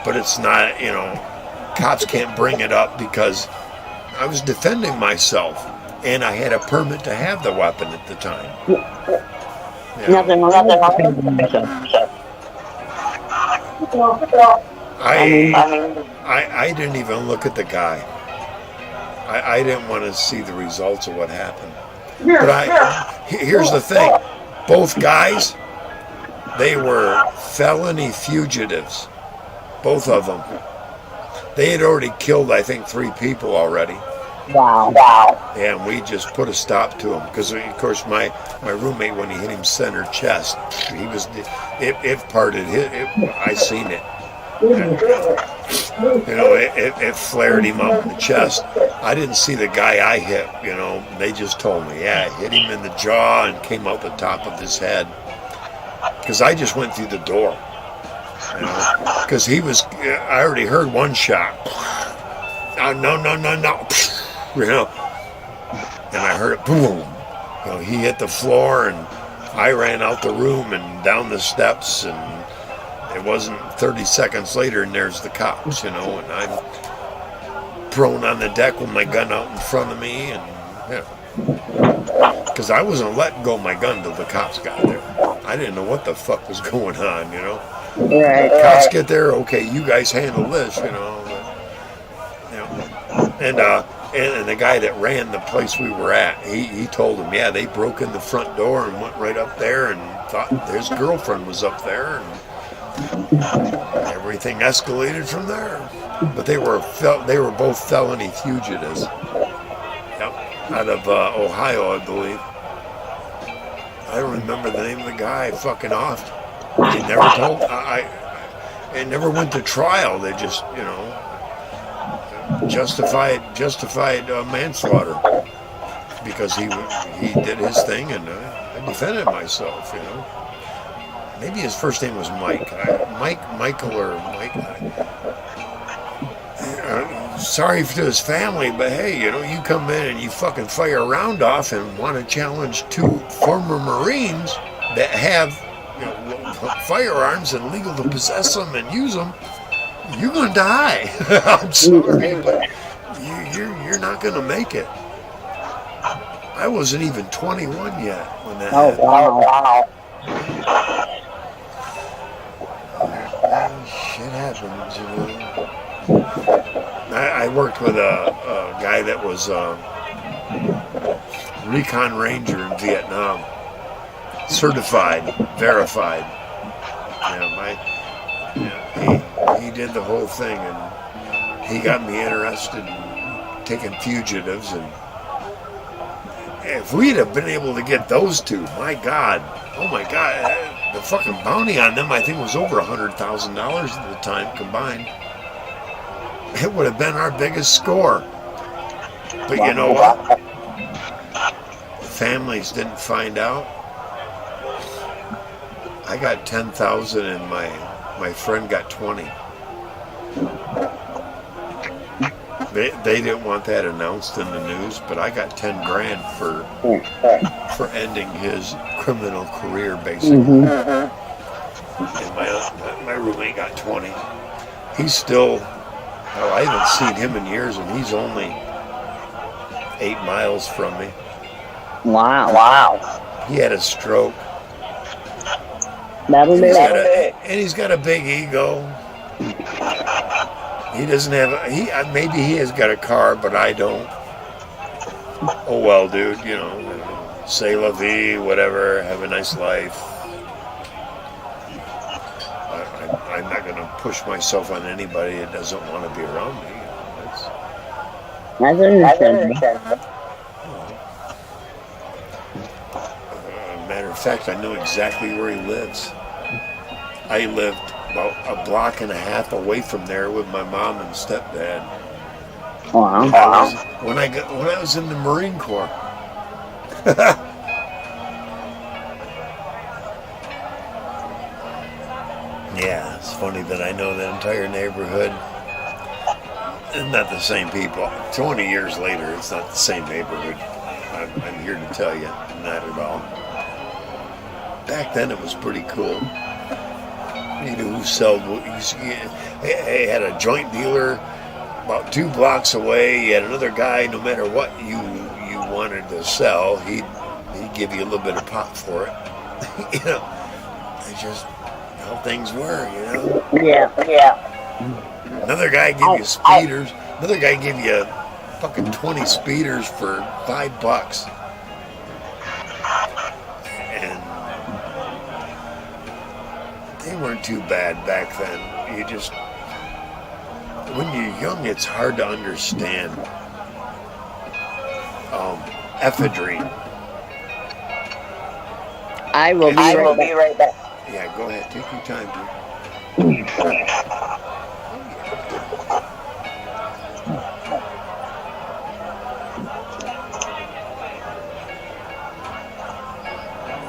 Speaker 1: but it's not. Cops can't bring it up because I was defending myself, and I had a permit to have the weapon at the time.
Speaker 2: Nothing wrong with myself.
Speaker 1: I didn't even look at the guy. I didn't want to see the results of what happened. But here's the thing. Both guys, they were felony fugitives. Both of them. They had already killed, I think, 3 people already.
Speaker 2: Wow.
Speaker 1: And we just put a stop to him. Because, of course, my roommate, when he hit him center chest, it parted. I seen it. It flared him up in the chest. I didn't see the guy I hit, They just told me, yeah, hit him in the jaw and came out the top of his head. Because I just went through the door. Because I already heard one shot. No. And I heard it, boom. He hit the floor, and I ran out the room and down the steps, and it wasn't 30 seconds later, and there's the cops, and I'm prone on the deck with my gun out in front of me, and because I wasn't letting go of my gun till the cops got there. I didn't know what the fuck was going on,
Speaker 2: Right.
Speaker 1: Cops get there, okay, you guys handle this, And the guy that ran the place we were at, he told him, yeah, they broke in the front door and went right up there and thought his girlfriend was up there, and everything escalated from there. But they were both felony fugitives. Yep, out of Ohio, I believe. I don't remember the name of the guy. Fucking off. They never told. It never went to trial. They just, justified manslaughter because he did his thing, and I defended myself. Maybe his first name was Mike. Michael or Mike. Sorry to his family, but hey, you come in and you fucking fire a round off and want to challenge 2 former Marines that have firearms and legal to possess them and use them, you're gonna die. I'm sorry, but you're not gonna make it. I wasn't even 21 yet when that happened.
Speaker 2: Wow.
Speaker 1: Shit happens, I worked with a guy that was a recon ranger in Vietnam, certified, verified. He did the whole thing, and he got me interested in taking fugitives. And if we'd have been able to get those 2, my God, the fucking bounty on them, I think, was over $100,000 at the time combined. It would have been our biggest score. But you know what? The families didn't find out. I got 10,000 and my friend got 20. They didn't want that announced in the news, but I got 10 grand for ending his criminal career, basically. And my roommate got 20. He's still, I haven't seen him in years, and he's only 8 miles from me.
Speaker 2: Wow.
Speaker 1: He had a stroke.
Speaker 2: That'll do it.
Speaker 1: And he's got a big ego. He doesn't have maybe he has got a car, but I don't. Oh well, dude, say la vie, whatever, have a nice life. I'm not going to push myself on anybody that doesn't want to be around me.
Speaker 2: That's understandable.
Speaker 1: Matter of fact, I know exactly where he lives. I lived about a block and a half away from there with my mom and stepdad.
Speaker 2: Wow.
Speaker 1: When I was in the Marine Corps. Yeah, it's funny that I know the entire neighborhood. It's not the same people. 20 years later, it's not the same neighborhood. I'm here to tell you. Not at all. Back then it was pretty cool. You knew who sold. He had a joint dealer about 2 blocks away. You had another guy. No matter what you wanted to sell, he'd give you a little bit of pop for it. You know, it's just how things were. You know.
Speaker 2: Yeah.
Speaker 1: Another guy give you speeders. Another guy give you fucking 20 speeders for $5. And they weren't too bad back then. You just, when you're young, it's hard to understand. Ephedrine.
Speaker 2: I will be right back.
Speaker 1: Yeah, go ahead. Take your time, dude.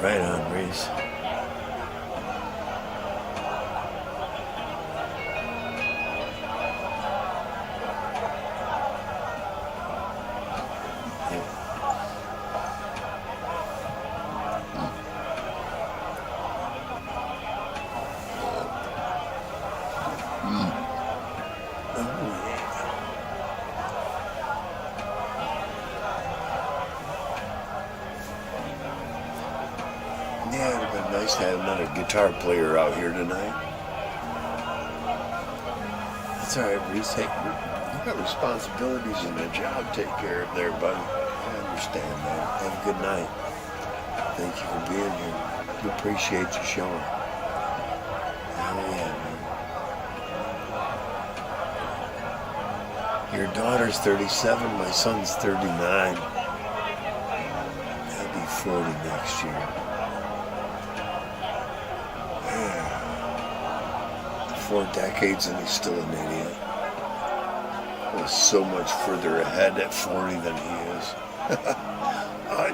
Speaker 1: Right on, Reese. Yeah, it'd have been nice to have another guitar player out here tonight. That's all right, Reese. Hey, you've got responsibilities and a job to take care of there, buddy. I understand, man. Have a good night. Thank you for being here. We appreciate you showing. Hell yeah, man. Your daughter's 37, my son's 39. He'll be 40 next year. 4 decades and he's still an idiot. He's so much further ahead at 40 than he is.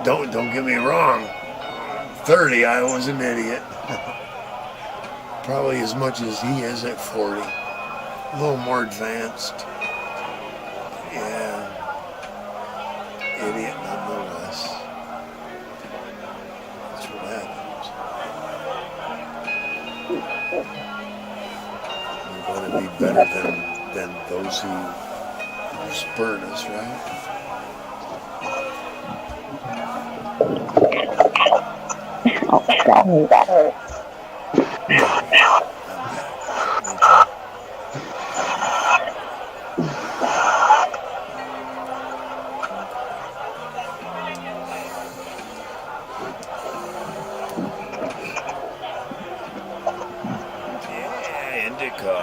Speaker 1: Don't get me wrong. 30, I was an idiot. Probably as much as he is at 40. A little more advanced. Yeah. Idiot nonetheless. That's what happens. We want to be better than those who spurn us, right?
Speaker 2: Oh, that hurt.
Speaker 1: Yeah, indica.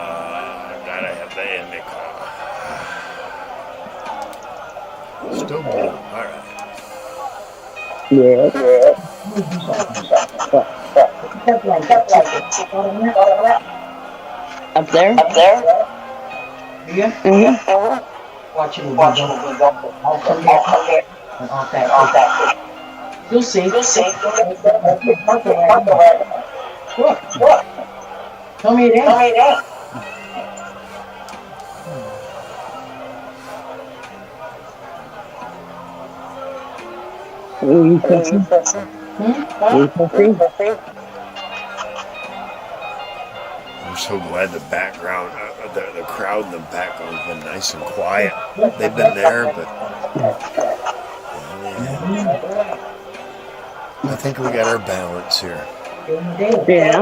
Speaker 1: Gotta have the indica. Still blue. All right.
Speaker 2: Yeah. Up there?
Speaker 3: Yeah?
Speaker 2: Mm-hmm.
Speaker 3: Watch it. I'll come here. And off that. You'll see. Look. Tell me it ain't.
Speaker 2: You can see.
Speaker 1: I'm so glad the background, the crowd in the background has been nice and quiet. They've been there, but I think we got our balance here.
Speaker 2: Yeah.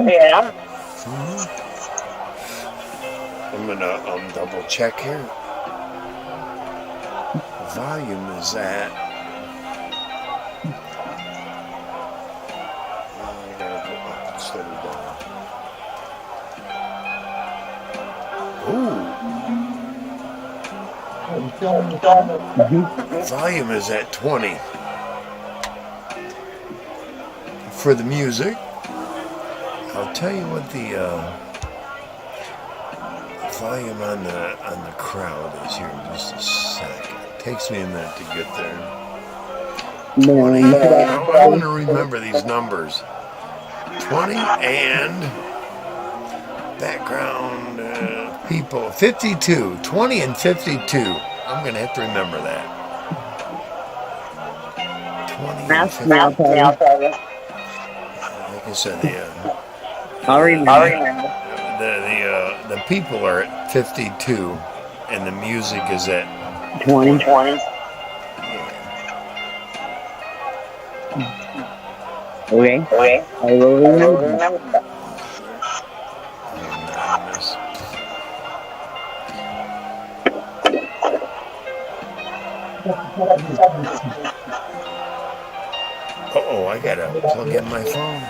Speaker 1: I'm gonna double check here. Volume is at. I gotta go up instead of down. Ooh. Volume is at 20. For the music, I'll tell you what the volume on the crowd is here in just a second. It takes me a minute to get there. 20. I want to remember these numbers. 20 and background people 52. 20 and 52. I'm gonna have to remember that. 20 and
Speaker 2: Ask
Speaker 1: 50.
Speaker 2: me, I'll tell you.
Speaker 1: Like I said,
Speaker 2: I'll remember.
Speaker 1: the people are at 52, and the music is at
Speaker 2: 20. Okay. I will remember.
Speaker 1: anonymous. Uh-oh, I gotta plug in my phone.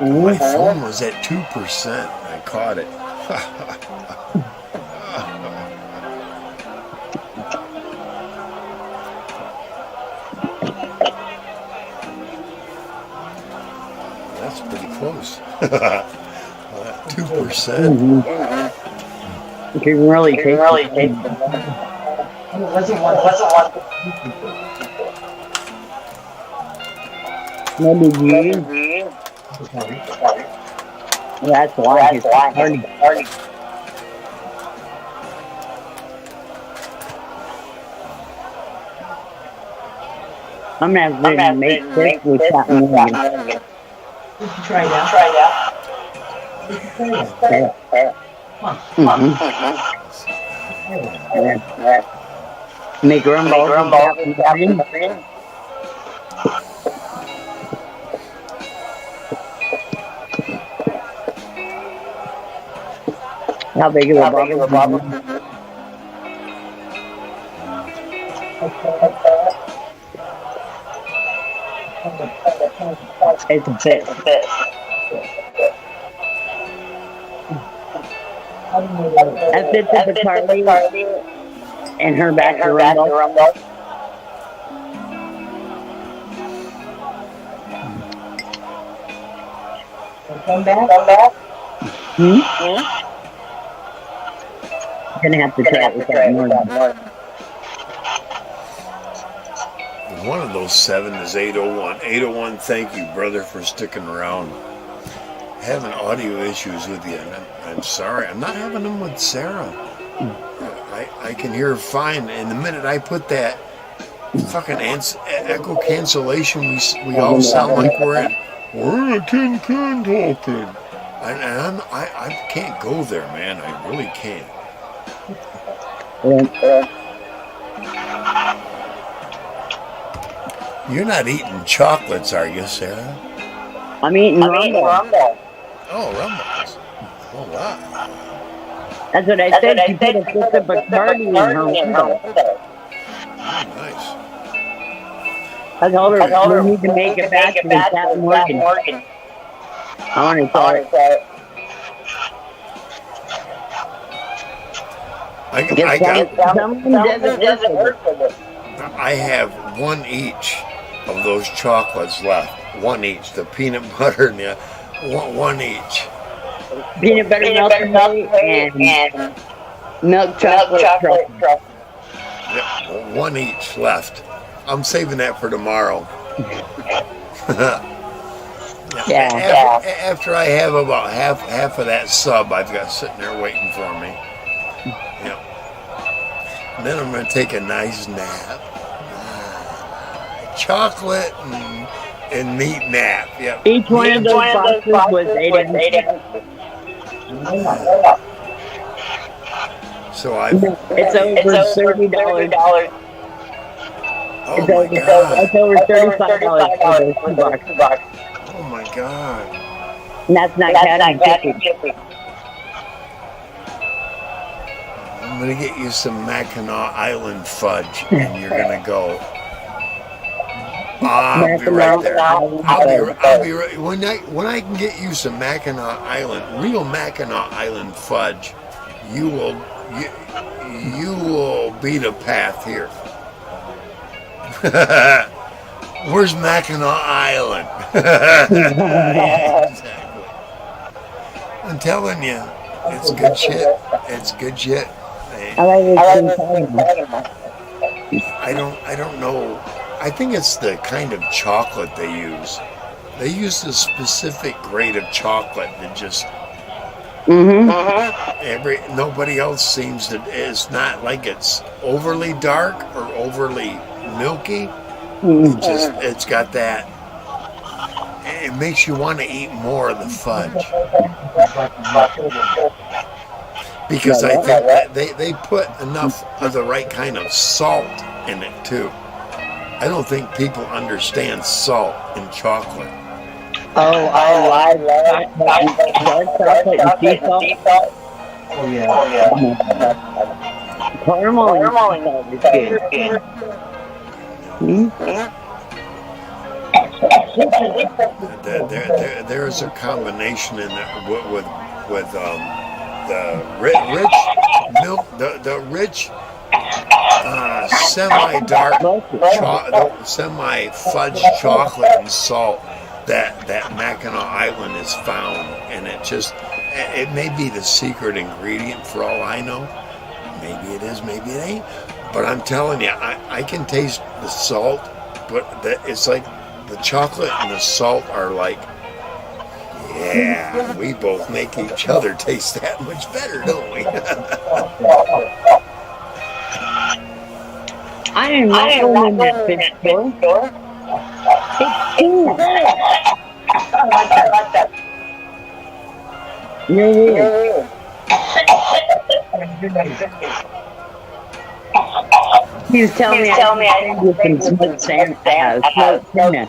Speaker 1: My phone was at 2%. I caught it. That's pretty close. 2%.
Speaker 2: You can really take it. Maybe you. That's why it's party. I'm gonna have to make this with that Morgan.
Speaker 3: Try it out.
Speaker 2: Make rumble with that Morgan. How big is the bubble? It's a fit. That fits at the party and her back to rumble.
Speaker 3: Come back.
Speaker 2: Gonna have to try it with that Morgan.
Speaker 1: One of those 7 is 801. 801, thank you, brother, for sticking around. Having audio issues with you. I'm sorry. I'm not having them with Sarah. I can hear her fine. And the minute I put that fucking echo cancellation, we all sound like we're in a tin can talking. I can't go there, man. I really can't. You're not eating chocolates, are you, Sarah?
Speaker 2: I'm eating rumble.
Speaker 1: Oh, Rumbles. Oh, wow.
Speaker 2: That's what I said. She put a fifth of Bacardi in her window.
Speaker 1: Oh, nice.
Speaker 2: I told her we need to make it back to the Cat Morgan. I want to try it.
Speaker 1: I have one each of those chocolates left. One each. The peanut butter and the one each.
Speaker 2: Peanut butter milk and milk chocolate.
Speaker 1: Yep, one each left. I'm saving that for tomorrow.
Speaker 2: Yeah.
Speaker 1: After I have about half of that sub I've got sitting there waiting for me. Yep. And then I'm going to take a nice nap. Chocolate and meat nap. Yep.
Speaker 2: Each one of those boxes was 8 ounces.
Speaker 1: So
Speaker 2: it's over $30.
Speaker 1: Oh my God.
Speaker 2: It's over $35 for those 2 boxes.
Speaker 1: Oh my God.
Speaker 2: And that's not counting shipping.
Speaker 1: I'm gonna get you some Mackinac Island fudge, and you're gonna go. I'll be right there. I'll be right. When I can get you some Mackinac Island, real Mackinac Island fudge, you will beat a path here. Where's Mackinac Island? Exactly. I'm telling you, it's good shit. It's good shit. I don't know I think it's the kind of chocolate they use. They use a specific grade of chocolate that just nobody else seems to. It's not like it's overly dark or overly milky. It's got that. It makes you want to eat more of the fudge because I think that they put enough of the right kind of salt in it too. I don't think people understand salt in chocolate.
Speaker 2: Oh, I love dark chocolate and sea salt.
Speaker 4: Oh yeah.
Speaker 2: Caramel and salt is good.
Speaker 1: There is a combination in there with the rich milk, the rich semi-dark, semi-fudge chocolate and salt that Mackinac Island is found, and it may be the secret ingredient for all I know. Maybe it is, maybe it ain't. But I'm telling you, I can taste the salt, but it's like the chocolate and the salt are like, yeah, we both make each other taste that much better, don't we?
Speaker 2: I am not going in that fish store. It's too good. I like that. Yeah. He was telling me I was some smoked tuna.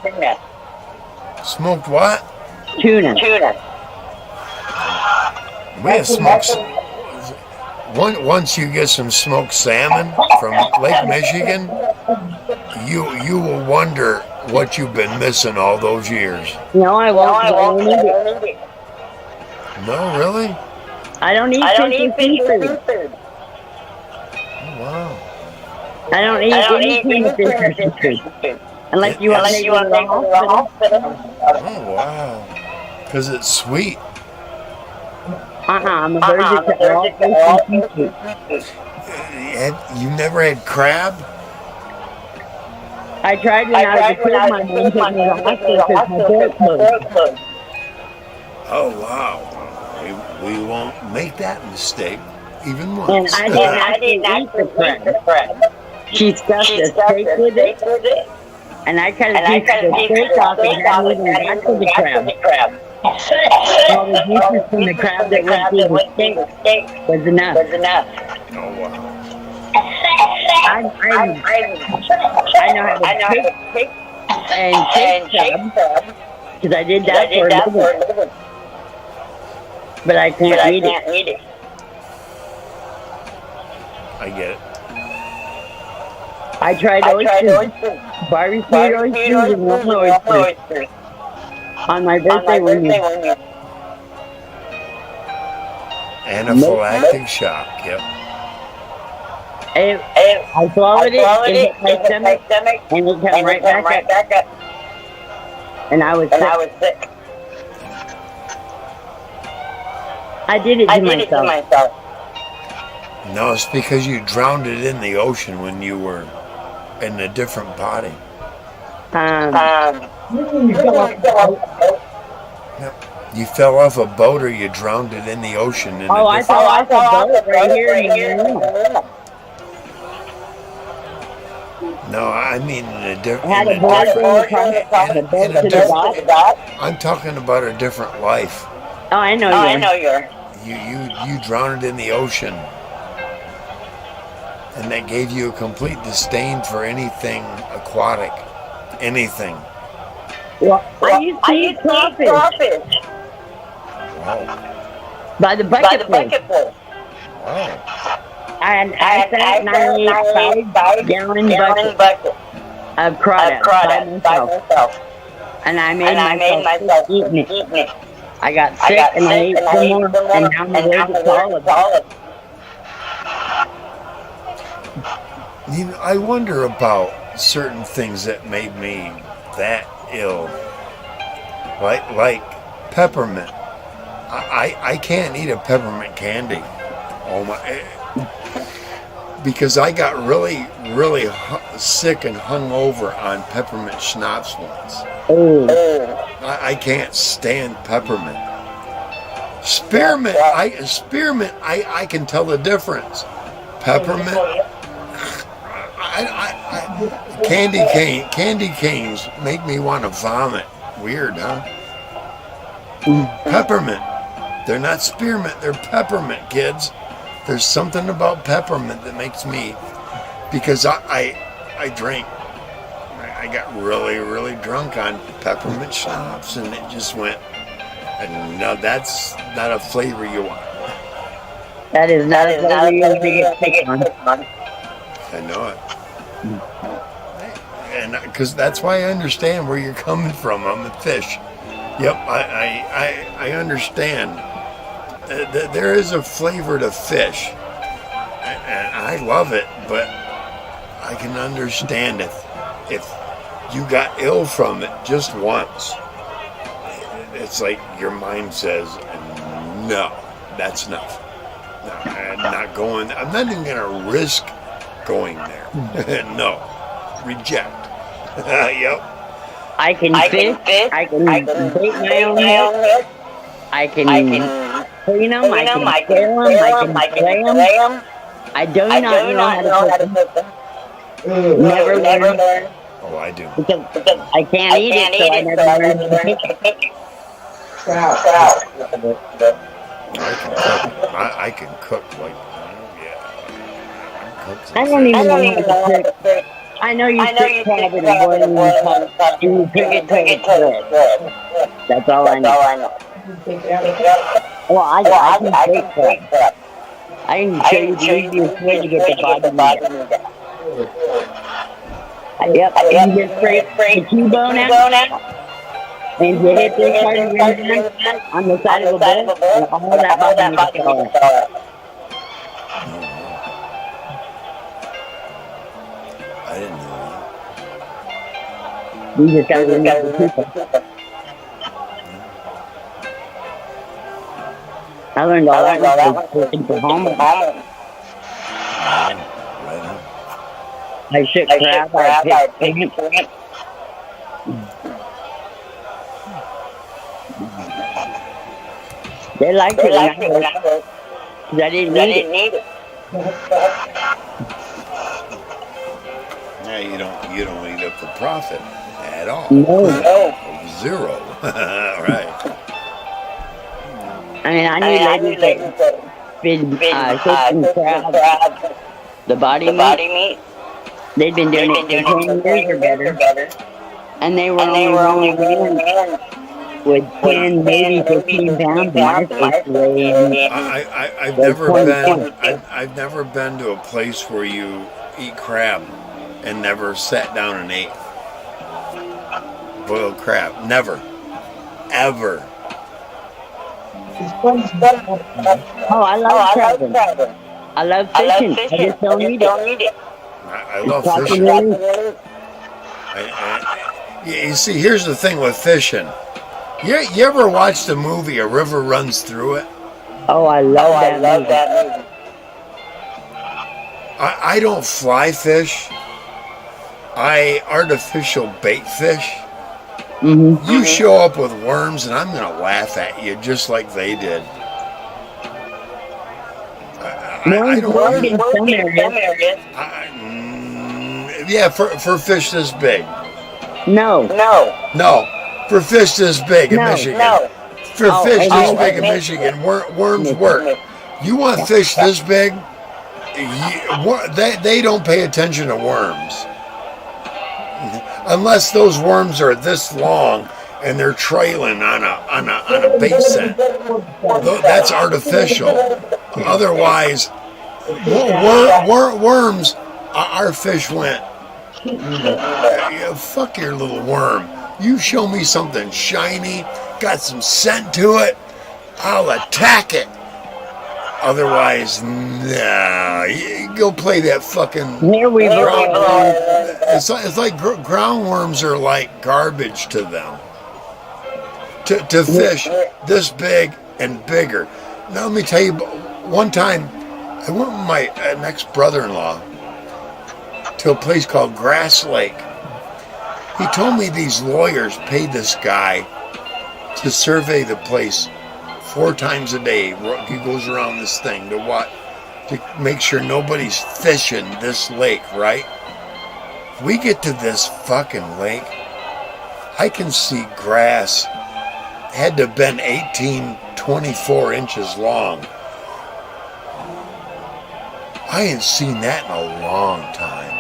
Speaker 1: Smoked what?
Speaker 2: Tuna.
Speaker 1: We have smoked. Once you get some smoked salmon from Lake Michigan, you will wonder what you've been missing all those years.
Speaker 2: No, I won't eat it.
Speaker 1: No, really?
Speaker 2: I don't eat fish and seafood.
Speaker 1: Oh, wow.
Speaker 2: I don't eat anything with fish and seafood. Unless you want to take me to the hospital.
Speaker 1: Oh, wow. Because it's sweet.
Speaker 2: I'm allergic to all fish and seafood.
Speaker 1: You never had crab?
Speaker 2: I tried when I was a kid. My mom took me to the hospital because my throat closed.
Speaker 1: Oh, wow. We won't make that mistake even once.
Speaker 2: And I didn't eat the crab. She stuffed a steak with it. And I cut a piece of the steak off and hadn't even got to the crab. All the juices from the crab that went through the steak was enough.
Speaker 1: Oh, wow.
Speaker 2: I know how to pick and shake crab because I did that for a living. But I can't eat it.
Speaker 1: I get it.
Speaker 2: I tried oysters, barbecue oysters and no oysters. On my birthday one year.
Speaker 1: Anaphylactic shock, yep.
Speaker 2: I swallowed it, it hit my stomach, and it came right back up. And I was sick. I did it to myself.
Speaker 1: No, it's because you drowned it in the ocean when you were in a different body. You fell off a boat or you drowned it in the ocean.
Speaker 2: I fell off a boat right here.
Speaker 1: No, I mean in a different. I'm talking about a different life.
Speaker 2: Oh, I know you.
Speaker 1: You drowned it in the ocean, and that gave you a complete disdain for anything aquatic, anything.
Speaker 2: Well, I used to eat crawfish.
Speaker 1: Wow.
Speaker 2: By the bucket full.
Speaker 1: Wow.
Speaker 2: And I sat 98 gallon bucket of crawdad by myself. And I made myself eating it. I got sick and I ate some more, and now I'm allergic to all of it.
Speaker 1: You know, I wonder about certain things that made me that ill, like peppermint. I can't eat a peppermint candy. Oh my! because I got really, really sick and hung over on peppermint schnapps once.
Speaker 2: Oh,
Speaker 1: I can't stand peppermint. Spearmint, I can tell the difference. Peppermint, candy canes make me want to vomit. Weird, huh? Peppermint, they're not spearmint, they're peppermint, kids. There's something about peppermint that makes me, because I drank, I got really, really drunk on peppermint schnapps, and it just went, and no, that's not a flavor you want.
Speaker 2: that is not a flavor you want to get sick on.
Speaker 1: I know it. And because that's why I understand where you're coming from on the fish. Yep, I understand. There is a flavor to fish, and I love it, but I can understand if you got ill from it just once. It's like your mind says, no, that's enough. No, I'm not going. I'm not even going to risk going there. No, reject. Yep.
Speaker 2: I can fish. I can bait my own hook. I can clean them. I can sell them. I can flay them. I do not know how to cook them. Never learned.
Speaker 1: Oh, I do.
Speaker 2: Because I can't eat it, so I never learned how to cook it.
Speaker 1: I can cook like, yeah.
Speaker 2: I don't even know how to cook. I know you cook crab in a boiling pot and you cook it till it's good. That's all I know. Well, I can bake crab. I can show you the easiest way to get the bottom meat out. Yep, you just scrape the T-bone out, and you hit this part of your hand on the side of the bowl, and all that bottom meat is all right.
Speaker 1: I didn't know
Speaker 2: You just gotta remove the people. I learned all that was cooking for home.
Speaker 1: that. Right on.
Speaker 2: I shook crab, I picked shrimp. They liked it when I worked, 'cause I didn't need it.
Speaker 1: Yeah, you don't eat up the profit at all.
Speaker 2: No.
Speaker 1: Zero. Right.
Speaker 2: I mean, I knew ladies that been cooking crab, the body meat. They'd been doing it for 10 years or better. And they were only running with 10, maybe 15 pounds. My fish weighed in.
Speaker 1: I've never been to a place where you eat crab and never sat down and ate boiled crab. Never. Ever.
Speaker 2: Oh, I love crabbing. I love fishing. I just don't eat it.
Speaker 1: I love fishing. You see, here's the thing with fishing. You ever watched the movie A River Runs Through It?
Speaker 2: Oh, I love that movie.
Speaker 1: I don't fly fish. I artificial bait fish.
Speaker 2: Mm-hmm.
Speaker 1: You show up with worms and I'm going to laugh at you just like they did.
Speaker 2: Worms work in some areas.
Speaker 1: Yeah, for fish this big.
Speaker 2: No.
Speaker 1: No, for fish this big in Michigan. For fish this big in
Speaker 2: okay.
Speaker 1: Michigan, worms work. You want fish this big? They don't pay attention to worms. Unless those worms are this long and they're trailing on a bait scent. That's artificial. Otherwise, worms, our fish went, yeah, fuck your little worm. You show me something shiny, got some scent to it, I'll attack it. Otherwise, nah. Go play that fucking.
Speaker 2: Here we go.
Speaker 1: It's like ground worms are like garbage to them. To fish this big and bigger. Now let me tell you, one time I went with my next brother-in-law to a place called Grass Lake. He told me these lawyers paid this guy to survey the place 4 times a day. He goes around this thing to what? To make sure nobody's fishing this lake, right? We get to this fucking lake. I can see grass had to have been 18, 24 inches long. I ain't seen that in a long time.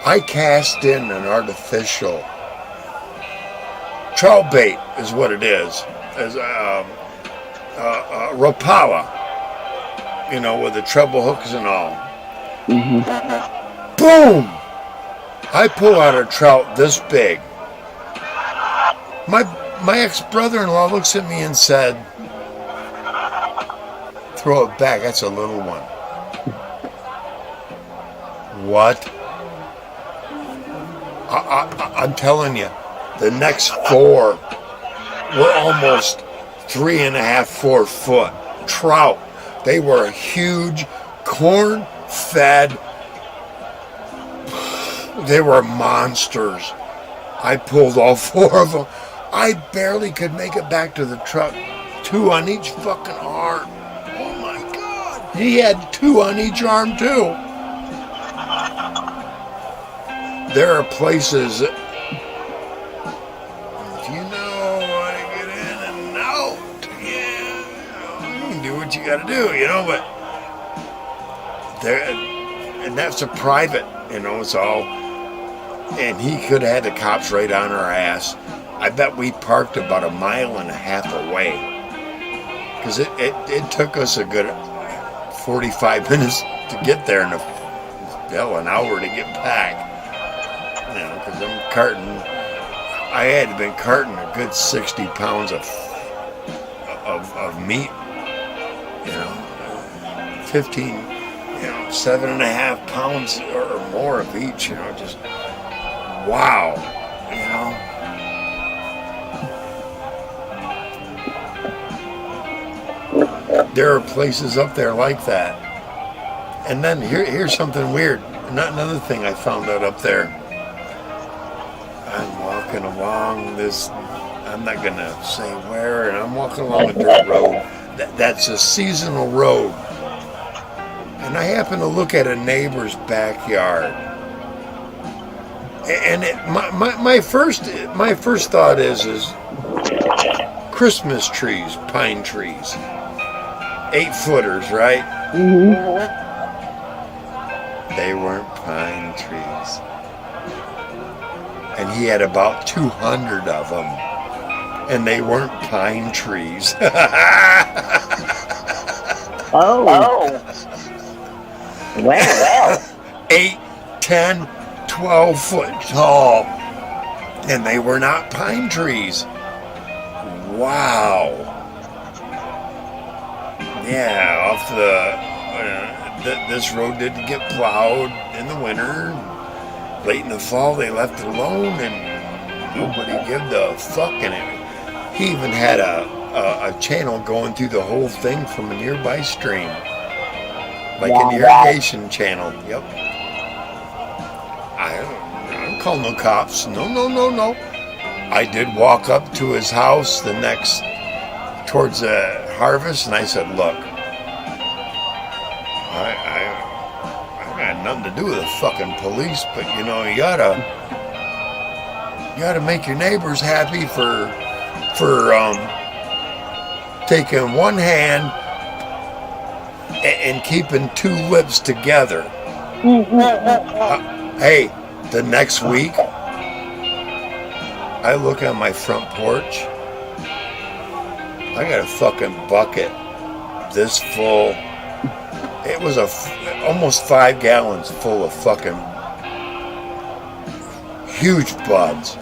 Speaker 1: I cast in an artificial trout bait is what it is. As Rapala, you know, with the treble hooks and all. Boom! I pull out a trout this big. My ex-brother-in-law looks at me and said, "Throw it back, that's a little one." What? I'm telling you, the next 4 were almost 3.5, 4 foot trout. They were huge, corn-fed. They were monsters. I pulled all 4 of them. I barely could make it back to the truck. 2 on each fucking arm. Oh my God. He had 2 on each arm too. There are places, if you know how to get in and out, yeah, you can do what you gotta do, you know, but there, and that's a private, you know, it's all, and he could have had the cops right on our ass. I bet we parked about 1.5 miles away, because it took us a good 45 minutes to get there and an hour to get back. You know, because I'm carting, I had been carting a good 60 pounds of meat, you know, 15, 7.5 pounds or more of each, you know, just, wow, you know. There are places up there like that. And then here's something weird. Another thing I found out up there. I'm walking along this, I'm not going to say where, and I'm walking along a dirt road. That's a seasonal road. And I happen to look at a neighbor's backyard. And my first thought is Christmas trees, pine trees. 8-footers, right? They weren't pine trees. And he had about 200 of them. And they weren't pine trees.
Speaker 2: Oh. Wow.
Speaker 1: 8, 10, 12 foot tall. And they were not pine trees. Wow. Yeah, off this road didn't get plowed in the winter. Late in the fall, they left it alone, and nobody gave the fuck in it. He even had a channel going through the whole thing from a nearby stream, like an irrigation channel. Yep. I don't call no cops. No. I did walk up to his house towards the harvest, and I said, "Look, I got nothing to do with the fucking police, but you know, you gotta make your neighbors happy for taking one hand and keeping 2 lips together." Hey, the next week, I look on my front porch. I got a fucking bucket this full. It was almost 5 gallons full of fucking huge buds.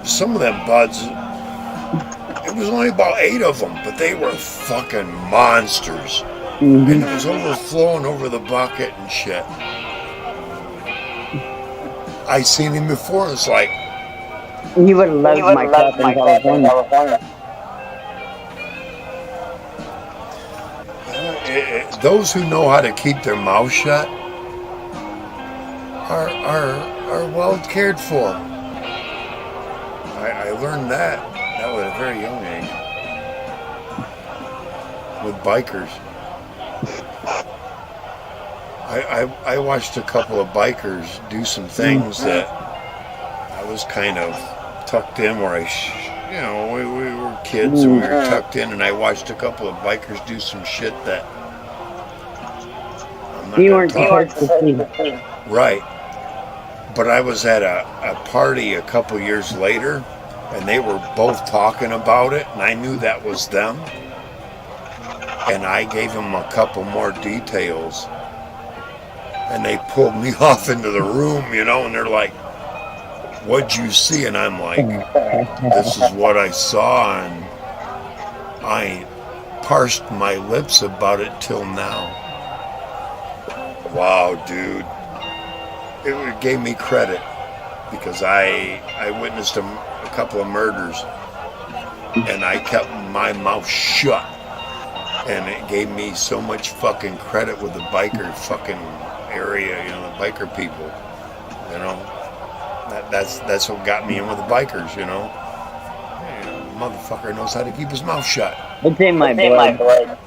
Speaker 1: Some of them buds, it was only about 8 of them, but they were fucking monsters. And it was overflowing over the bucket and shit. I seen him before, it's like,
Speaker 2: You would have loved my crop in California.
Speaker 1: those who know how to keep their mouth shut are well cared for. I learned that at a very young age with bikers. I watched a couple of bikers do some things that I was kind of tucked in where we were kids and we were tucked in, and I watched a couple of bikers do some shit that I'm not
Speaker 2: You
Speaker 1: gonna
Speaker 2: weren't
Speaker 1: talk.
Speaker 2: supposed to see.
Speaker 1: Right. But I was at a party a couple years later, and they were both talking about it, and I knew that was them. And I gave them a couple more details, and they pulled me off into the room, and they're like, "What'd you see?" And I'm like, "This is what I saw," and I parsed my lips about it till now. Wow, dude. It gave me credit because I witnessed a couple of murders, and I kept my mouth shut, and it gave me so much fucking credit with the biker fucking area, the biker people, that's what got me in with the bikers, Hey, motherfucker knows how to keep his mouth shut.
Speaker 2: It's in my blood.
Speaker 1: Man,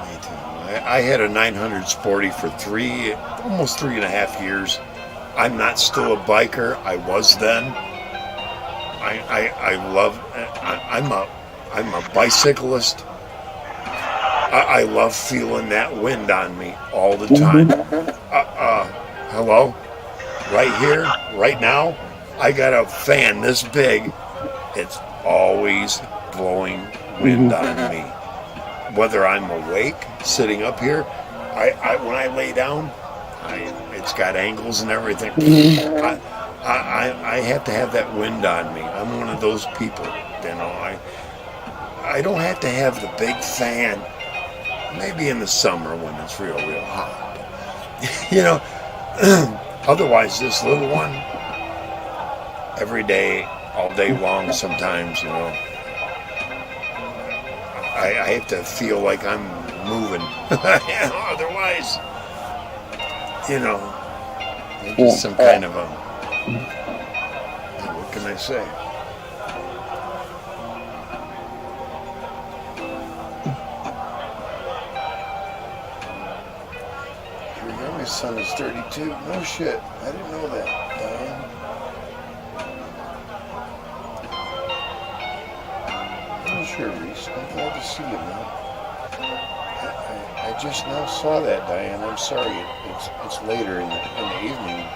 Speaker 1: me too. I had a 900 Sporty for almost 3.5 years. I'm not still a biker. I was then. I'm a bicyclist. I love feeling that wind on me all the time. Hello? Right here, right now, I got a fan this big. It's always blowing wind on me. Whether I'm awake, sitting up here, when I lay down, it's got angles and everything. I have to have that wind on me. I'm one of those people, I don't have to have the big fan. Maybe in the summer when it's real hot. Otherwise, this little one, every day, all day long, sometimes, I have to feel like I'm moving. Otherwise, it's just some kind of what can I say? My son is 32. No shit. I didn't know that, Diane. Oh, sure, Reese. I'm glad to see you, man. I just now saw that, Diane. I'm sorry. It's later in the evening.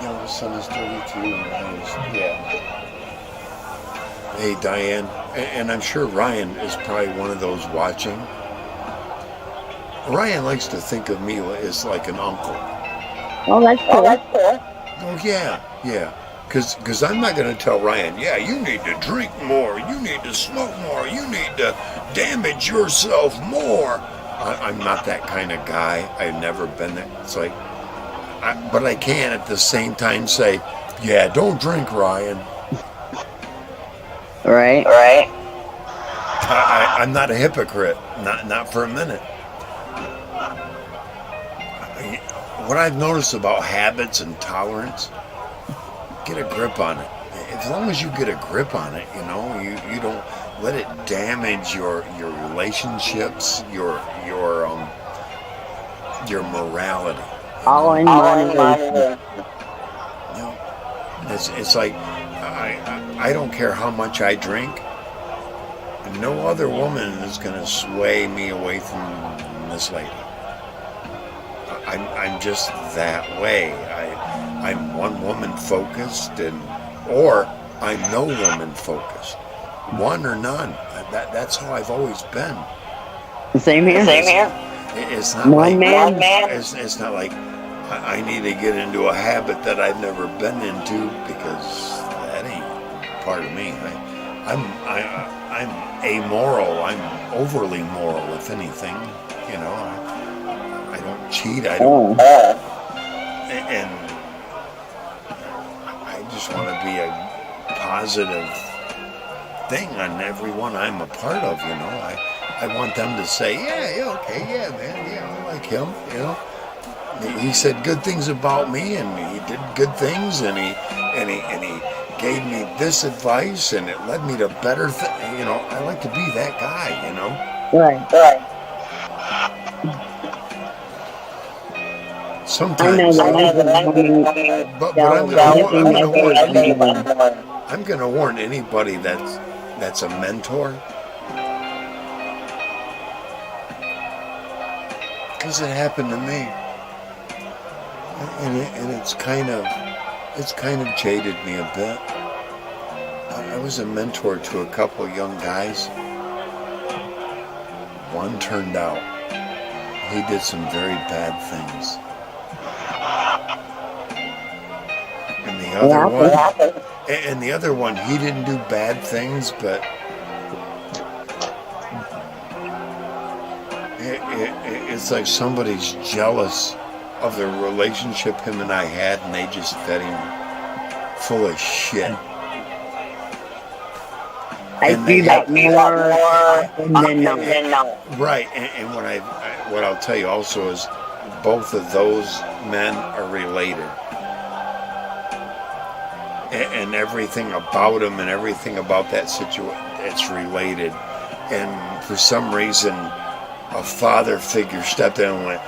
Speaker 1: My son is 32. Yeah. Hey, Diane. And I'm sure Ryan is probably one of those watching. Ryan likes to think of me as like an uncle.
Speaker 2: Oh, that's cool.
Speaker 1: Oh, yeah. Because I'm not going to tell Ryan, yeah, you need to drink more, you need to smoke more, you need to damage yourself more. I'm not that kind of guy. I've never been that. It's like, but I can at the same time say, yeah, don't drink, Ryan.
Speaker 2: Right.
Speaker 1: I'm not a hypocrite. Not for a minute. What I've noticed about habits and tolerance, get a grip on it. As long as you get a grip on it, you don't let it damage your relationships, your morality.
Speaker 2: All in moderation.
Speaker 1: It's like I don't care how much I drink. No other woman is going to sway me away from this lady. I'm just that way. I'm one woman focused, or I'm no woman focused. One or none. That's how I've always been.
Speaker 2: Same here.
Speaker 1: It's not
Speaker 2: One
Speaker 1: like
Speaker 2: man.
Speaker 1: It's not like I need to get into a habit that I've never been into, because that ain't part of me. I'm amoral. I'm overly moral, if anything. I don't cheat. I don't. And I just want to be a positive thing on everyone I'm a part of. I want them to say, yeah, okay, yeah, man, yeah, I like him. He said good things about me, and he did good things, and he gave me this advice, and it led me to better things. I like to be that guy.
Speaker 2: Right.
Speaker 1: Sometimes,
Speaker 2: I know
Speaker 1: but I'm gonna warn anybody that's a mentor, because it happened to me, and it's kind of jaded me a bit. I was a mentor to a couple young guys. One turned out he did some very bad things. And the other one, he didn't do bad things, but it's like somebody's jealous of the relationship him and I had, and they just fed him full of shit.
Speaker 2: I see that more than no.
Speaker 1: Right, and what I'll tell you also is both of those men are related. And everything about him and everything about that situation, it's related. And for some reason, a father figure stepped in and went,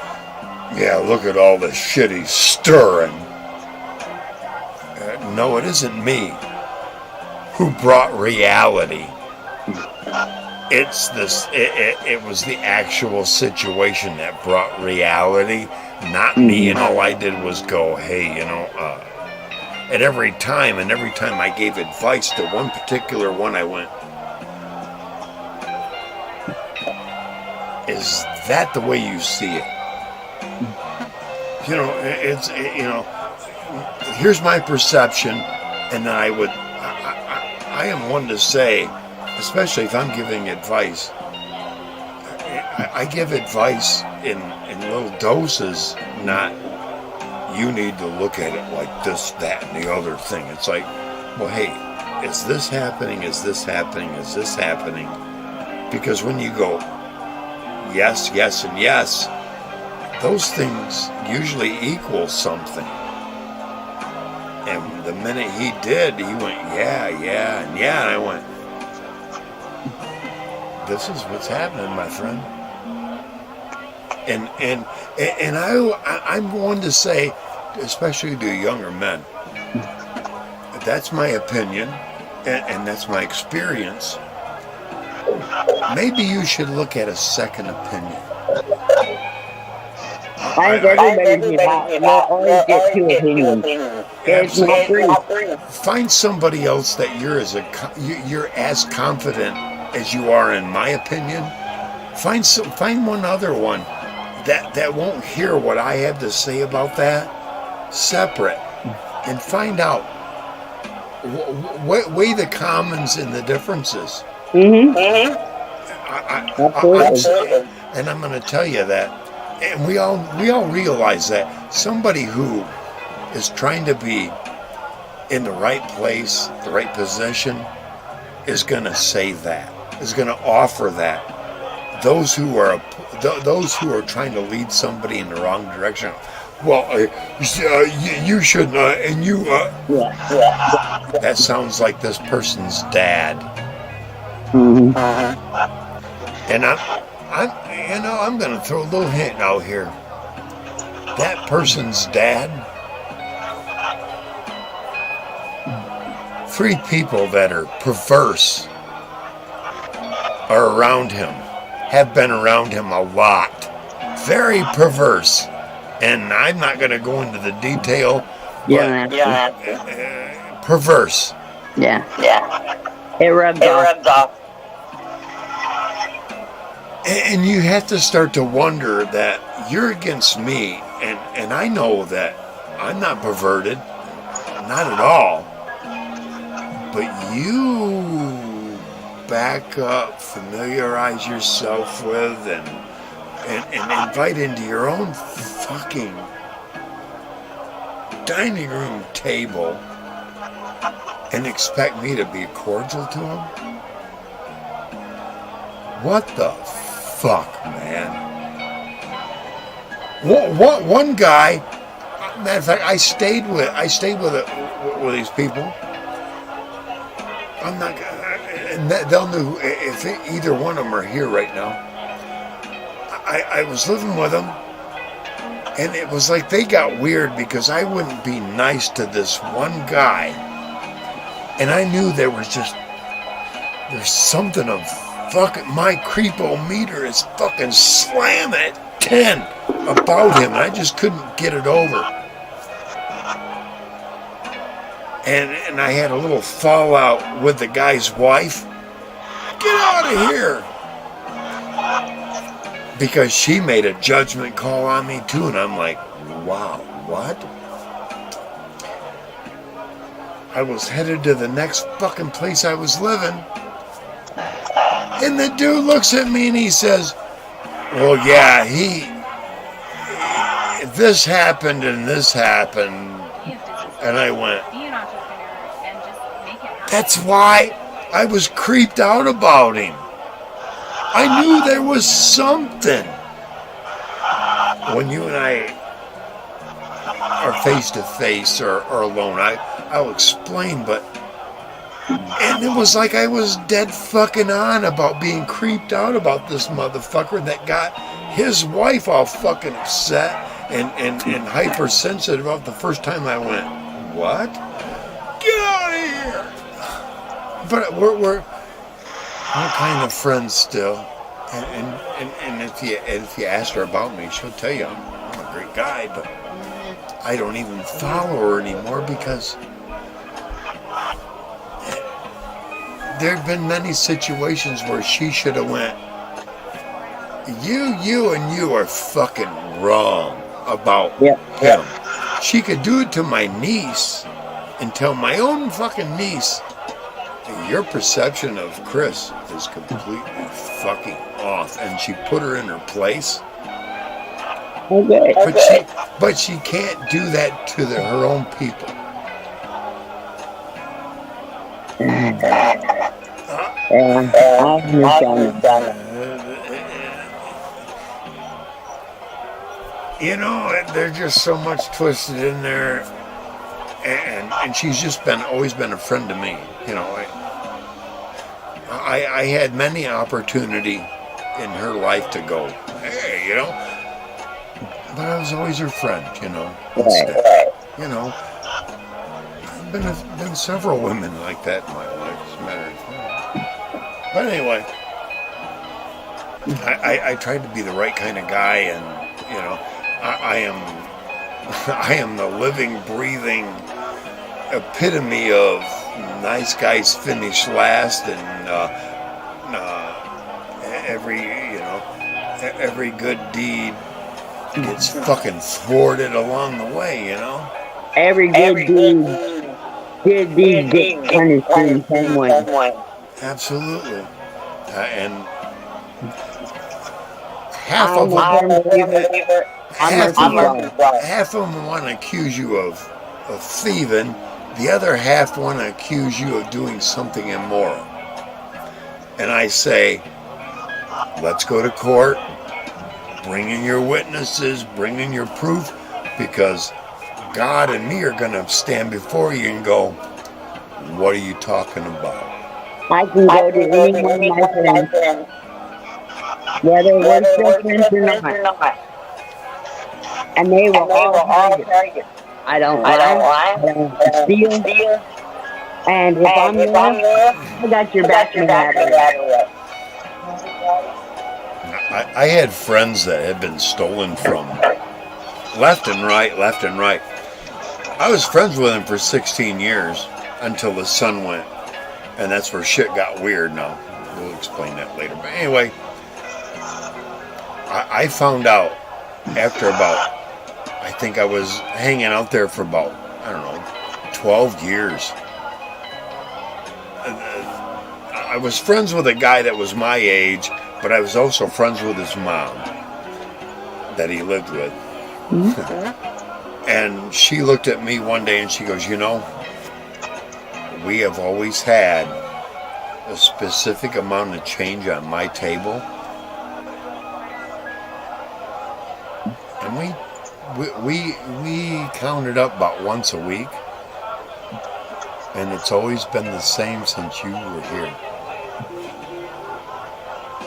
Speaker 1: yeah, look at all the shit he's stirring. No, it isn't me who brought reality. It's this. It was the actual situation that brought reality, not me. And all I did was go, hey, at every time I gave advice to one particular one, I went, is that the way you see it? Here's my perception, and then I am one to say, especially if I'm giving advice, I give advice in little doses, not you need to look at it like this, that, and the other thing. It's like, well, hey, is this happening? Is this happening? Is this happening? Because when you go, yes, yes, and yes, those things usually equal something. And the minute he did, he went, yeah, and I went, this is what's happening, my friend. And I'm one to say, especially to younger men, that's my opinion, and that's my experience. Maybe you should look at a second opinion.
Speaker 2: I think everybody will always get two opinions. It's not free.
Speaker 1: Find somebody else that you're as confident as you are in my opinion. Find one other one that won't hear what I have to say about that. Separate, and find out. Weigh the commons and the differences.
Speaker 2: Absolutely.
Speaker 1: And I'm going to tell you that, and we all realize that somebody who is trying to be in the right place, the right position, is going to say that, is going to offer that. Those who are trying to lead somebody in the wrong direction, well, you should not, and you. That sounds like this person's dad. And I'm going to throw a little hint out here. That person's dad. 3 people that are perverse are around him, have been around him a lot. Very perverse. And I'm not going to go into the detail. Perverse.
Speaker 2: Yeah. It rubs off.
Speaker 1: And you have to start to wonder that you're against me, and I know that I'm not perverted, not at all. But you back up, familiarize yourself with, and invite into your own fucking dining room table and expect me to be cordial to him? what the fuck, man? One guy, matter of fact, I stayed with these people. I'm not gonna, and they'll know if either one of them are here right now. I was living with them, and it was like they got weird because I wouldn't be nice to this one guy, and I knew there's something of fucking my creepometer is fucking slamming at 10 about him. I just couldn't get it over. And I had a little fallout with the guy's wife. Get out of here! Because she made a judgment call on me too, and I'm like, wow, what? I was headed to the next fucking place I was living, and the dude looks at me and he says, well, yeah, this happened and this happened. And I went, that's why I was creeped out about him. I knew there was something. When you and I are face to face or alone, I'll explain, but and it was like I was dead fucking on about being creeped out about this motherfucker that got his wife all fucking upset and hypersensitive about the first time I went, what? Get out of here! But we're kind of friends still, and if you ask her about me, she'll tell you I'm a great guy, but I don't even follow her anymore because there've been many situations where she should have went, you are fucking wrong about him. She could do it to my niece and tell my own fucking niece, your perception of Chris is completely fucking off, and she put her in her place.
Speaker 2: Okay.
Speaker 1: But she can't do that to her own people.
Speaker 2: I understand.
Speaker 1: You know, there's just so much twisted in there, and she's just always been a friend to me. You know, I had many opportunity in her life to go, hey, you know, but I was always her friend, you know. Instead, you know, I've been several women like that in my life, as a matter of fact. But anyway, I tried to be the right kind of guy, and you know, I am the living, breathing epitome of nice guys finish last, and every good deed gets fucking thwarted along the way, you know.
Speaker 2: Every good deed gets punished in some way.
Speaker 1: Absolutely, and half of them want to accuse you of thieving. The other half want to accuse you of doing something immoral. And I say, let's go to court, bring in your witnesses, bring in your proof, because God and me are going to stand before you and go, what are you talking about?
Speaker 2: I can go to any one of my friends, whether we're still friends or not, and they will all tell you, I don't lie, I don't steal, and if I'm there, I got your back no matter what.
Speaker 1: I had friends that had been stolen from left and right. I was friends with them for 16 years until the son went, and that's where shit got weird. Now, we'll explain that later. But anyway, I found out after about, I think I was hanging out there for about, 12 years. I was friends with a guy that was my age, but I was also friends with his mom that he lived with. And she looked at me one day and she goes, you know, we have always had a specific amount of change on my table, and we count it up about once a week, and it's always been the same since you were here.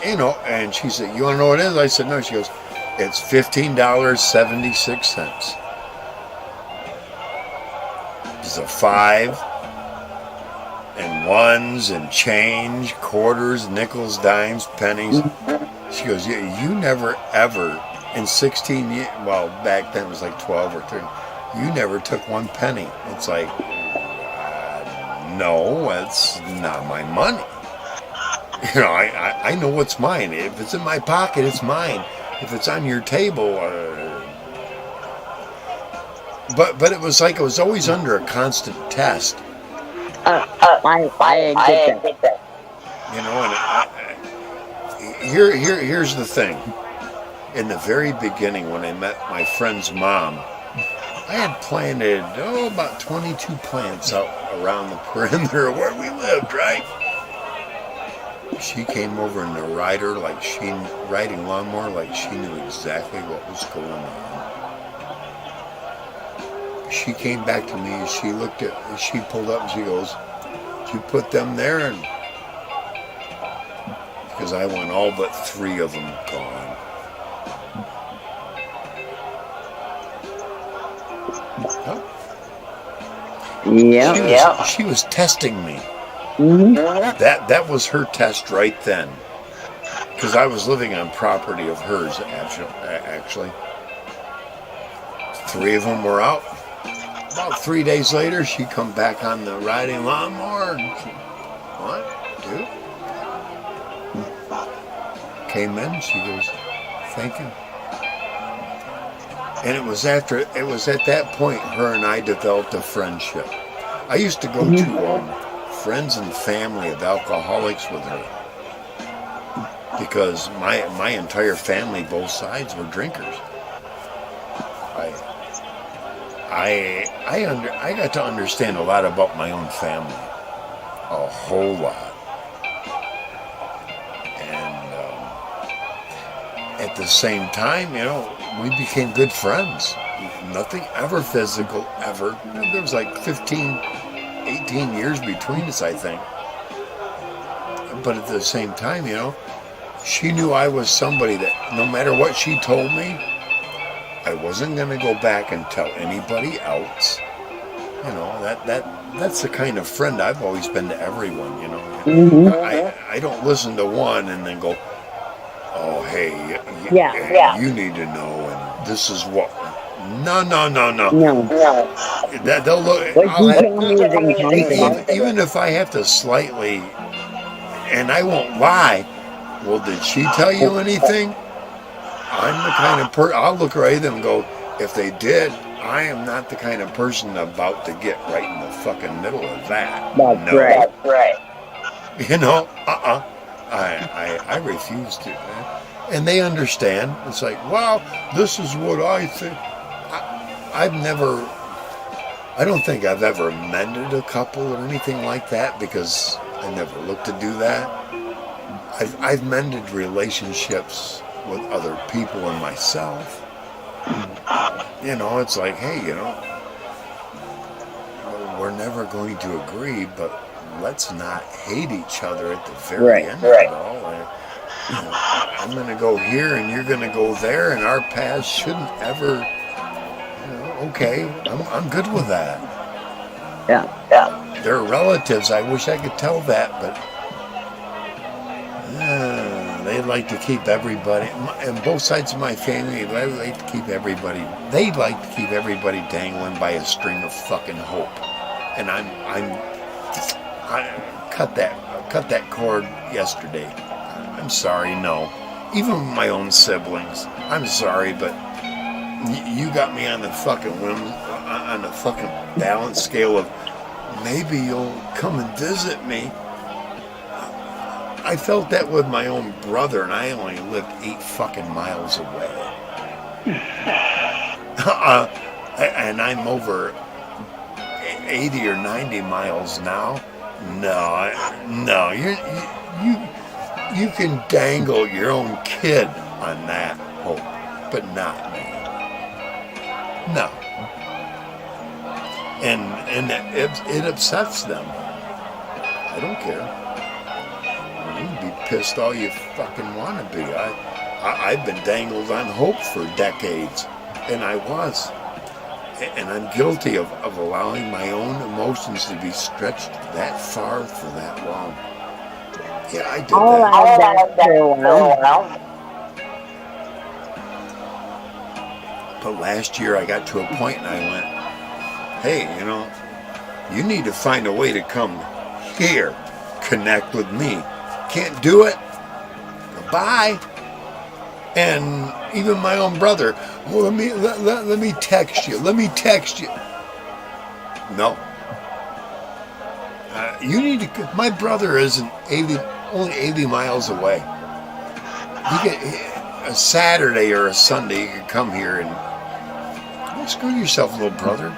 Speaker 1: You know, and she said, "You want to know what it is?" I said, "No." She goes, "It's $15.76. It's a 5 and ones and change, quarters, nickels, dimes, pennies." She goes, "Yeah, you never ever in 16 years. Well, back then it was like 12 or 13. You never took one penny." It's like, no, it's not my money. You know, I know what's mine. If it's in my pocket, it's mine. If it's on your table, but it was like it was always under a constant test.
Speaker 2: I get that.
Speaker 1: You know, and here's the thing. In the very beginning, when I met my friend's mom, I had planted about 22 plants out around the perimeter of where we lived, right? She came over in the riding lawnmower like she knew exactly what was going on. She came back to me and she pulled up and she goes, "Did you put them there?" And because I want all but 3 of them gone. Huh?
Speaker 2: Yeah.
Speaker 1: She was testing me.
Speaker 2: Mm-hmm.
Speaker 1: That was her test right then. Because I was living on property of hers, actually. 3 of them were out. About 3 days later, she come back on the riding lawnmower. What? 2? Came in, she goes, "Thank you." And it was at that point her and I developed a friendship. I used to go to friends and family of alcoholics with her because my entire family, both sides, were drinkers. I got to understand a lot about my own family, a whole lot, and at the same time, you know, we became good friends. Nothing ever physical, ever. There was like 18 years between us, I think. But at the same time, you know, she knew I was somebody that no matter what she told me, I wasn't going to go back and tell anybody else. You know, that's the kind of friend I've always been to everyone, you know. I don't listen to one and then go, "Oh, hey, you need to know, and this is what." No. That they'll look. Even if I have to slightly, and I won't lie. Well, did she tell you anything? I'm the kind of I'll look right at them and go, if they did, I am not the kind of person about to get right in the fucking middle of that.
Speaker 2: That's right.
Speaker 1: You know, I refuse to. And they understand. It's like, well, this is what I think. I don't think I've ever mended a couple or anything like that because I never looked to do that. I've mended relationships with other people and myself. You know, it's like, hey, you know, we're never going to agree, but let's not hate each other at the very end of it all. You know, I'm going to go here and you're going to go there, and our paths shouldn't ever. You know, okay, I'm good with that.
Speaker 2: Yeah.
Speaker 1: They're relatives. I wish I could tell that, but they like to keep everybody, and both sides of my family, they like to keep everybody dangling by a string of fucking hope. And I cut that cord yesterday. I'm sorry, no. Even with my own siblings, I'm sorry, but you got me on the fucking on the fucking balance scale of maybe you'll come and visit me. I felt that with my own brother, and I only lived 8 fucking miles away. And I'm over 80 or 90 miles now, No, you can dangle your own kid on that hope, but not me. No. And it upsets them. I don't care. You can be pissed all you fucking want to be. I've been dangled on hope for decades, and I was. And I'm guilty of allowing my own emotions to be stretched that far for that long. Yeah, I did
Speaker 2: All
Speaker 1: that.
Speaker 2: I've done for a while.
Speaker 1: But last year I got to a point and I went, hey, you need to find a way to come here, connect with me. Can't do it? Bye. And even my own brother, well, let me text you. Let me text you. No. You need to. My brother isn't only 80 miles away. You get a Saturday or a Sunday, you can come here and don't screw yourself, little brother.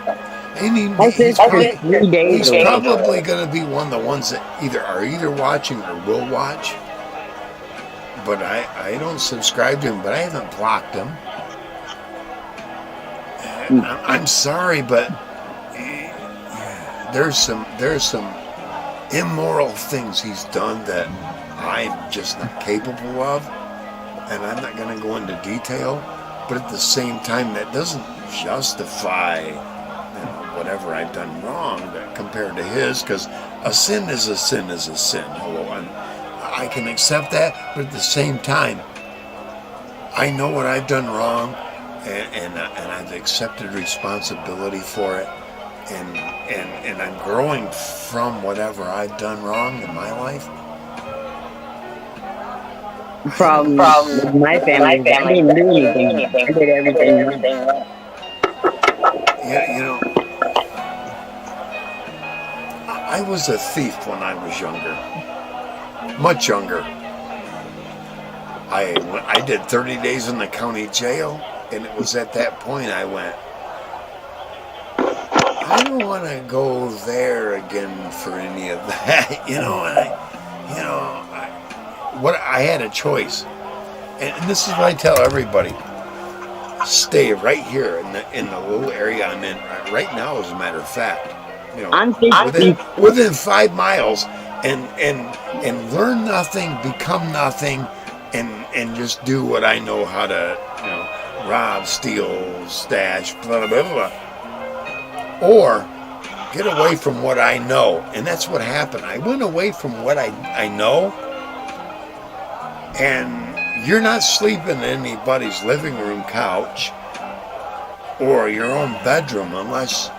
Speaker 1: And he's probably going to be one of the ones that are either watching or will watch. But I don't subscribe to him, but I haven't blocked him. I'm sorry, but there's some immoral things he's done that I'm just not capable of, and I'm not going to go into detail. But at the same time, that doesn't justify whatever I've done wrong compared to his, because a sin is a sin is a sin. Hello, I can accept that, but at the same time, I know what I've done wrong, and I've accepted responsibility for it, and I'm growing from whatever I've done wrong in my life.
Speaker 2: From my family, I didn't do anything. I did everything.
Speaker 1: Yeah, I was a thief when I was younger. Much younger. I did 30 days in the county jail, and it was at that point I went, I don't want to go there again for any of that, I had a choice, and this is what I tell everybody: stay right here in the little area I'm in right now. As a matter of fact, within 5 miles. And learn nothing, become nothing, and just do what I know how to, rob, steal, stash, blah, blah, blah, blah. Or get away from what I know. And that's what happened. I went away from what I know, and you're not sleeping in anybody's living room couch or your own bedroom unless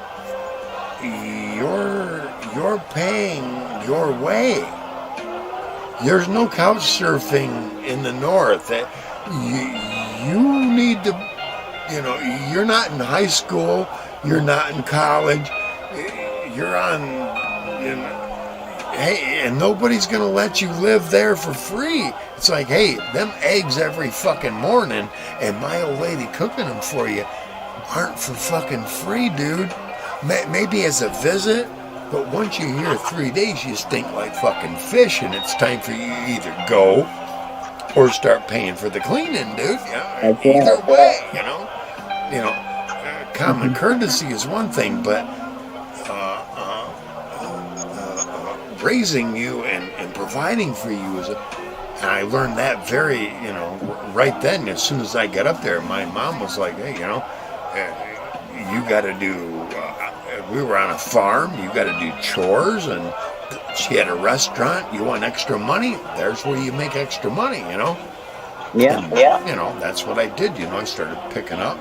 Speaker 1: you're paying your way. There's no couch surfing in the north. You need to, you're not in high school, you're not in college, you're on, hey, and nobody's going to let you live there for free. It's like, hey, them eggs every fucking morning and my old lady cooking them for you aren't for fucking free, dude. Maybe as a visit, but once you're here 3 days, you stink like fucking fish, and it's time for you to either go or start paying for the cleaning, dude. Either way, common courtesy is one thing, but raising you and providing for you is and I learned that very, right then. As soon as I got up there, my mom was like, hey, you got to do, we were on a farm, you got to do chores, and she had a restaurant, you want extra money, there's where you make extra money,
Speaker 2: Yeah.
Speaker 1: And, that's what I did, I started picking up,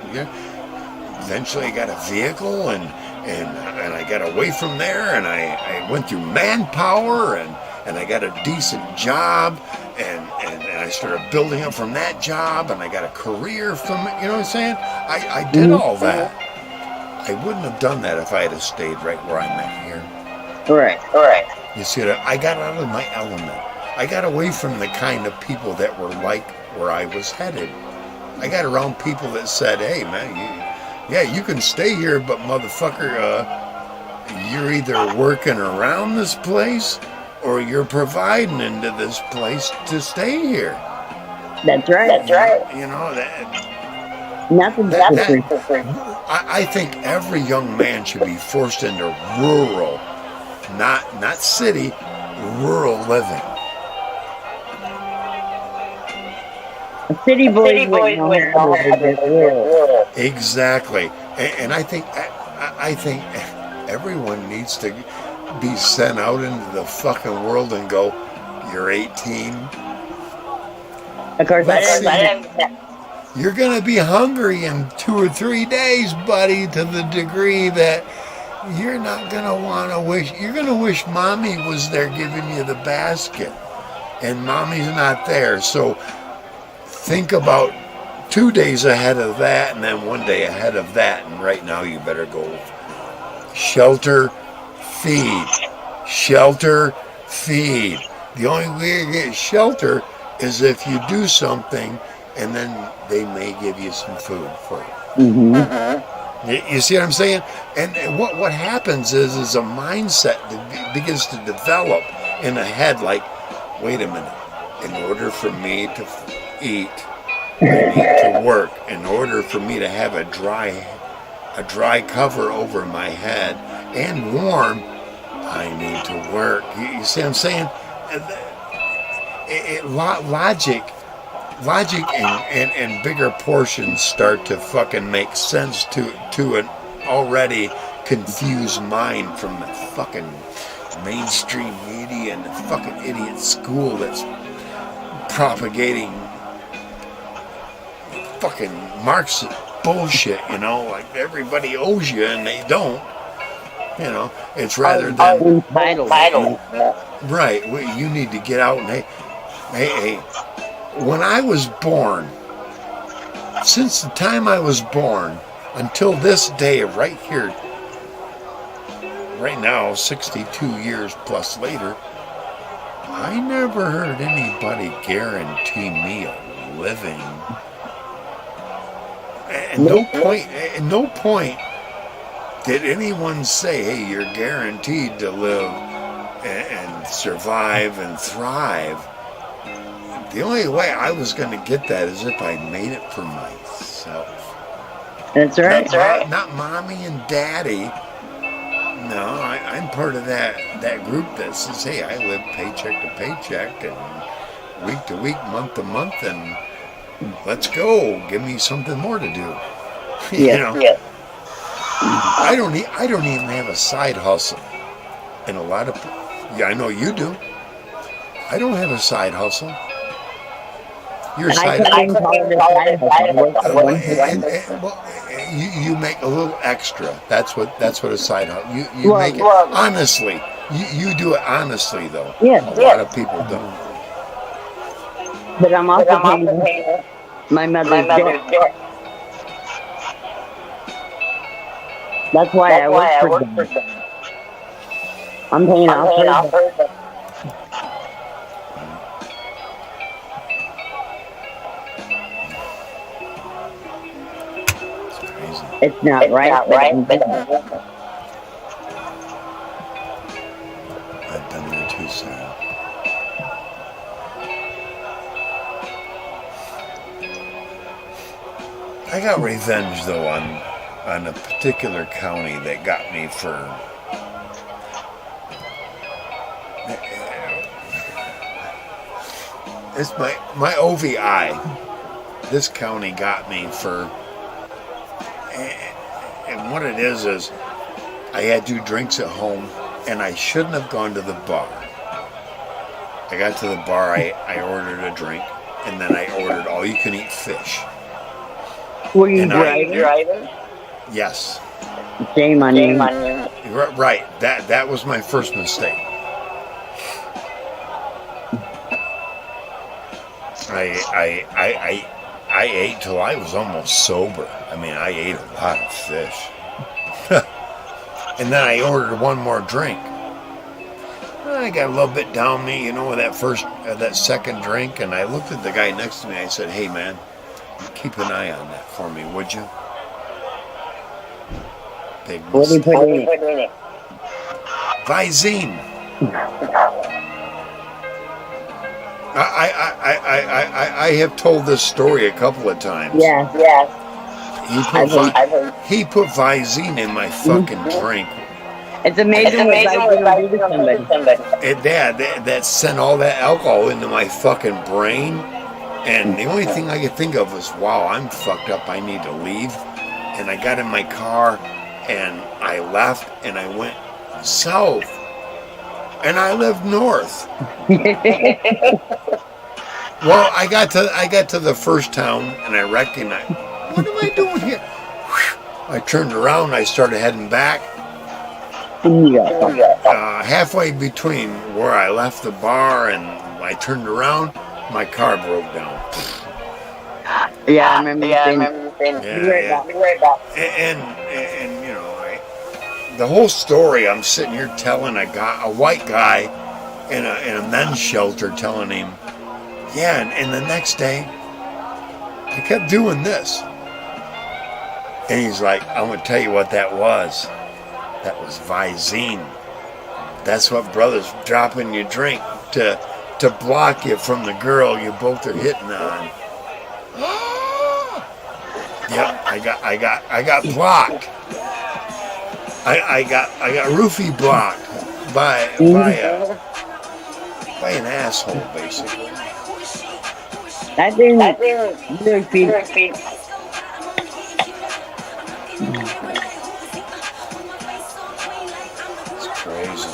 Speaker 1: eventually I got a vehicle, and I got away from there, and I went through Manpower, and I got a decent job, and I started building up from that job, and I got a career from it, you know what I'm saying? I did all that. I wouldn't have done that if I had stayed right where I'm at here.
Speaker 2: Right.
Speaker 1: You see, I got out of my element. I got away from the kind of people that were like where I was headed. I got around people that said, hey, man, you can stay here, but motherfucker, you're either working around this place or you're providing into this place to stay here.
Speaker 2: That's right.
Speaker 1: You know that.
Speaker 2: Nothing's
Speaker 1: That,
Speaker 2: for free.
Speaker 1: I think every young man should be forced into rural, not city, rural living.
Speaker 2: City boys wouldn't know how to live this world.
Speaker 1: Exactly, and I think everyone needs to be sent out into the fucking world and go, you're 18.
Speaker 2: Of course,
Speaker 1: Let's
Speaker 2: I
Speaker 1: see.
Speaker 2: didn't.
Speaker 1: You're gonna be hungry in 2 or 3 days, buddy, to the degree that you're not gonna want to wish. You're gonna wish mommy was there giving you the basket, and mommy's not there. So think about 2 days ahead of that, and then 1 day ahead of that. And right now, you better go shelter, feed, shelter, feed. The only way to get shelter is if you do something, and then they may give you some food for it. You see what I'm saying? And what happens is a mindset that begins to develop in the head. Like, wait a minute. In order for me to eat, I need to work. In order for me to have a dry cover over my head and warm, I need to work. You see what I'm saying? Logic and bigger portions start to fucking make sense to an already confused mind from the fucking mainstream media and the fucking idiot school that's propagating fucking Marxist bullshit, you know, like everybody owes you and they don't. You know, it's rather than
Speaker 2: Entitled.
Speaker 1: right. You need to get out and hey. When I was born, since the time I was born until this day, right here, right now, 62 years plus later, I never heard anybody guarantee me a living. At no point did anyone say, hey, you're guaranteed to live and survive and thrive. The only way I was going to get that is if I made it for myself.
Speaker 2: That's right.
Speaker 1: Not mommy and daddy. No, I'm part of that group that says, hey, I live paycheck to paycheck and week to week, month to month, and let's go. Give me something more to do. You know?
Speaker 2: Yeah.
Speaker 1: I don't even have a side hustle. And a lot of I know you do. I don't have a side hustle. Your side you make a little extra. That's what a side hustle. You make it honestly. You do it honestly though.
Speaker 2: Yeah.
Speaker 1: A lot of people don't.
Speaker 2: But I'm also paying my mother's debt. That's why I work for them. I'm paying off her debt. It's not right, but
Speaker 1: I've been there too, Sarah. I got revenge though on a particular county that got me for it's my OVI. This county got me for. And what it is I had 2 drinks at home, and I shouldn't have gone to the bar. I got to the bar, I ordered a drink, and then I ordered all-you-can-eat fish.
Speaker 2: Were you driving?
Speaker 1: Yes.
Speaker 2: Shame on you.
Speaker 1: Right. That was my first mistake. I ate till I was almost sober. I mean, I ate a lot of fish. And then I ordered one more drink. I got a little bit down me, you know, with that second drink, and I looked at the guy next to me. I said, "Hey, man, keep an eye on that for me, would you?" Big
Speaker 2: What do you put in it?
Speaker 1: Visine. I have told this story a couple of times.
Speaker 2: Yeah.
Speaker 1: He put Visine in my fucking drink.
Speaker 2: It's amazing what Visine will do to somebody.
Speaker 1: And that sent all that alcohol into my fucking brain. And the only thing I could think of was, wow, I'm fucked up. I need to leave. And I got in my car and I left and I went south. And I lived north. Well, I got to the first town and I recognized, what am I doing here? I turned around, I started heading back. Halfway between where I left the bar and I turned around, my car broke down.
Speaker 2: Yeah, I remember you saying.
Speaker 1: And you know, the whole story I'm sitting here telling a white guy in a men's shelter, telling him, yeah, and the next day I kept doing this. And he's like, I'm going to tell you what that was. That was Visine. That's what brothers drop in your drink to block you from the girl you both are hitting on. Yep, I got blocked. I got roofie blocked by an asshole, basically.
Speaker 2: That didn't really feel.
Speaker 1: It's crazy.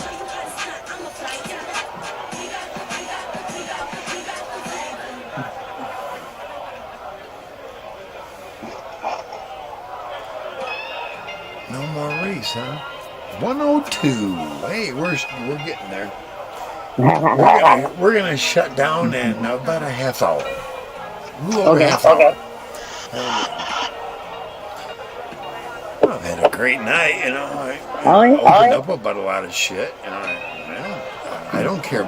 Speaker 1: No more race, huh? 102. Hey, we're getting there. We're gonna shut down in about a half hour. A little over half hour. I've had a great night, you know. I opened up about a lot of shit. You know, I don't care.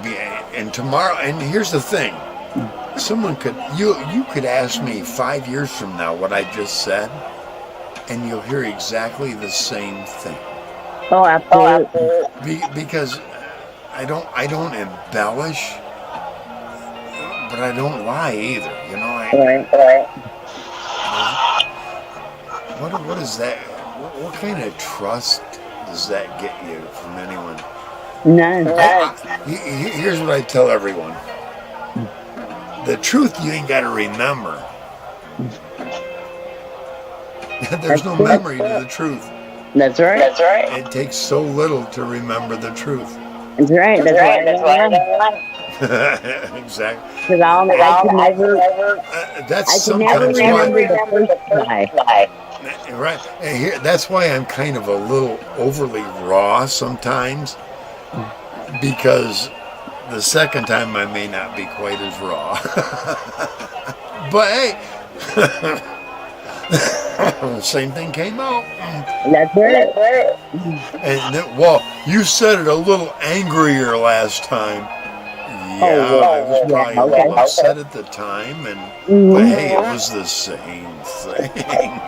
Speaker 1: And tomorrow, and here's the thing. Someone you could ask me 5 years from now what I just said, and you'll hear exactly the same thing.
Speaker 2: Oh, absolutely.
Speaker 1: Because I don't embellish, but I don't lie either. You know. What is that? What kind of trust does that get you from anyone?
Speaker 2: None.
Speaker 1: Here's what I tell everyone. The truth you ain't got to remember. There's no memory to the truth.
Speaker 2: That's right.
Speaker 1: It takes so little to remember the truth.
Speaker 2: That's right. That's why I don't lie.
Speaker 1: Exactly.
Speaker 2: Because I can never remember the first lie.
Speaker 1: Right. And that's why I'm kind of a little overly raw sometimes, because the second time I may not be quite as raw. But hey, the same thing came out.
Speaker 2: That's right.
Speaker 1: And well, you said it a little angrier last time. Yeah, I was probably a little upset at the time, but hey, it was the same thing.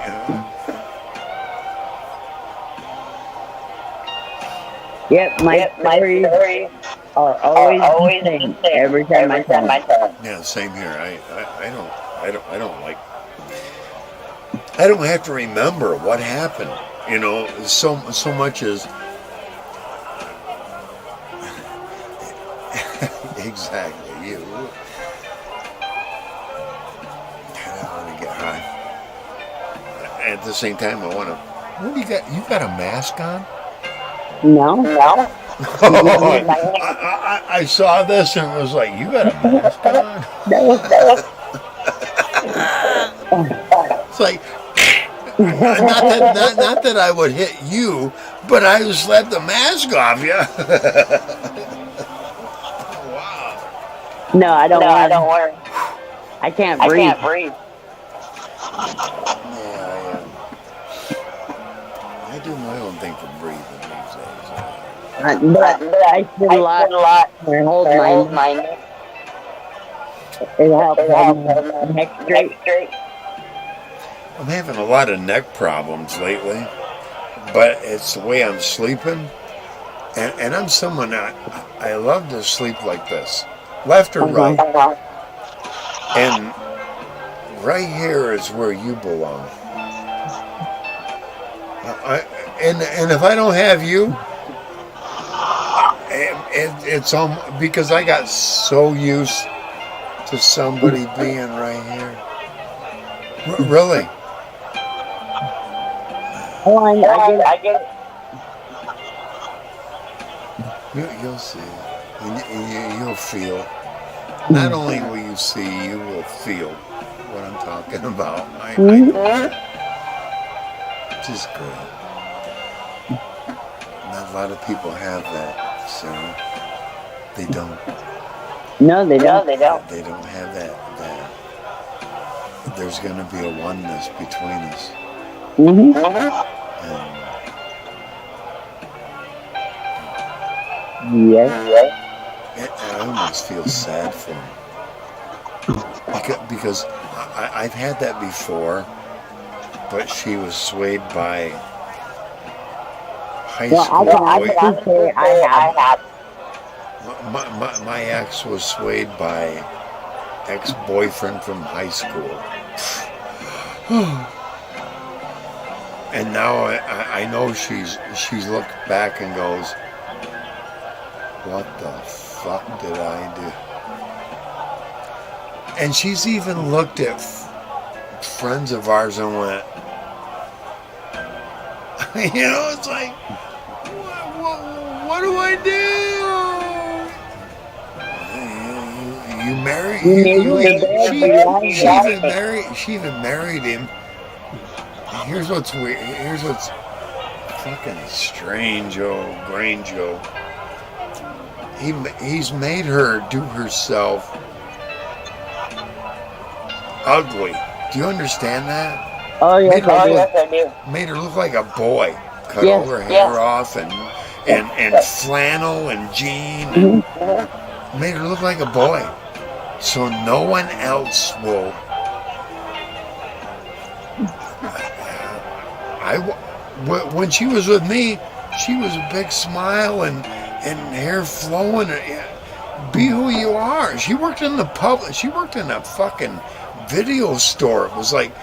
Speaker 2: Yep, my stories are always the same every time I tell them.
Speaker 1: Yeah, same here. I don't like. I don't have to remember what happened. You know, so much as. Exactly, you. I want to get high. At the same time, I want to. What do you got? You got a mask on?
Speaker 2: No.
Speaker 1: I saw this and was like, you got a mask on? It's like, not that I would hit you, but I would slap the mask off you. Wow.
Speaker 2: No, I don't wear. I can't breathe.
Speaker 1: I do my own thing for breathing these days.
Speaker 2: But I spend a lot to hold my neck. It helps hold my neck straight.
Speaker 1: I'm having a lot of neck problems lately, but it's the way I'm sleeping. And I'm someone I love to sleep like this, left or right, and right here is where you belong. And if I don't have you, it's because I got so used to somebody being right here. Really.
Speaker 2: Oh, I get it.
Speaker 1: You'll see. And you'll feel. Not only will you see, you will feel what I'm talking about. I know. Just great. Not a lot of people have that, Sarah. They don't.
Speaker 2: No, they don't.
Speaker 1: They don't have that. There's going to be a oneness between us.
Speaker 2: Mm-hmm. Yes.
Speaker 1: And I almost feel sad for him. Because I've had that before, but she was swayed by high school.
Speaker 2: I have.
Speaker 1: My ex was swayed by ex-boyfriend from high school. And now I know she's looked back and goes, what the fuck did I do? And she's even looked at friends of ours and went, it's like, what do I do? You married? She even married him. Here's what's weird. Here's what's fucking strange, Grange. He's made her do herself ugly. Do you understand that?
Speaker 2: Oh, yes, I do.
Speaker 1: Made her look like a boy. Cut all her hair off and flannel and jean. Mm-hmm. Made her look like a boy. So no one else will. When she was with me, she was a big smile and hair flowing. Be who you are. She worked in the public. She worked in a fucking video store. It was like,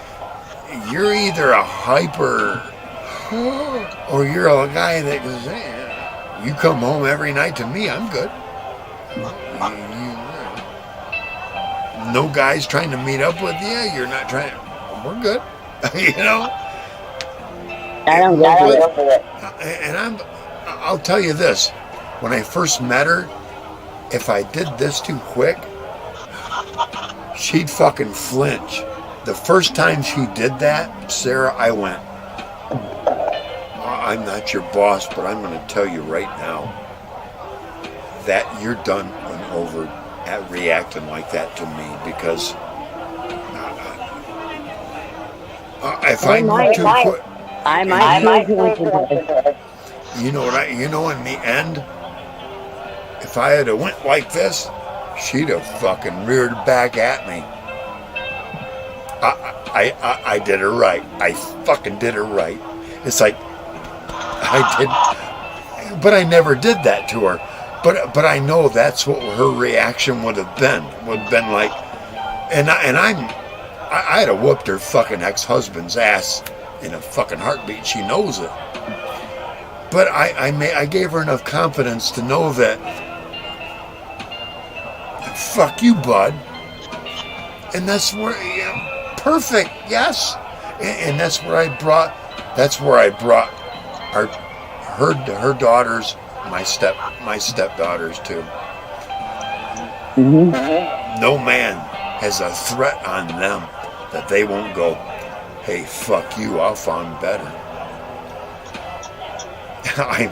Speaker 1: you're either a hyper or you're a guy that goes, hey, you come home every night to me, I'm good. No guys trying to meet up with you. You're not trying. We're good.
Speaker 2: I don't go for it.
Speaker 1: And I'll tell you this. When I first met her, if I did this too quick, she'd fucking flinch. The first time she did that, Sarah, I went, I'm not your boss, but I'm going to tell you right now that you're done and over at reacting like that to me, because if I move too quick,
Speaker 2: I might.
Speaker 1: You know in the end, if I had went like this, she'd have fucking reared back at me. I did her right. I fucking did her right. It's like I did, but I never did that to her. But I know that's what her reaction would have been. Would have been like, I'd have whooped her fucking ex-husband's ass in a fucking heartbeat. She knows it. But I gave her enough confidence to know that, fuck you, bud. And that's where, perfect, yes. And that's where I brought her daughters, my stepdaughters too.
Speaker 2: Mm-hmm.
Speaker 1: No man has a threat on them that they won't go, hey, fuck you, I'll find better. I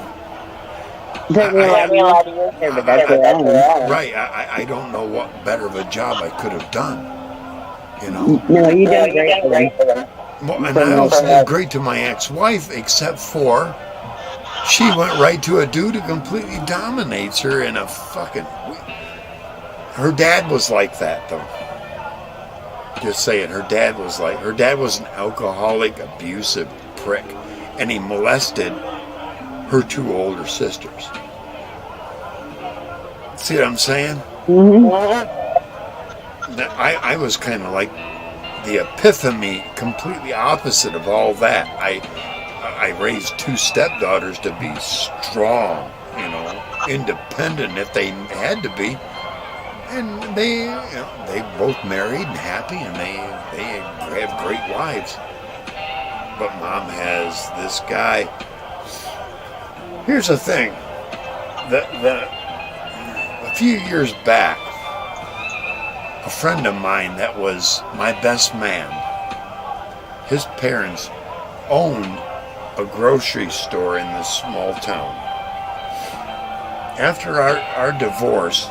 Speaker 1: don't know what better of a job I could have done.
Speaker 2: No, you did great for them.
Speaker 1: Well, and I also did great to my ex-wife, except for she went right to a dude who completely dominates her in a fucking... Her dad was like that, though. Just saying, her dad was an alcoholic, abusive prick, and he molested her two older sisters. See what I'm saying?
Speaker 2: Mm-hmm.
Speaker 1: I was kind of like the epitome, completely opposite of all that. I raised two stepdaughters to be strong, independent if they had to be, and they both married and happy, and they have great lives. But mom has this guy. Here's the thing. A few years back, a friend of mine that was my best man, his parents owned a grocery store in this small town. After our divorce,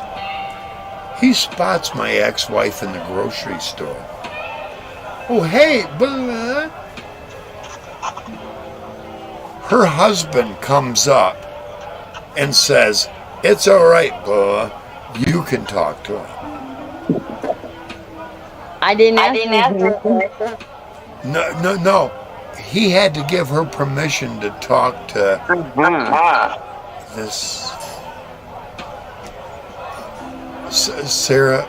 Speaker 1: he spots my ex-wife in the grocery store. Oh, hey, blah. Her husband comes up and says, "It's all right, blah. You can talk to him."
Speaker 2: I didn't ask her permission.
Speaker 1: No. He had to give her permission to talk to this Sarah.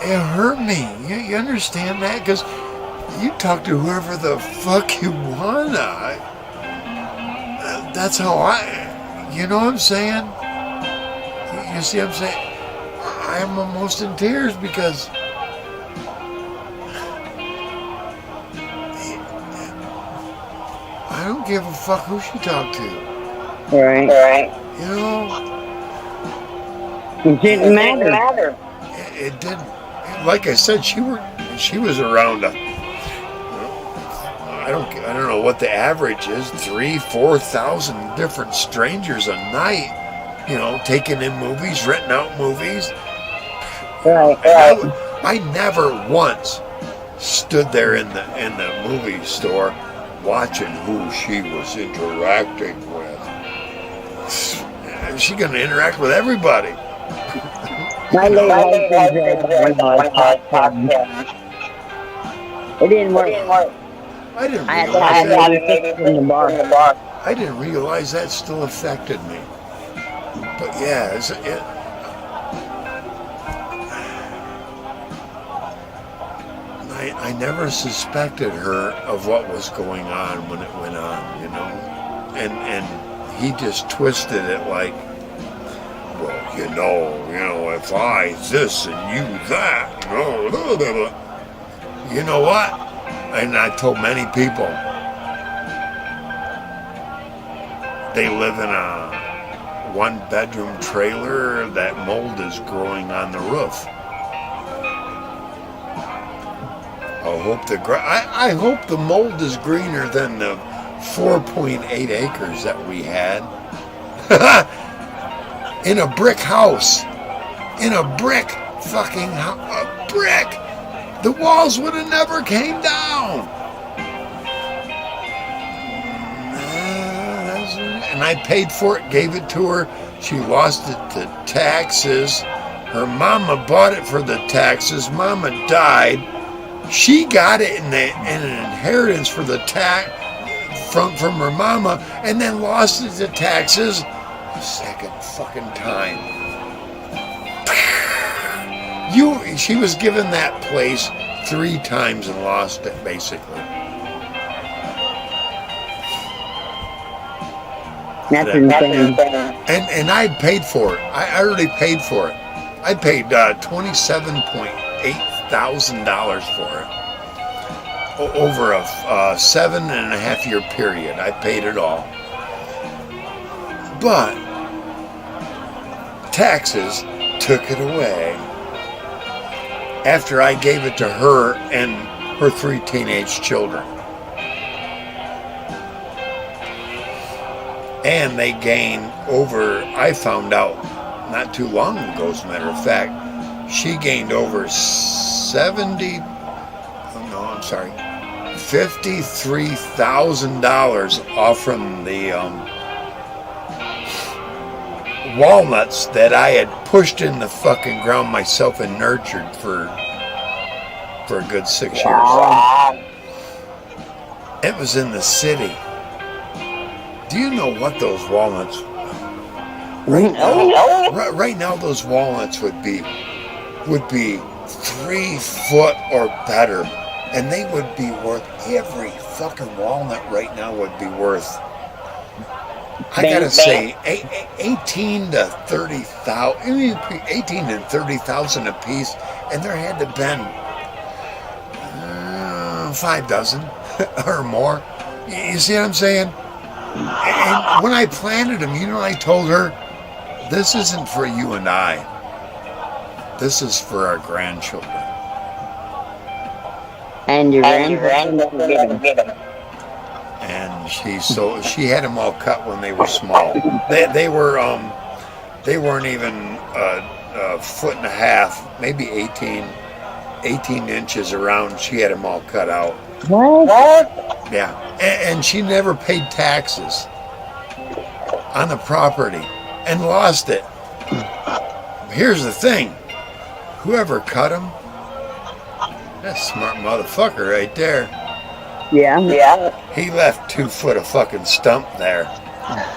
Speaker 1: It hurt me. You understand that? Because you talk to whoever the fuck you wanna. That's how you know what I'm saying? You see what I'm saying? I'm almost in tears because I don't give a fuck who she talked to.
Speaker 2: Right.
Speaker 1: You know?
Speaker 2: It didn't matter.
Speaker 1: It didn't. Like I said, she was around I don't know what the average is, 3,000-4,000 different strangers a night, taking in movies, renting out movies.
Speaker 2: Right.
Speaker 1: I never once stood there in the movie store watching who she was interacting with. She's gonna interact with everybody.
Speaker 2: My little husband it didn't work.
Speaker 1: I didn't
Speaker 2: I had to
Speaker 1: realize
Speaker 2: have in the bar.
Speaker 1: I didn't realize that still affected me. But yeah, I never suspected her of what was going on when it went on, and he just twisted it like, well, if I this and you that, you know what? And I told many people, they live in a one-bedroom trailer that mold is growing on the roof. I hope the mold is greener than the 4.8 acres that we had. In a brick house. In a brick fucking house. A brick! The walls would have never came down. And I paid for it, gave it to her. She lost it to taxes. Her mama bought it for the taxes. Mama died. She got it in an inheritance for the tax from her mama, and then lost it to taxes a second fucking time. She was given that place 3 times and lost it, basically.
Speaker 2: That's insane.
Speaker 1: And I paid for it. I already paid for it. I paid $27,800 for it over a 7.5 year period. I paid it all. But taxes took it away after I gave it to her and her 3 teenage children. And they gained over, I found out not too long ago, as a matter of fact, she gained over $53,000 off from the walnuts that I had pushed in the fucking ground myself and nurtured for a good 6 years. It was in the city. Do you know what those walnuts? Right now, those walnuts would be 3 foot or better, and they would be worth every fucking walnut right now would be worth. I gotta say, 18 to 30,000, 18 and 30,000 a piece, and there had to have been 5 dozen or more. You see what I'm saying? And when I planted them, I told her, this isn't for you and I. This is for our grandchildren.
Speaker 2: And your grandchildren get them.
Speaker 1: And she had them all cut when they were small. They weren't even a foot and a half, maybe 18 inches around. She had them all cut out.
Speaker 2: What?
Speaker 1: Yeah, and she never paid taxes on the property and lost it. Here's the thing: whoever cut them, that's a smart motherfucker right there.
Speaker 2: Yeah.
Speaker 1: He left 2 foot of fucking stump there,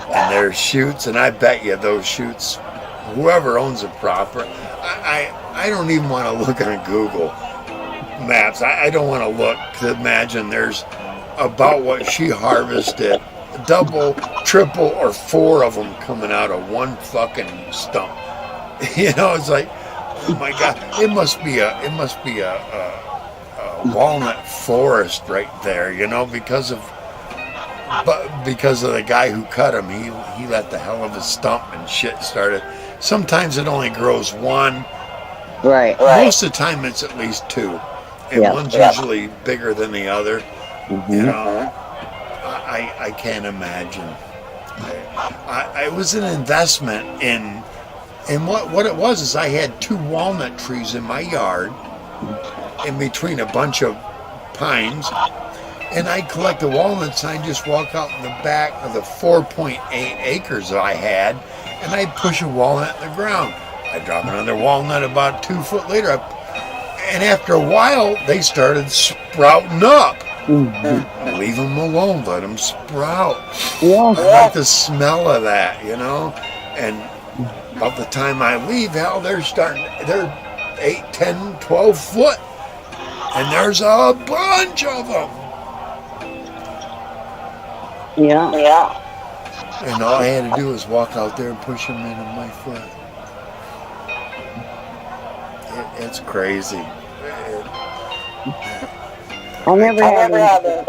Speaker 1: and there's shoots, and I bet you those shoots, whoever owns the property, I don't even want to look on Google Maps. I don't want to look to imagine there's about what she harvested, double, triple, or 4 of them coming out of one fucking stump. It's like, oh my God, it must be a walnut forest right there, because of the guy who cut him. He let the hell of a stump and shit started. Sometimes it only grows one.
Speaker 2: Right.
Speaker 1: Most of the time it's at least 2, and one's usually bigger than the other.
Speaker 2: Mm-hmm.
Speaker 1: I can't imagine. It was an investment in what it was is I had 2 walnut trees in my yard, in between a bunch of pines, and I'd collect the walnuts, and I'd just walk out in the back of the 4.8 acres I had, and I'd push a walnut in the ground. I'd drop another walnut about 2 foot later, and after a while, they started sprouting up. Mm-hmm. Leave them alone, let them sprout. Yeah. I like the smell of that, and about the time I leave, hell, they're 8, 10, 12 foot. And there's a bunch of them.
Speaker 2: Yeah.
Speaker 1: And all I had to do was walk out there and push them into my foot. It's crazy.
Speaker 2: I never had it.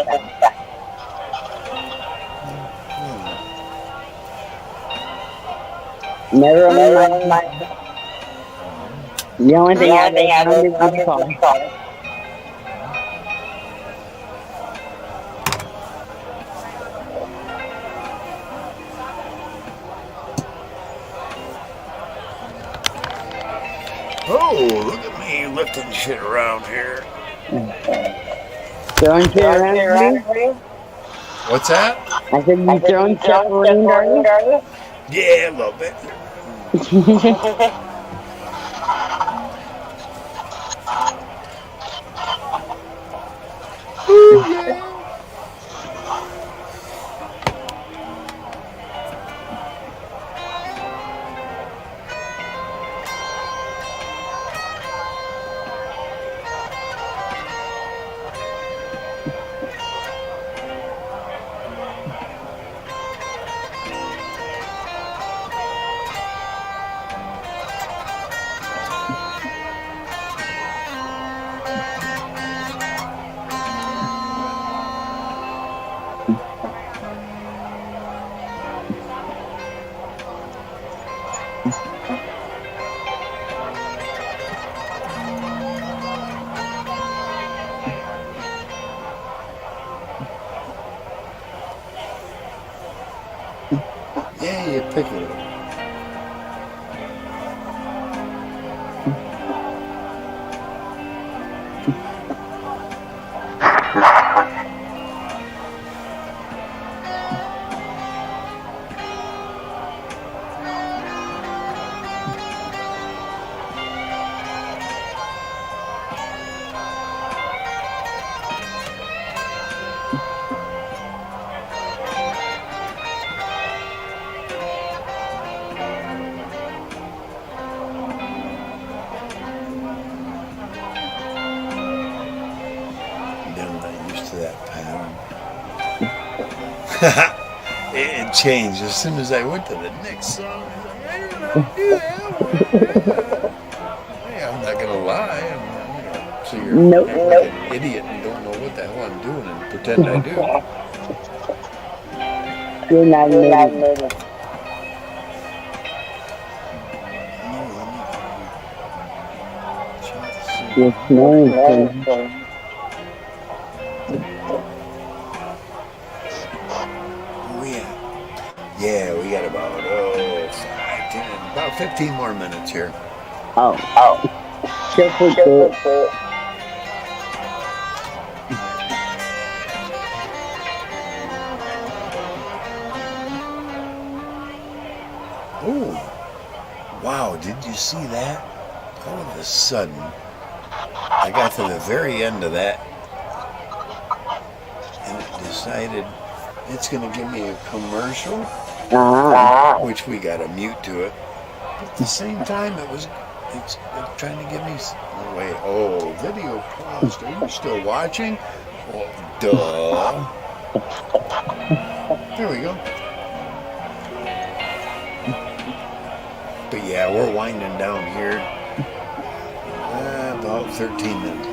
Speaker 2: Never on my. The only thing I did was the car.
Speaker 1: Oh, look at me lifting shit around here.
Speaker 2: Throwing shit around here?
Speaker 1: What's that?
Speaker 2: I said you throwing shit around, are you?
Speaker 1: Yeah, a little bit. Ooh, yeah. Yeah, you're picking it. It changed as soon as I went to the next song. I was like, I don't know how to do that. Hey, I'm not gonna lie. I'm gonna sit here
Speaker 2: Nope.
Speaker 1: and act like an idiot and don't know what the hell I'm doing and pretend I do.
Speaker 2: You're not an idiot. Yes, no.
Speaker 1: Yeah, we got about 5, 10, about 15 more minutes here.
Speaker 2: Oh. Shuffle foot.
Speaker 1: Oh, wow, did you see that? All of a sudden, I got to the very end of that, and it decided it's going to give me a commercial, which we got to mute to it. But at the same time, it's trying to give me, oh wait, video paused. Are you still watching? Oh, duh. There we go. But yeah, we're winding down here. About 13 minutes.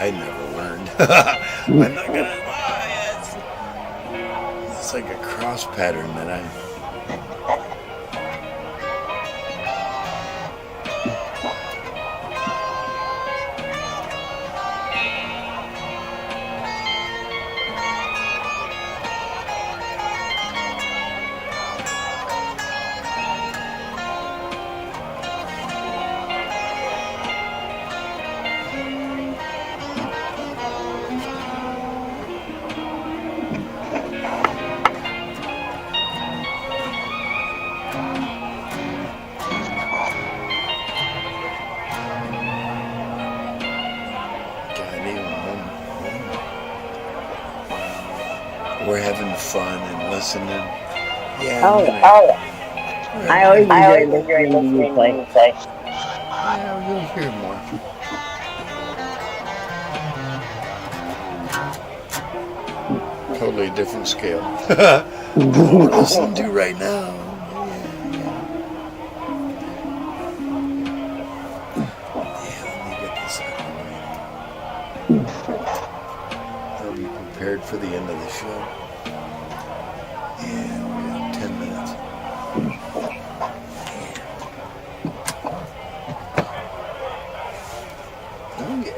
Speaker 1: I never learned. I'm not gonna lie. It's like a cross pattern that I. We're having fun and listening. Yeah.
Speaker 2: I always enjoy listening to you play.
Speaker 1: Yeah, you'll hear more. Totally different scale. What we're listening to right now. Yeah, let me get this out of the way. I'll be prepared for the end of the show. Yeah, we got 10 minutes. Oh, yeah.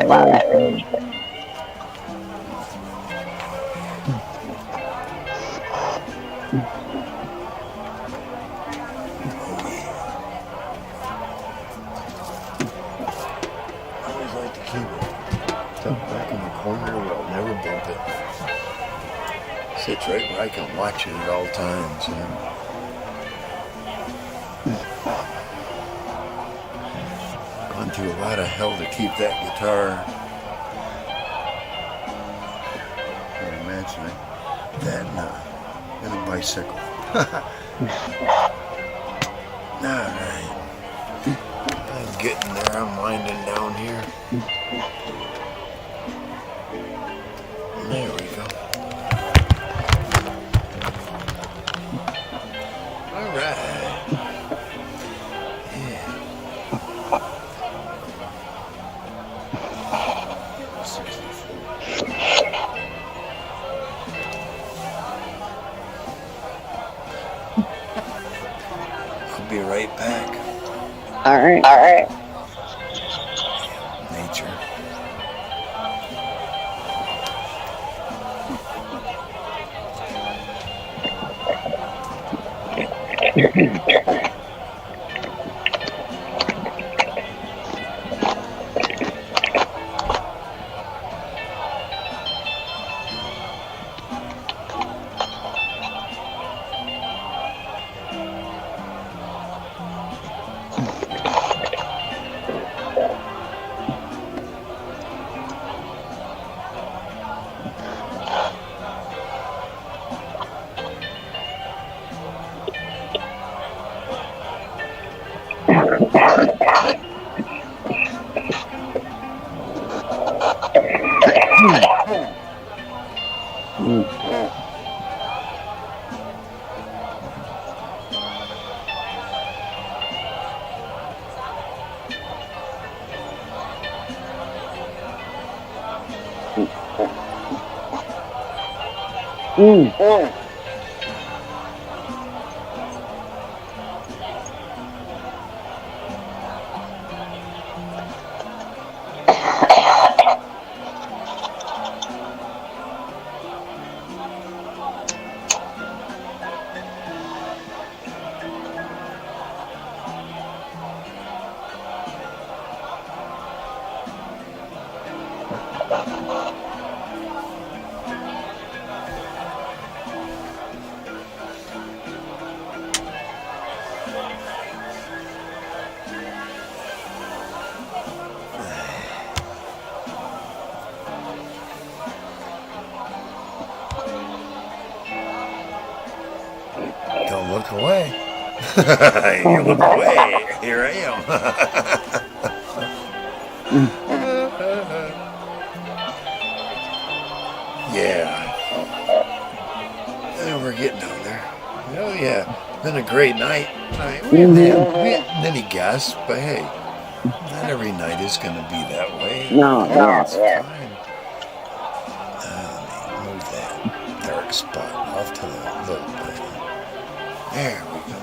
Speaker 2: Wow.
Speaker 1: Back in the corner where I'll never bump it. Sits right where I can watch it at all times. Gone through a lot of hell to keep that guitar. I'm imagining that and a bicycle. Alright. I'm getting there. I'm winding down here. There we go. All right. Yeah. 64. I'll be right back.
Speaker 2: All right. All right.
Speaker 1: Nature. Don't look away. You look away. Here I am. Yeah. We're getting down there. Oh, yeah. Been a great night. We haven't had many guests, but hey, not every night is going to be that way.
Speaker 2: No,
Speaker 1: It's
Speaker 2: yeah.
Speaker 1: fine. Let me move that dark spot off to the little bit. There we go.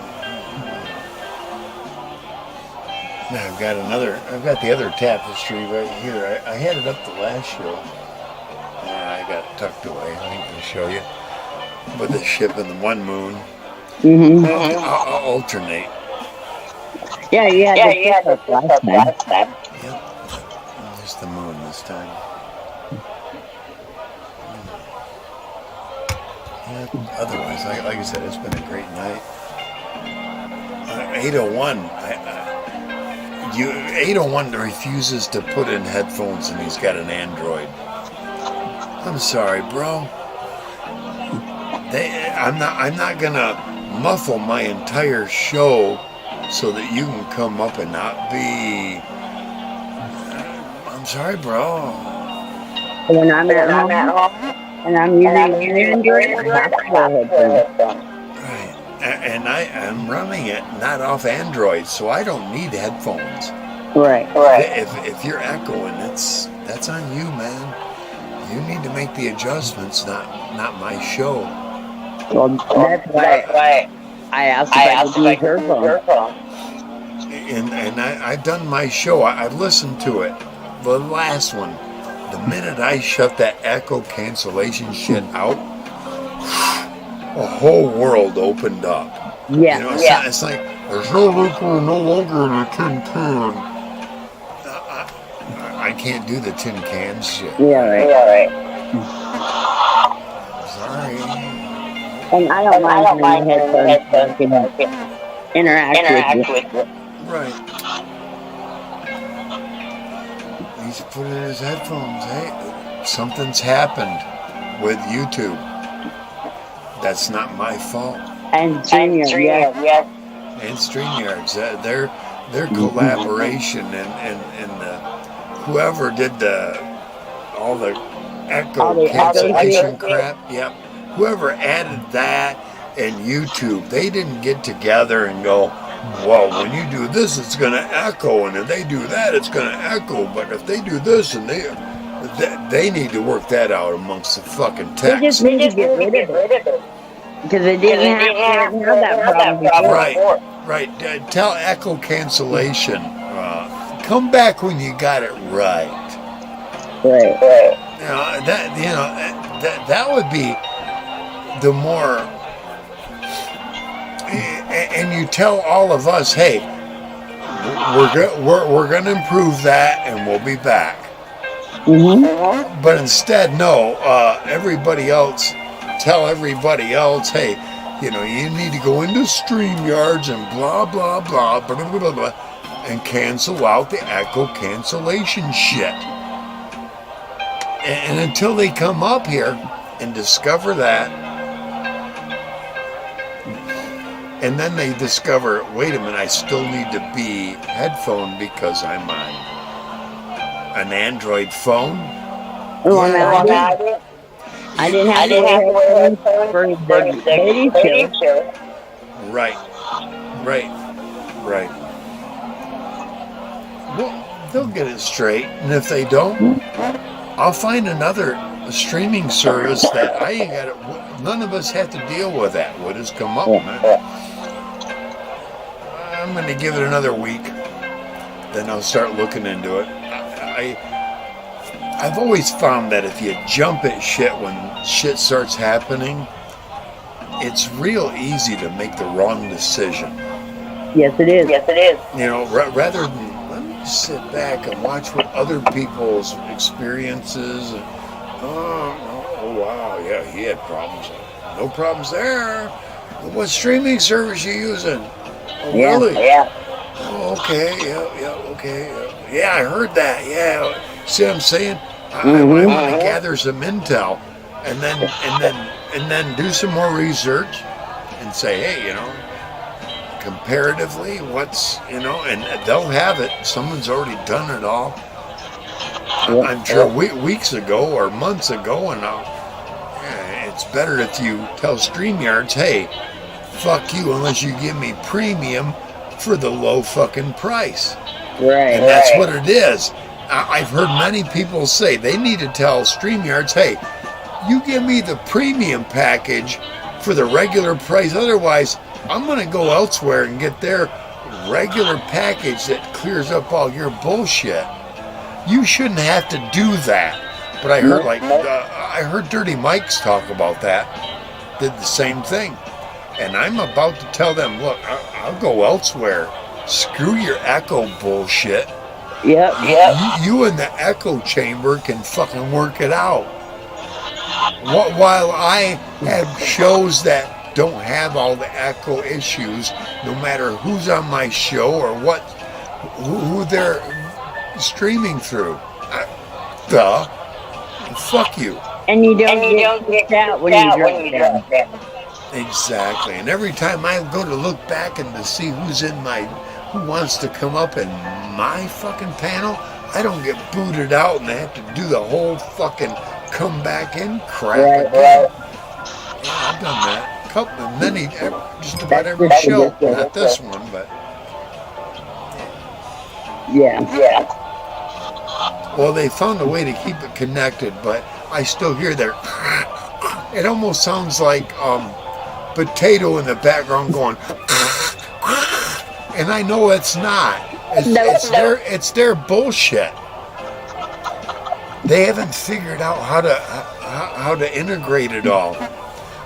Speaker 1: Now I've got the other tapestry right here. I had it up the last show. I got it tucked away. I can show you. With the ship and the one moon. I'll alternate.
Speaker 2: Yeah, you had the last time.
Speaker 1: Yep. Just the moon this time. Yeah, otherwise, like I said, it's been a great night. 801. 801 refuses to put in headphones, and he's got an Android. I'm sorry, bro. I'm not gonna muffle my entire show so that you can come up and not be. I'm sorry, bro.
Speaker 2: When I'm at home and I'm using Android, I have to wear headphones.
Speaker 1: Right, and I am running it not off Android, so I don't need headphones.
Speaker 2: Right.
Speaker 1: If you're echoing, that's on you, man. You need to make the adjustments, not my show.
Speaker 2: Well, that's why I asked if I could use her phone.
Speaker 1: And I've done my show. I've listened to it. The last one. The minute I shut that echo cancellation shit out, a whole world opened up.
Speaker 2: Yeah.
Speaker 1: You know, it's like there's no longer in a tin can. I can't do the tin can shit.
Speaker 2: Yeah, right.
Speaker 1: Sorry.
Speaker 2: And I don't mind having headphones so I can interact with you.
Speaker 1: Right. He's put in his headphones. Hey, something's happened with YouTube. That's not my fault.
Speaker 2: And StreamYard, yes.
Speaker 1: And StreamYards, their collaboration and whoever did all the echo cancellation crap. Yep. Whoever added that and YouTube, they didn't get together and go, well, when you do this, it's going to echo, and if they do that, it's going to echo. But if they do this, and they need to work that out amongst the fucking techs.
Speaker 2: They just need to get rid of it. Because it didn't have that problem before.
Speaker 1: Right. Tell echo cancellation. Come back when you got it right.
Speaker 2: Right.
Speaker 1: That would be the more. And you tell all of us, hey, we're gonna improve that, and we'll be back.
Speaker 2: Mm-hmm.
Speaker 1: But instead, no. Everybody else, tell everybody else, hey, you need to go into StreamYards and blah blah blah blah blah blah, blah and cancel out the echo cancellation shit. And until they come up here and discover that, and then they discover, wait a minute, I still need to be headphone because I'm on an Android phone.
Speaker 2: I didn't have headphones for the lady show.
Speaker 1: Right. Well, they'll get it straight, and if they don't, I'll find another streaming service that I ain't got. None of us have to deal with that. What has come up? I'm going to give it another week. Then I'll start looking into it. I've always found that if you jump at shit when shit starts happening, it's real easy to make the wrong decision.
Speaker 2: Yes, it is.
Speaker 1: Rather than let me sit back and watch what other people's experiences. Oh wow, yeah, he had problems. No problems there. What streaming service you using? Oh, really?
Speaker 2: Yeah.
Speaker 1: Oh, okay. Okay. Yeah, I heard that. Yeah. See what I'm saying? I want to gather some intel, and then do some more research, and say, hey, comparatively, what's and they'll have it. Someone's already done it all. I'm sure weeks ago or months ago, and it's better if you tell StreamYards, hey, fuck you unless you give me premium for the low fucking price.
Speaker 2: Right.
Speaker 1: And that's what it is. I've heard many people say they need to tell StreamYards, hey, you give me the premium package for the regular price. Otherwise, I'm going to go elsewhere and get their regular package that clears up all your bullshit. You shouldn't have to do that. But I heard I heard Dirty Mike's talk about that. Did the same thing. And I'm about to tell them, look, I'll go elsewhere. Screw your echo bullshit.
Speaker 2: Yep.
Speaker 1: You and the echo chamber can fucking work it out. While I have shows that don't have all the echo issues, no matter who's on my show or who they're streaming through. Fuck you.
Speaker 2: And you don't get that when you drop down.
Speaker 1: Exactly. And every time I go to look back and to see who wants to come up in my fucking panel, I don't get booted out and I have to do the whole fucking come back in crap again. Yeah, I've done that. Just about every show. Not this one, but
Speaker 2: yeah.
Speaker 1: Well, they found a way to keep it connected, but I still hear their. It almost sounds like potato in the background going. And I know it's not. It's their bullshit. They haven't figured out how to integrate it all.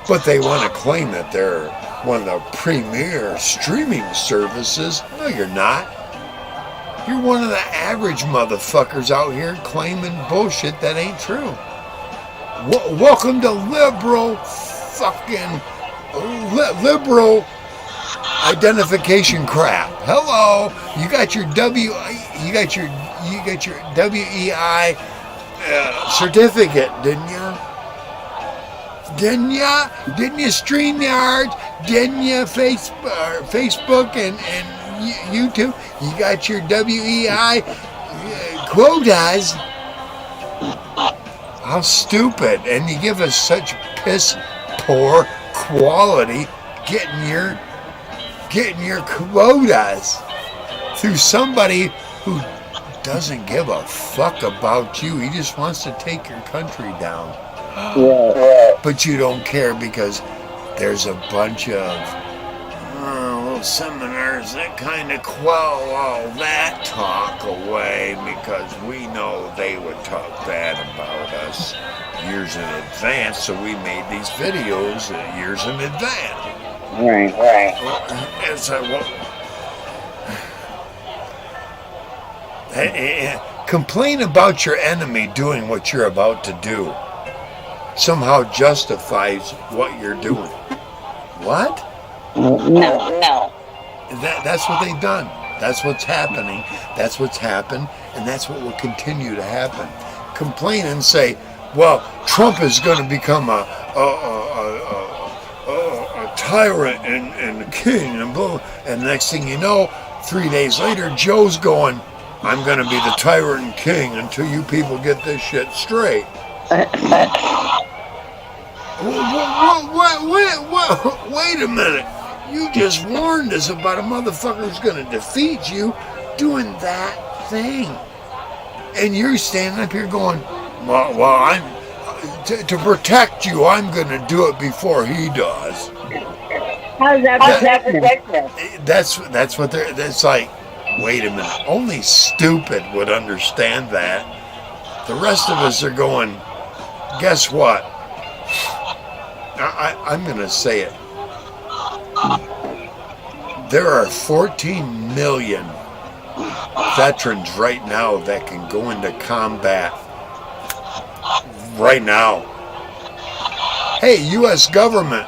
Speaker 1: But they want to claim that they're one of the premier streaming services. No, you're not. You're one of the average motherfuckers out here claiming bullshit that ain't true. Welcome to liberal identification crap. Hello, you got your WEI certificate, didn't you? Didn't you StreamYard? Didn't you Facebook and YouTube? You got your WEI quotas. How stupid! And you give us such piss poor quality getting your quotas through somebody who doesn't give a fuck about you. He just wants to take your country down.
Speaker 2: Yeah.
Speaker 1: But you don't care because there's a bunch of little seminars that kind of quell all that talk away because we know they would talk bad about us years in advance, so we made these videos years in advance.
Speaker 2: Right.
Speaker 1: And so, well, complain about your enemy doing what you're about to do somehow justifies what you're doing. What?
Speaker 2: No.
Speaker 1: That's what they've done. That's what's happening. That's what's happened, and that's what will continue to happen. Complain and say, well, Trump is going to become a tyrant and a king and blah. And the next thing you know, 3 days later, Joe's going, I'm going to be the tyrant and king until you people get this shit straight. Wait a minute. You just warned us about a motherfucker who's going to defeat you doing that thing. And you're standing up here going, well, I'm to protect you, I'm going to do it before he does.
Speaker 2: How's that protecting?
Speaker 1: That's what they're, that's like, wait a minute, only stupid would understand that. The rest of us are going, guess what? I'm going to say it. There are 14 million veterans right now that can go into combat right now. Hey, U.S. government,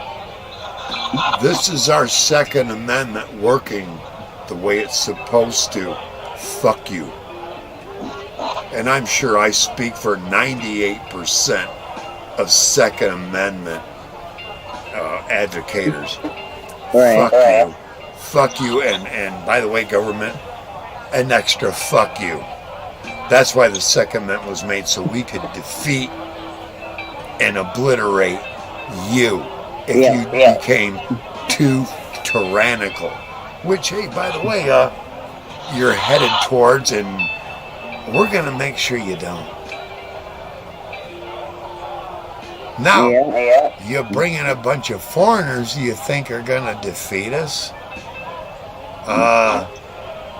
Speaker 1: this is our Second Amendment working the way it's supposed to. Fuck you. And I'm sure I speak for 98% of Second Amendment advocators.
Speaker 2: Right.
Speaker 1: Fuck you, and by the way, government, an extra fuck you. That's why the Second Amendment was made, so we could defeat and obliterate you if you became too tyrannical. Which, hey, by the way, you're headed towards, and we're going to make sure you don't. Now, you bring in a bunch of foreigners you think are going to defeat us?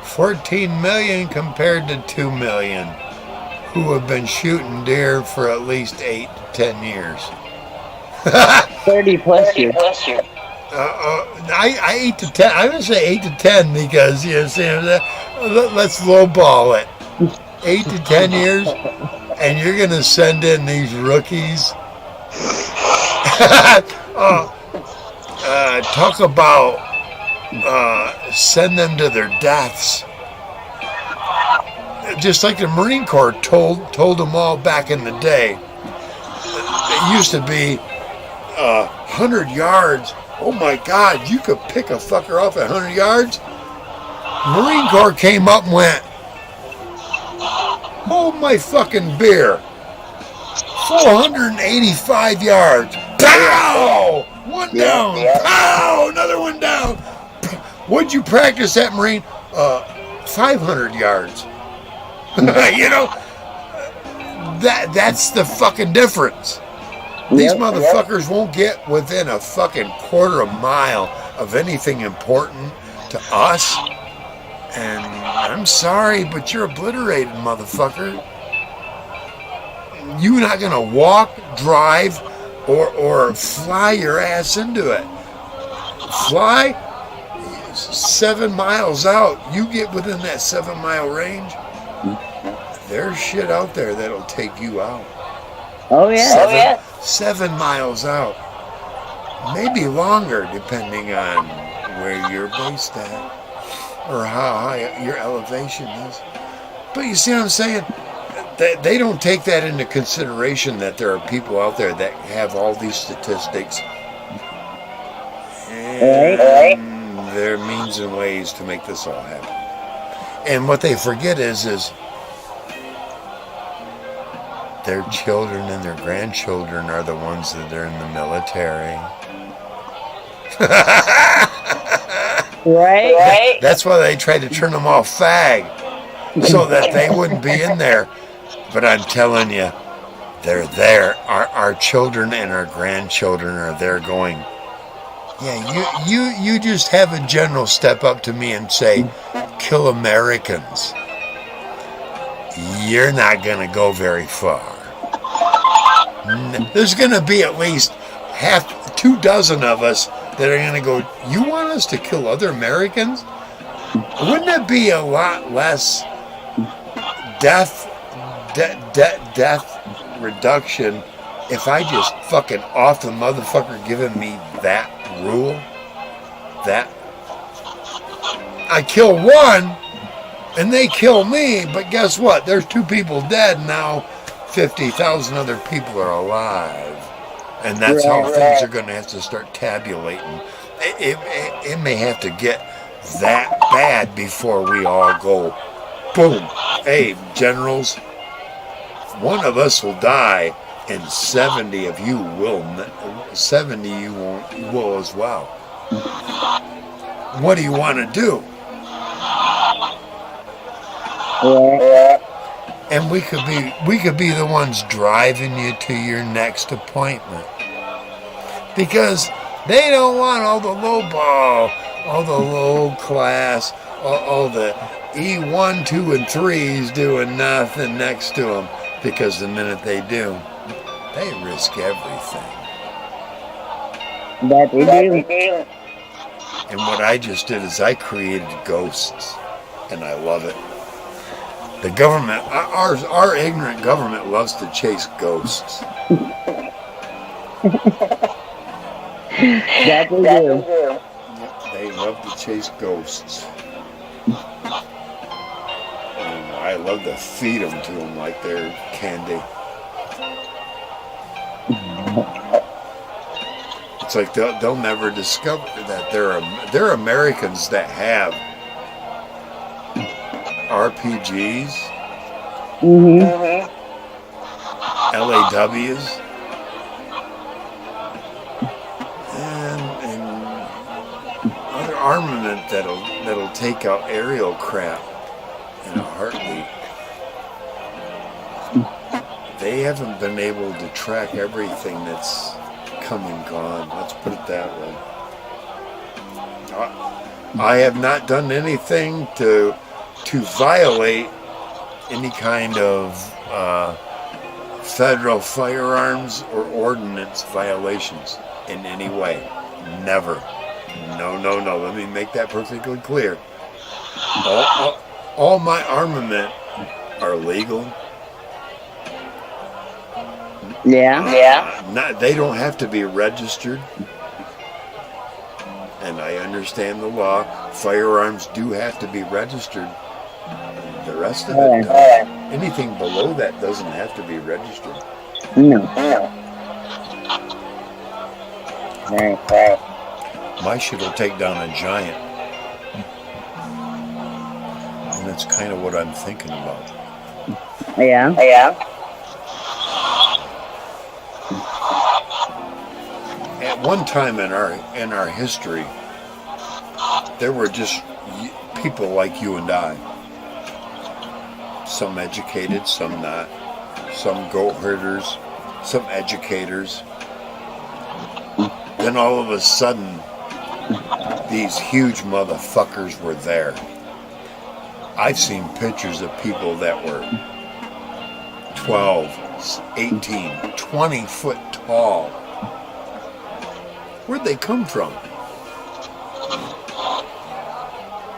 Speaker 1: 14 million compared to 2 million who have been shooting deer for at least 8 to 10 years.
Speaker 2: 30 plus years.
Speaker 1: I 8 to 10. I'm going to say 8 to 10 because, you know, let's lowball it. 8 to 10 years, and you're going to send in these rookies. Talk about send them to their deaths. Just like the Marine Corps told them all back in the day. It used to be 100 yards. Oh my God, you could pick a fucker off at 100 yards? Marine Corps came up and went, hold my fucking beer. 485 yards. Pow! One down. Pow! Another one down. What'd you practice at, Marine? 500 yards. You know, that's the fucking difference. These motherfuckers won't get within a fucking quarter of a mile of anything important to us. And I'm sorry, but you're obliterated, motherfucker. You're not going to walk, drive, or fly your ass into it. Fly 7 miles out. You get within that 7-mile range, there's shit out there that'll take you out.
Speaker 2: Oh, yeah.
Speaker 1: 7 miles out. Maybe longer, depending on where you're based at or how high your elevation is. But you see what I'm saying? They don't take that into consideration, that there are people out there that have all these statistics. And there are means and ways to make this all happen. And what they forget is their children and their grandchildren are the ones that are in the military.
Speaker 2: Right.
Speaker 1: That's why they tried to turn them all fag, so that they wouldn't be in there. But I'm telling you, they're there. Our children and our grandchildren are there going, Yeah, you just have a general step up to me and say, kill Americans. You're not going to go very far. There's going to be at least 24 of us that are going to go, you want us to kill other Americans? Wouldn't it be a lot less death reduction if I just fucking off the motherfucker giving me that rule? That I kill one and they kill me, but guess what? There's 2 people dead now. 50,000 other people are alive, and that's how things are going to have to start tabulating. It may have to get that bad before we all go, boom. Hey, generals, one of us will die, and 70 of you will. 70 you won't. You will as well. What do you want to do?
Speaker 2: Yeah.
Speaker 1: And we could be the ones driving you to your next appointment, because they don't want all the low ball, all the low class, all the E1, 2, and 3s doing nothing next to them, because the minute they do, they risk everything.
Speaker 2: That we do.
Speaker 1: And what I just did is I created ghosts, and I love it. The government, our ignorant government loves to chase ghosts.
Speaker 2: That we do.
Speaker 1: They love to chase ghosts. And I love to feed them to them like they're candy. It's like they'll never discover that there are Americans that have RPGs, LAWs, and other armament that'll take out aerial crap in a heartbeat. They haven't been able to track everything that's come and gone. Let's put it that way. I have not done anything to violate any kind of federal firearms or ordinance violations in any way. Never. No. Let me make that perfectly clear. All my armament are legal.
Speaker 2: Yeah.
Speaker 1: They don't have to be registered. And I understand the law. Firearms do have to be registered. The rest of it, anything below that doesn't have to be registered.
Speaker 2: No. Right.
Speaker 1: My shit will take down a giant. And that's kind of what I'm thinking about.
Speaker 2: Yeah.
Speaker 1: At one time in our history, there were just people like you and I. Some educated, some not. Some goat herders, some educators. Then all of a sudden, these huge motherfuckers were there. I've seen pictures of people that were 12, 18, 20 foot tall. Where'd they come from?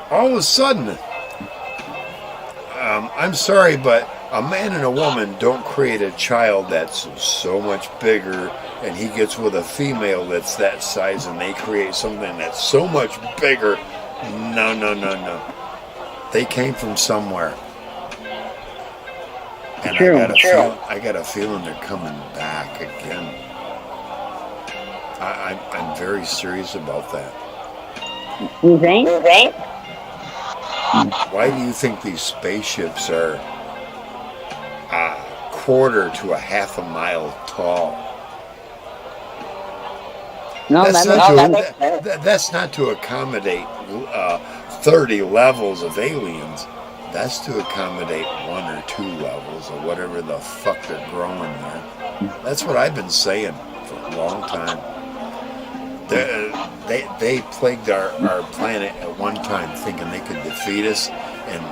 Speaker 1: All of a sudden, I'm sorry, but a man and a woman don't create a child that's so much bigger, and he gets with a female that's that size, and they create something that's so much bigger. No. They came from somewhere. And I got a feeling they're coming back again. I'm very serious about that.
Speaker 2: You think?
Speaker 1: Why do you think these spaceships are a quarter to a half a mile tall?
Speaker 2: No,
Speaker 1: that's not to accommodate 30 levels of aliens. That's to accommodate 1 or 2 levels or whatever the fuck they're growing there. That's what I've been saying for a long time. They plagued our planet at one time, thinking they could defeat us, and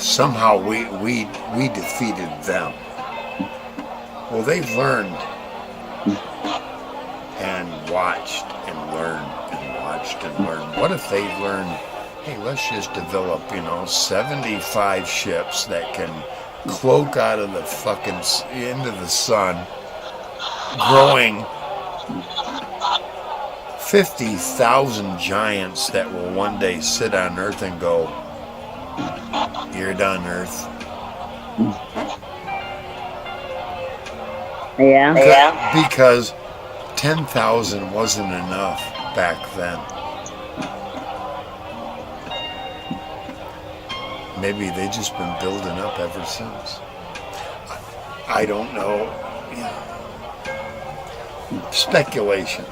Speaker 1: somehow we defeated them. Well, they've learned and watched and learned and watched and learned. What if they learned, hey, let's just develop, 75 ships that can cloak out of the fucking into the sun, growing 50,000 giants that will one day sit on Earth and go, you're done, Earth.
Speaker 2: Yeah.
Speaker 1: Because 10,000 wasn't enough back then. Maybe they just been building up ever since. I don't know. Speculation.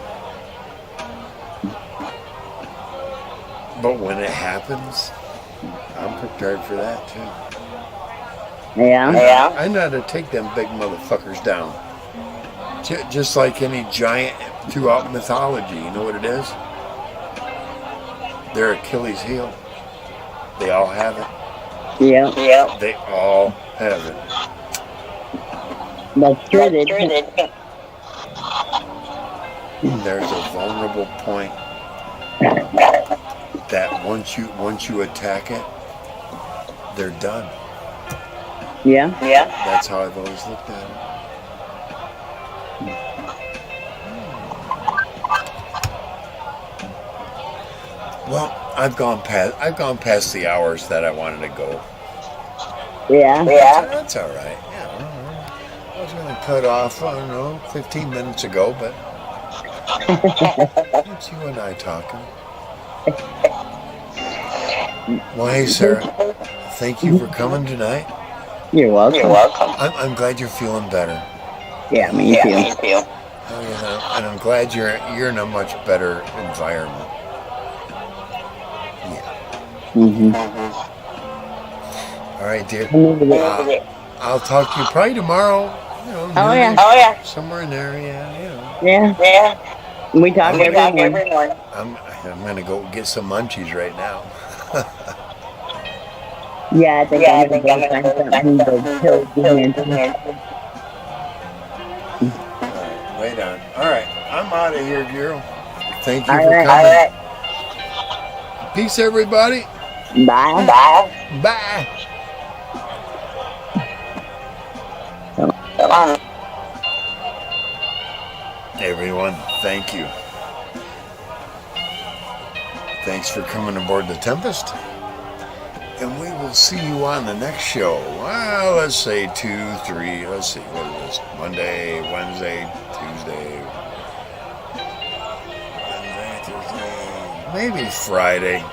Speaker 1: But when it happens, I'm prepared for that too.
Speaker 2: Yeah.
Speaker 1: I know how to take them big motherfuckers down. Just like any giant throughout mythology. You know what it is? Their Achilles heel. They all have it.
Speaker 2: Yeah.
Speaker 1: They all have it.
Speaker 2: That's true.
Speaker 1: There's a vulnerable point that once you attack it, they're done.
Speaker 2: Yeah.
Speaker 1: That's how I've always looked at it. Well, I've gone past the hours that I wanted to go.
Speaker 2: Yeah.
Speaker 1: That's all right. I was going to cut off, 15 minutes ago, but it's you and I talking. Well, hey, Sarah, thank you for coming tonight.
Speaker 2: You're welcome.
Speaker 1: I'm glad you're feeling better.
Speaker 2: Yeah, me too.
Speaker 1: Oh, yeah, and I'm glad you're in a much better environment.
Speaker 2: Mm-hmm.
Speaker 1: All right, dear. I'll talk to you probably tomorrow.
Speaker 2: Oh yeah.
Speaker 1: Somewhere in there,
Speaker 2: Yeah. We talk every morning.
Speaker 1: I'm gonna go get some munchies right now.
Speaker 2: Yeah, I think I'm gonna find something to kill the
Speaker 1: Wait on. All right, I'm out of here, girl. Thank you
Speaker 2: All
Speaker 1: for
Speaker 2: right.
Speaker 1: coming. Peace, everybody.
Speaker 2: Bye.
Speaker 1: Bye. Everyone, thank you. Thanks for coming aboard the Tempest. And we will see you on the next show. Well, let's say 2, 3. Let's see, what is this? Monday, Wednesday, Tuesday, Tuesday, maybe Friday.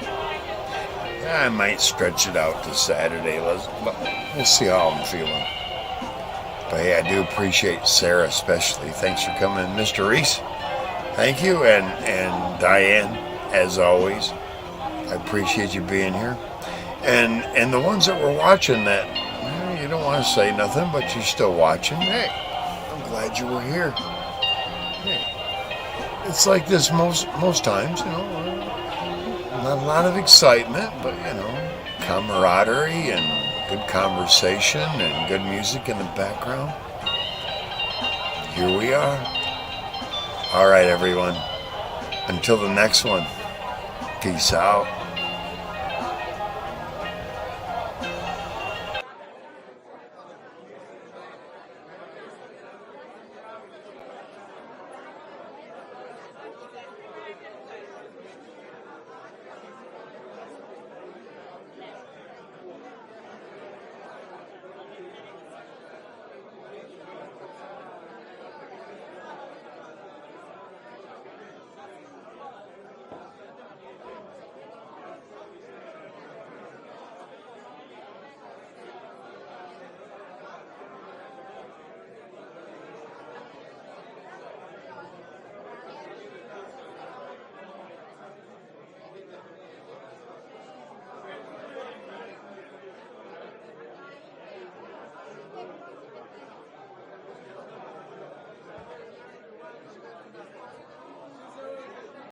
Speaker 1: I might stretch it out to Saturday. We'll see how I'm feeling. But hey, I do appreciate Sarah especially. Thanks for coming, Mr. Reese. Thank you, and Diane, as always. I appreciate you being here. And the ones that were watching that, you don't want to say nothing, but you're still watching. Hey, I'm glad you were here. Hey, it's like this most times, not a lot of excitement, but camaraderie and good conversation and good music in the background. Here we are. All right, everyone. Until the next one. Peace out.